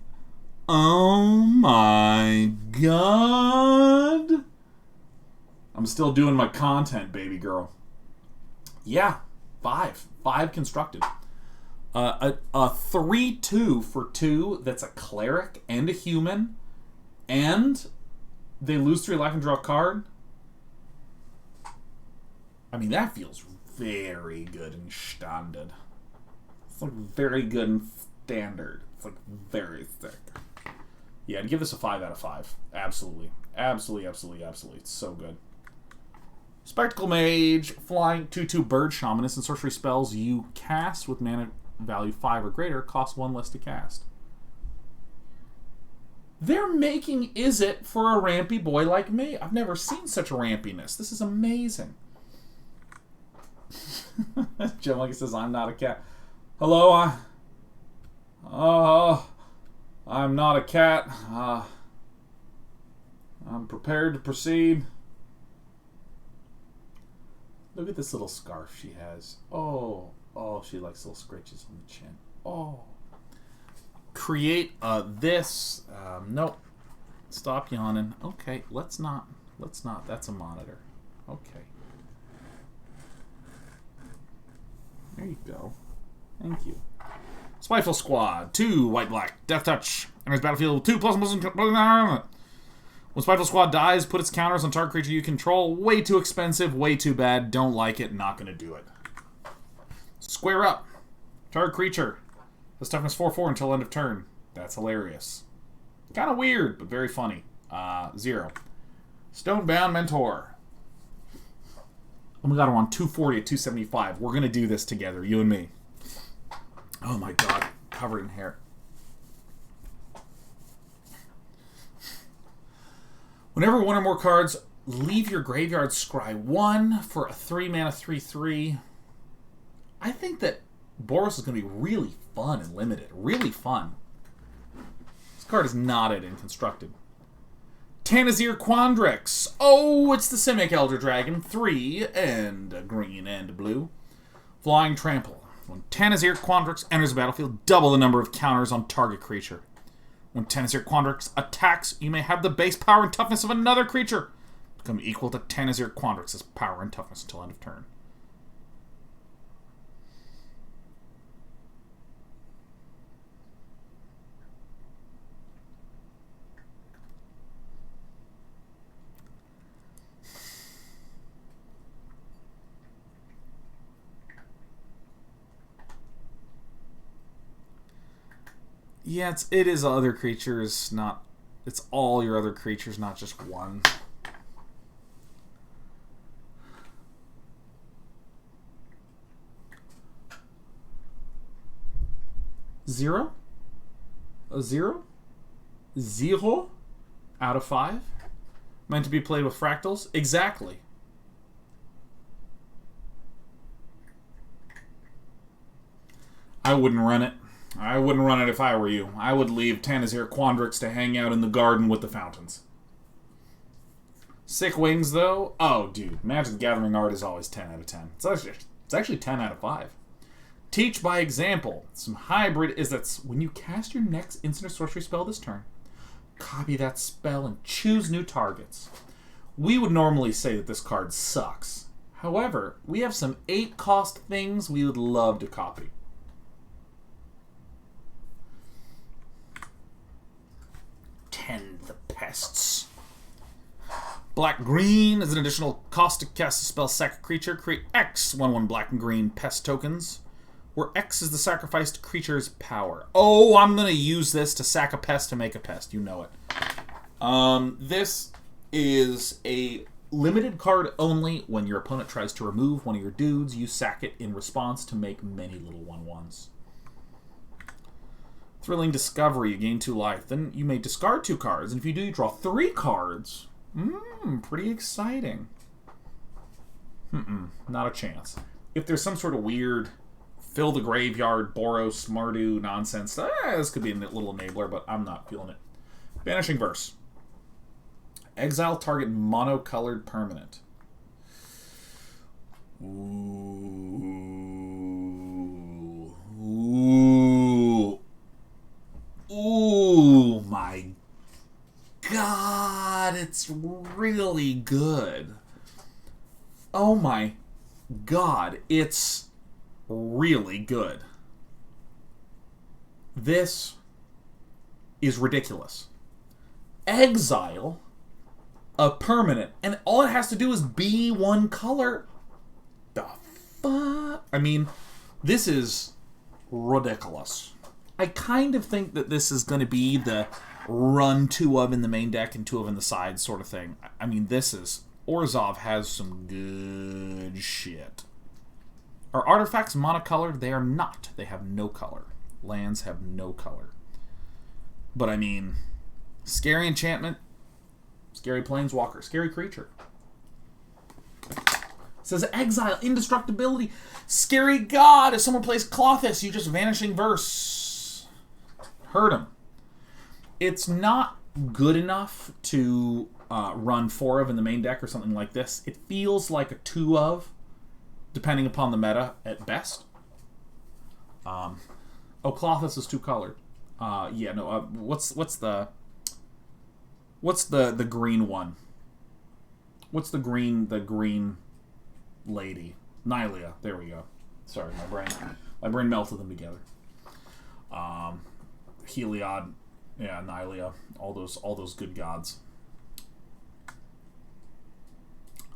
god. I'm still doing my content, baby girl. Yeah, 5 constructed. A 3/2 for 2 that's a cleric and a human, and they lose 3 life and draw a card. I mean, that feels very good in standard. It's like very good in standard. It's like very thick. Yeah, I'd give this a 5 out of 5. Absolutely. Absolutely, absolutely, absolutely. It's so good. Spectacle Mage, flying 2/2 bird shamanist, and sorcery spells you cast with mana value 5 or greater cost 1 less to cast. They're making Izzet for a rampy boy like me. I've never seen such rampiness. This is amazing. Jim Lincoln says, I'm not a cat. Hello, I'm not a cat. I'm prepared to proceed. Look at this little scarf she has. Oh, she likes little scratches on the chin. Oh. Create this. Nope. Stop yawning. Okay, let's not. That's a monitor. Okay. There you go. Thank you. Spiteful Squad. 2 white-black. Death Touch. Enters battlefield with 2 plus. When Spiteful Squad dies, put its counters on target creature you control. Way too expensive. Way too bad. Don't like it. Not going to do it. Square up. Target creature has toughness 4/4 until end of turn. That's hilarious. Kind of weird, but very funny. 0. Stonebound Mentor. Oh my god, I'm on 240 at 275. We're going to do this together, you and me. Oh my god, covered in hair. Whenever 1 or more cards leave your graveyard, scry 1 for a 3-mana 3/3. I think that Boros is going to be really fun and limited. Really fun. This card is knotted and constructed. Tanazir Quandrick. Oh, it's the Simic Elder Dragon. 3 and green and blue. Flying Trample. When Tanazir Quandrick enters the battlefield, double the number of counters on target creature. When Tanazir Quandrick attacks, you may have the base power and toughness of another creature become equal to Tanazir Quandrick's power and toughness until end of turn. Yeah, it is other creatures, not... It's all your other creatures, not just one. Zero? A zero? 0 out of 5? Meant to be played with fractals? Exactly. I wouldn't run it. I wouldn't run it if I were you. I would leave Tanazir Quandricks to hang out in the garden with the fountains. Sick wings, though? Oh, dude. Magic the Gathering art is always 10 out of 10. It's actually 10 out of 5. Teach by example. Some hybrid is that when you cast your next instant or sorcery spell this turn, copy that spell and choose new targets. We would normally say that this card sucks. However, we have some 8-cost things we would love to copy. Tend the pests. Black-green is an additional cost to cast a spell, sack a creature. Create X 1/1 black and green pest tokens, where X is the sacrificed creature's power. Oh, I'm going to use this to sack a pest to make a pest. You know it. This is a limited card only. When your opponent tries to remove one of your dudes, you sack it in response to make many little 1/1s. Thrilling Discovery, you gain 2 life. Then you may discard 2 cards, and if you do, you draw 3 cards. Pretty exciting. Not a chance. If there's some sort of weird fill the graveyard, Boros, Mardu nonsense, this could be a little enabler, but I'm not feeling it. Vanishing Verse. Exile target monocolored permanent. Ooh, my God, it's really good. Oh my God, it's really good. This is ridiculous. Exile a permanent, and all it has to do is be one color. The fuck? I mean, this is ridiculous. I kind of think that this is going to be the run 2 of in the main deck and 2 of in the side sort of thing. I mean, this is... Orzhov has some good shit. Are artifacts monocolored? They are not. They have no color. Lands have no color. But I mean, scary enchantment, scary planeswalker, scary creature. It says exile, indestructibility, scary god. If someone plays Clothis, you just Vanishing Verse. Hurt him. It's not good enough to run 4 of in the main deck or something like this. It feels like a 2 of, depending upon the meta at best. Clothis is 2 colored. Yeah, no. What's the green one? What's the green lady? Nylia. There we go. Sorry, my brain melted them together. Heliod, yeah, Nylia, all those good gods.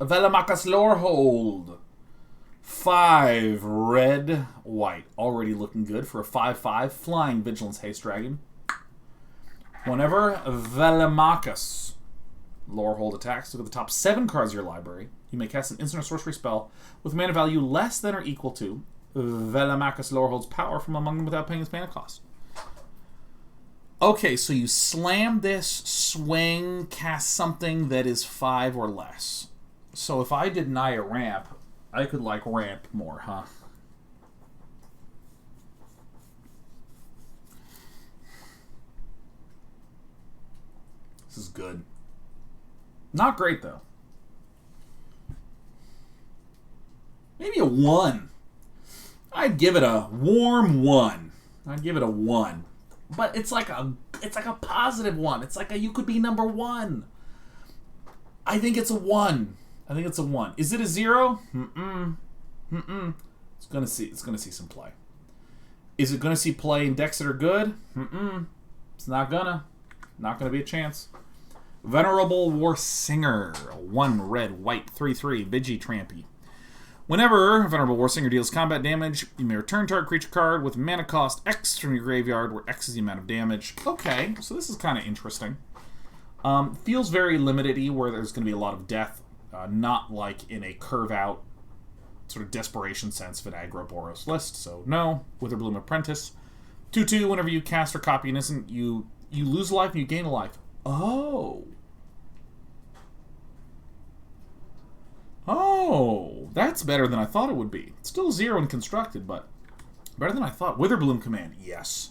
Velamakas Lorehold. 5 red, white. Already looking good for a 5/5 flying Vigilance Haste Dragon. Whenever Velamakas Lorehold attacks, look at the top 7 cards of your library. You may cast an instant or sorcery spell with mana value less than or equal to Velamakas Lorehold's power from among them without paying its mana cost. Okay, so you slam this, swing, cast something that is 5 or less. So if I deny a ramp, I could, like, ramp more, huh? This is good. Not great, though. Maybe a 1. I'd give it a warm 1. I'd give it a 1. But it's like a positive 1. It's like you could be number 1. I think it's a 1. I think it's a 1. Is it a 0? It's gonna see some play. Is it gonna see play in decks that are good? It's not gonna be a chance. Venerable War Singer, 1 red, white, 3/3, Vigi Trampy. Whenever Venerable War Singer deals combat damage, you may return target creature card with mana cost X from your graveyard, where X is the amount of damage. Okay, so this is kind of interesting. Feels very limited-y, where there's going to be a lot of death, not like in a curve-out sort of desperation sense of an aggro Boros list, so no. Witherbloom Apprentice. 2/2, whenever you cast or copy an instant, you lose a life and you gain a life. Oh. Oh, that's better than I thought it would be. It's still 0 and constructed, but better than I thought. Witherbloom Command, yes.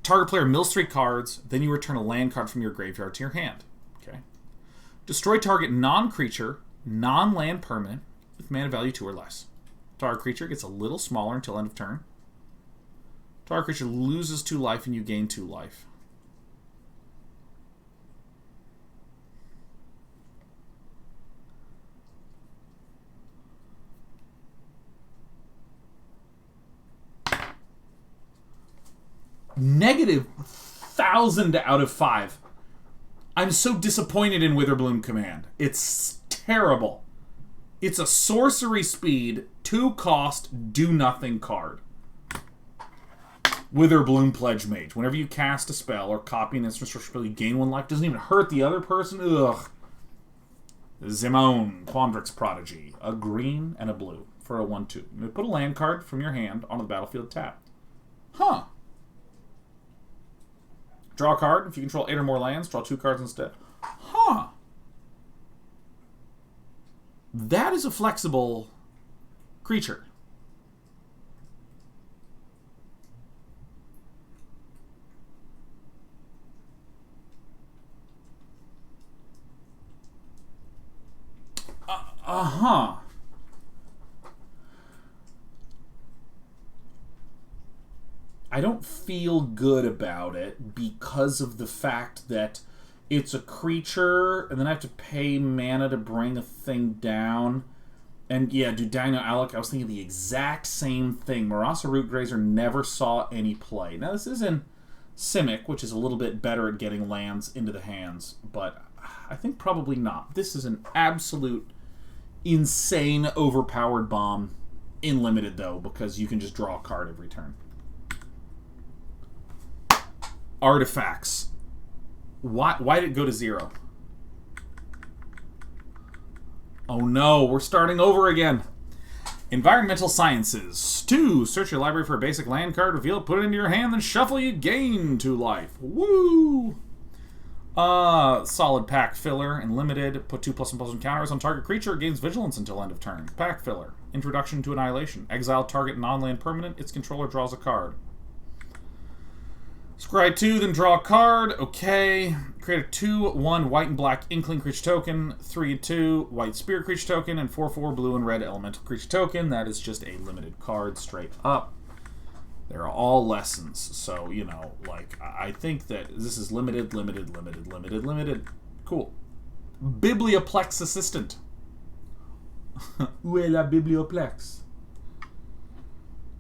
Target player mills 3 cards, then you return a land card from your graveyard to your hand. Okay. Destroy target non-creature, non-land permanent with mana value 2 or less. Target creature gets a little smaller until end of turn. Target creature loses 2 life and you gain 2 life. Negative 1,000 out of 5. I'm so disappointed in Witherbloom Command. It's terrible. It's a sorcery speed, 2 cost, do nothing card. Witherbloom Pledge Mage. Whenever you cast a spell or copy an instant sorcery spell, you gain 1 life. Doesn't even hurt the other person. Ugh. Zimone, Quandrick's Prodigy. A green and a blue for a 1/2. You put a land card from your hand onto the battlefield tapped. Huh. Draw a card. If you control 8 or more lands, draw 2 cards instead. Huh. That is a flexible creature. Uh-huh. I don't feel good about it because of the fact that it's a creature, and then I have to pay mana to bring a thing down. And yeah, do Dino Alec, I was thinking the exact same thing. Marasa Rootgrazer never saw any play. Now this is in Simic, which is a little bit better at getting lands into the hands, but I think probably not. This is an absolute insane overpowered bomb. In limited though, because you can just draw a card every turn. Artifacts. Why did it go to 0? Oh no, we're starting over again. Environmental Sciences. 2. Search your library for a basic land card, reveal it, put it into your hand, then shuffle, you gain 2 life. Woo! Solid pack filler and limited. Put 2+1/+1 counters on target creature, gains vigilance until end of turn. Pack filler. Introduction to Annihilation. Exile target non-land permanent, its controller draws a card. Scry 2, then draw a card. Okay. Create a 2/1 white and black Inkling creature token, 3/2 white Spirit creature token, and 4/4 blue and red elemental creature token. That is just a limited card straight up. They're all lessons. So, you know, like, I think that this is limited. Cool. Biblioplex Assistant. Où est la Biblioplex?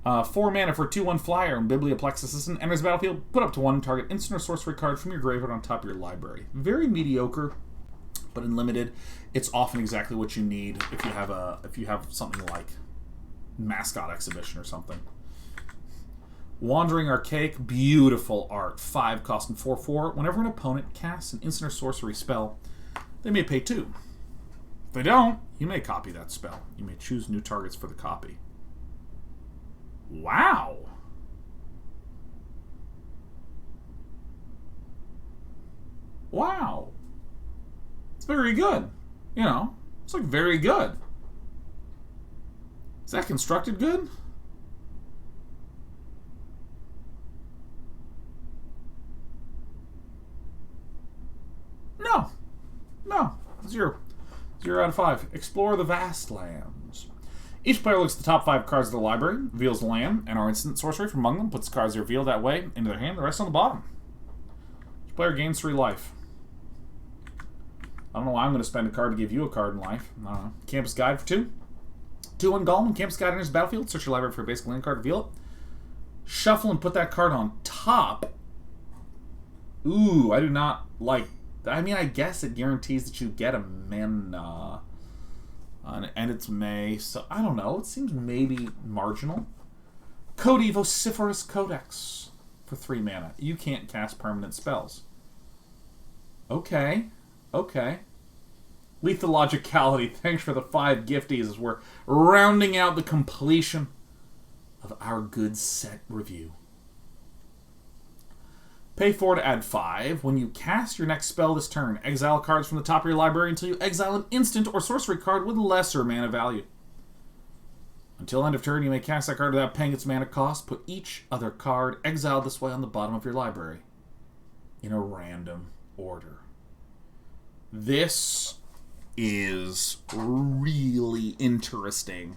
4 mana for a 2/1 flyer, and Biblioplex Assistant enters the battlefield. Put up to 1 target instant or sorcery card from your graveyard on top of your library. Very mediocre, but in limited, it's often exactly what you need if you have something like Mascot Exhibition or something. Wandering Archaic, beautiful art. 5 cost and 4/4. Whenever an opponent casts an instant or sorcery spell, they may pay 2. If they don't, you may copy that spell. You may choose new targets for the copy. Wow. Wow. It's very good. You know, it's like very good. Is that constructed good? No. No. 0. 0 out of 5. Explore the vast lands. Each player looks at the top 5 cards of the library, reveals a land, and our instant sorcery from among them, puts the cards they reveal that way into their hand, the rest on the bottom. Each player gains 3 life. I don't know why I'm going to spend a card to give you a card in life. I don't know. Campus Guide for 2. 2/1 Golem, Campus Guide enters the battlefield, search your library for a basic land card, reveal it. Shuffle and put that card on top. Ooh, I do not like... I mean, I guess it guarantees that you get a mana. And it's May, so I don't know. It seems maybe marginal. Cody Vociferous Codex for 3 mana. You can't cast permanent spells. Okay. Okay. Lethal Logicality. Thanks for the 5 gifties as we're rounding out the completion of our good set review. Pay 4 to add 5. When you cast your next spell this turn, exile cards from the top of your library until you exile an instant or sorcery card with lesser mana value. Until end of turn, you may cast that card without paying its mana cost. Put each other card exiled this way on the bottom of your library in a random order. This is really interesting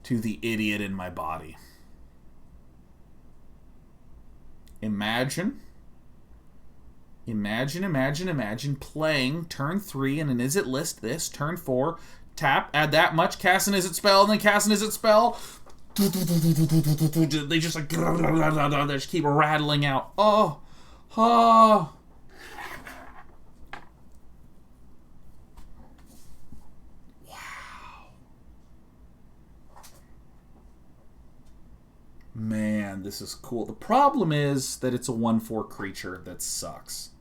to the idiot in my body. Imagine playing turn 3 in an Is It list this, turn 4, tap, add that much, cast an Is It spell, and then cast an Is It spell. They just like, they just keep rattling out. Oh. Wow. Man, this is cool. The problem is that it's a 1/4 creature that sucks.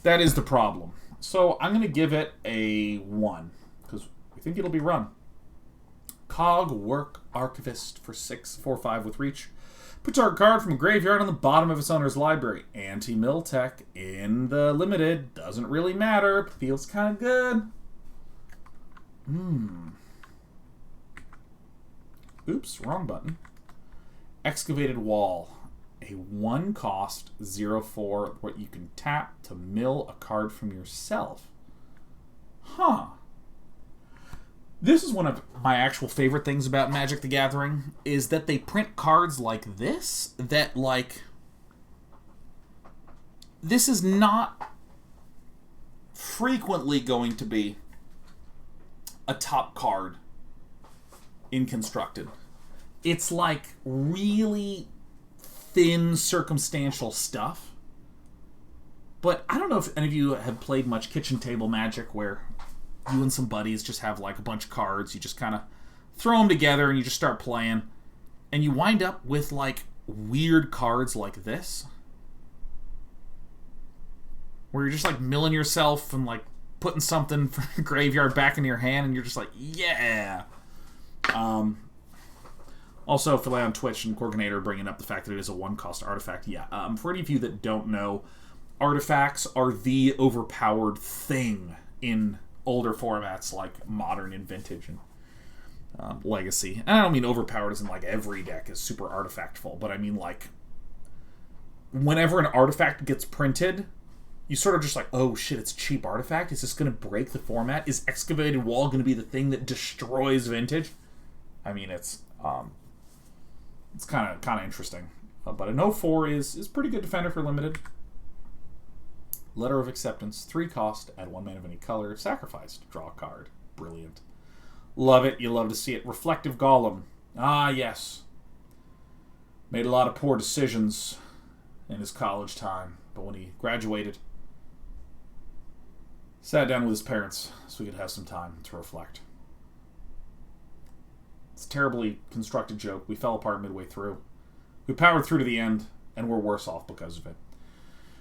That is the problem. So I'm going to give it a 1, because we think it'll be run. Cogwork Archivist for 6/4/5 with reach. Put target card from a graveyard on the bottom of its owner's library. Anti-mill tech in the limited. Doesn't really matter. Feels kind of good. Oops, wrong button. Excavated Wall. A 1-cost 0/4 where you can tap to mill a card from yourself. Huh. This is one of my actual favorite things about Magic the Gathering, is that they print cards like this, that, like, this is not frequently going to be a top card in Constructed. It's like really thin circumstantial stuff. But I don't know if any of you have played much kitchen table Magic where you and some buddies just have like a bunch of cards. You just kind of throw them together and you just start playing. And you wind up with like weird cards like this, where you're just like milling yourself and like putting something from your graveyard back into your hand, and you're just like, yeah. Also, Philae on Twitch and Corkinator bringing up the fact that it is a 1-cost artifact. Yeah, for any of you that don't know, artifacts are the overpowered thing in older formats like Modern and Vintage and Legacy. And I don't mean overpowered as in like every deck is super artifactful, but I mean like whenever an artifact gets printed, you sort of just like, oh shit, it's a cheap artifact? Is this going to break the format? Is Excavated Wall going to be the thing that destroys Vintage? I mean, it's kind of interesting. But an 0/4 is pretty good defender for limited. Letter of Acceptance, 3-cost, add 1 mana of any color, sacrificed, draw a card. Brilliant. Love it. You love to see it. Reflective Golem. Ah, yes. Made a lot of poor decisions in his college time, but when he graduated, sat down with his parents so he could have some time to reflect. It's a terribly constructed joke. We fell apart midway through. We powered through to the end, and we're worse off because of it.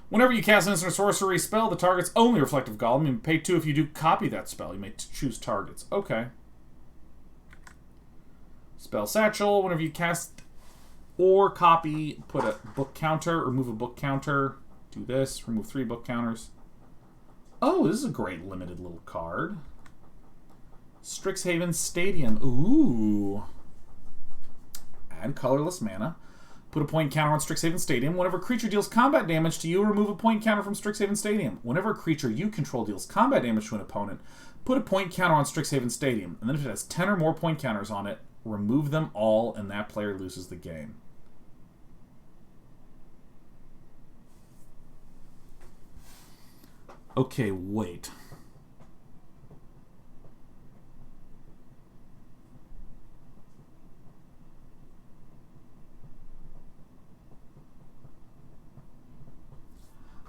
Whenever you cast an instant or sorcery spell, the target's only Reflective Golem. You may pay 2 if you do copy that spell. You may choose targets. Okay. Spell Satchel. Whenever you cast or copy, put a book counter, remove a book counter. Do this. Remove 3 book counters. Oh, this is a great limited little card. Strixhaven Stadium. Ooh. Add colorless mana. Put a point counter on Strixhaven Stadium. Whenever a creature deals combat damage to you, remove a point counter from Strixhaven Stadium. Whenever a creature you control deals combat damage to an opponent, put a point counter on Strixhaven Stadium. And then if it has 10 or more point counters on it, remove them all, and that player loses the game. Okay, wait.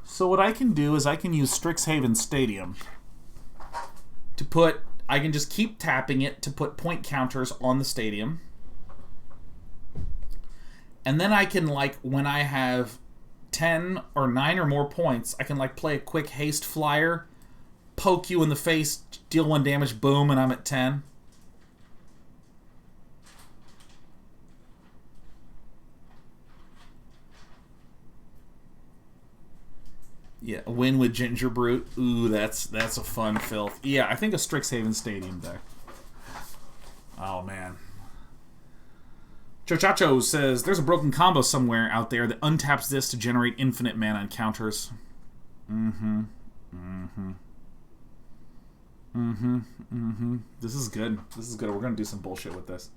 So what I can do is I can use Strixhaven Stadium to put... I can just keep tapping it to put point counters on the stadium. And then I can, like, when I have 10 or 9 or more points, I can, like, play a quick haste flyer, poke you in the face, deal 1 damage, boom, and I'm at 10. Yeah, win with Ginger Brute. Ooh, that's a fun filth. Yeah, I think a Strixhaven Stadium deck. Oh, man. Chochacho says, there's a broken combo somewhere out there that untaps this to generate infinite mana encounters. This is good. This is good. We're going to do some bullshit with this.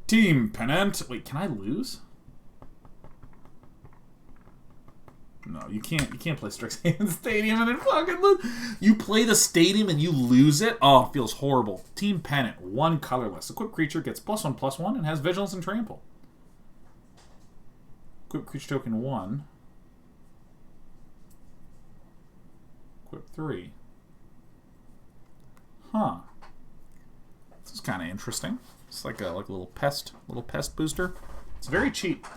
Team Pennant. Wait, can I lose? No, you can't play Strixhaven Stadium and then fucking lose. You play the stadium and you lose it? Oh, it feels horrible. Team Pennant, 1 colorless. Equipped creature gets +1/+1 and has Vigilance and Trample. Equipped creature token 1. Equip 3. Huh. This is kind of interesting. It's like a little pest booster. It's very cheap.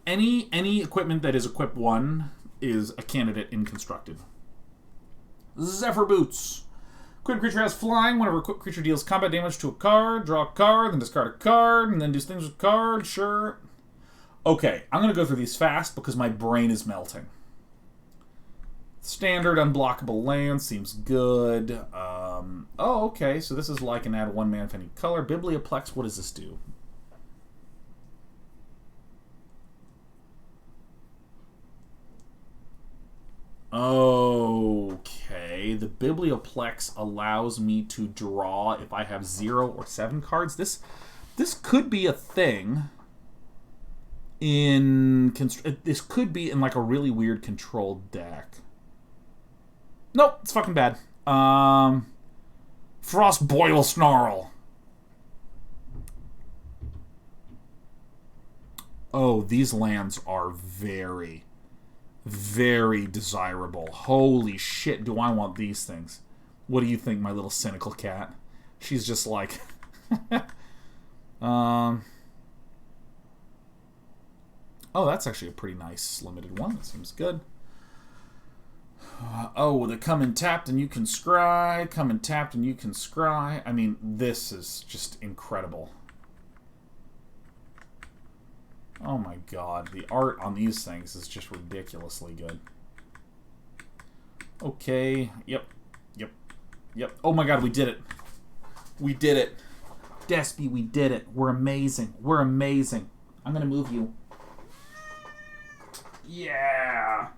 Any equipment that is equipped 1 is a candidate in constructed. Zephyr Boots. Equipped creature has flying. Whenever equipped creature deals combat damage to a card, draw a card, then discard a card, and then do things with card. Sure. Okay, I'm going to go through these fast because my brain is melting. Standard unblockable land seems good. Oh, okay, so this is like an add 1 mana for any color. Biblioplex, what does this do? Okay, the Biblioplex allows me to draw if I have 0 or 7 cards. This could be a thing in... This could be in like a really weird controlled deck. Nope, it's fucking bad. Frost Boil Snarl. Oh, these lands are very... very desirable. Holy shit, do I want these things. What do you think, my little cynical cat? She's just like... Oh, that's actually a pretty nice limited one. That seems good. Oh, the come and tapped and you can scry. Come and tapped and you can scry. I mean, this is just incredible. Oh my god, the art on these things is just ridiculously good. Okay, yep. Oh my god, we did it. We did it. Despy, we did it. We're amazing. We're amazing. I'm gonna move you. Yeah!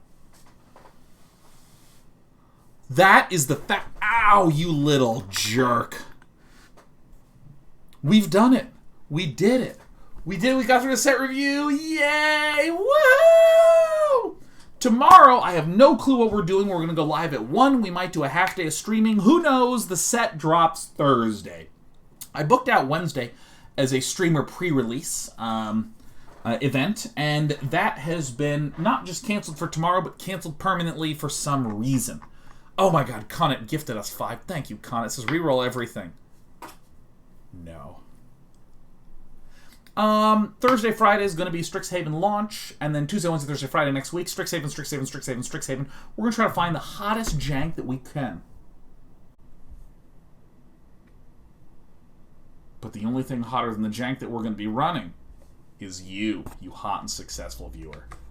That is the fact. Ow, you little jerk. We've done it. We did it. We did. We got through the set review. Yay! Woo! Tomorrow, I have no clue what we're doing. We're going to go live at 1. We might do a half day of streaming. Who knows? The set drops Thursday. I booked out Wednesday as a streamer pre-release event, and that has been not just canceled for tomorrow, but canceled permanently for some reason. Oh my god, Connet gifted us 5. Thank you, Connet. It says reroll everything. No. Thursday, Friday is going to be Strixhaven launch, and then Tuesday, Wednesday, Thursday, Friday next week, Strixhaven. We're going to try to find the hottest jank that we can. But the only thing hotter than the jank that we're going to be running is you hot and successful viewer.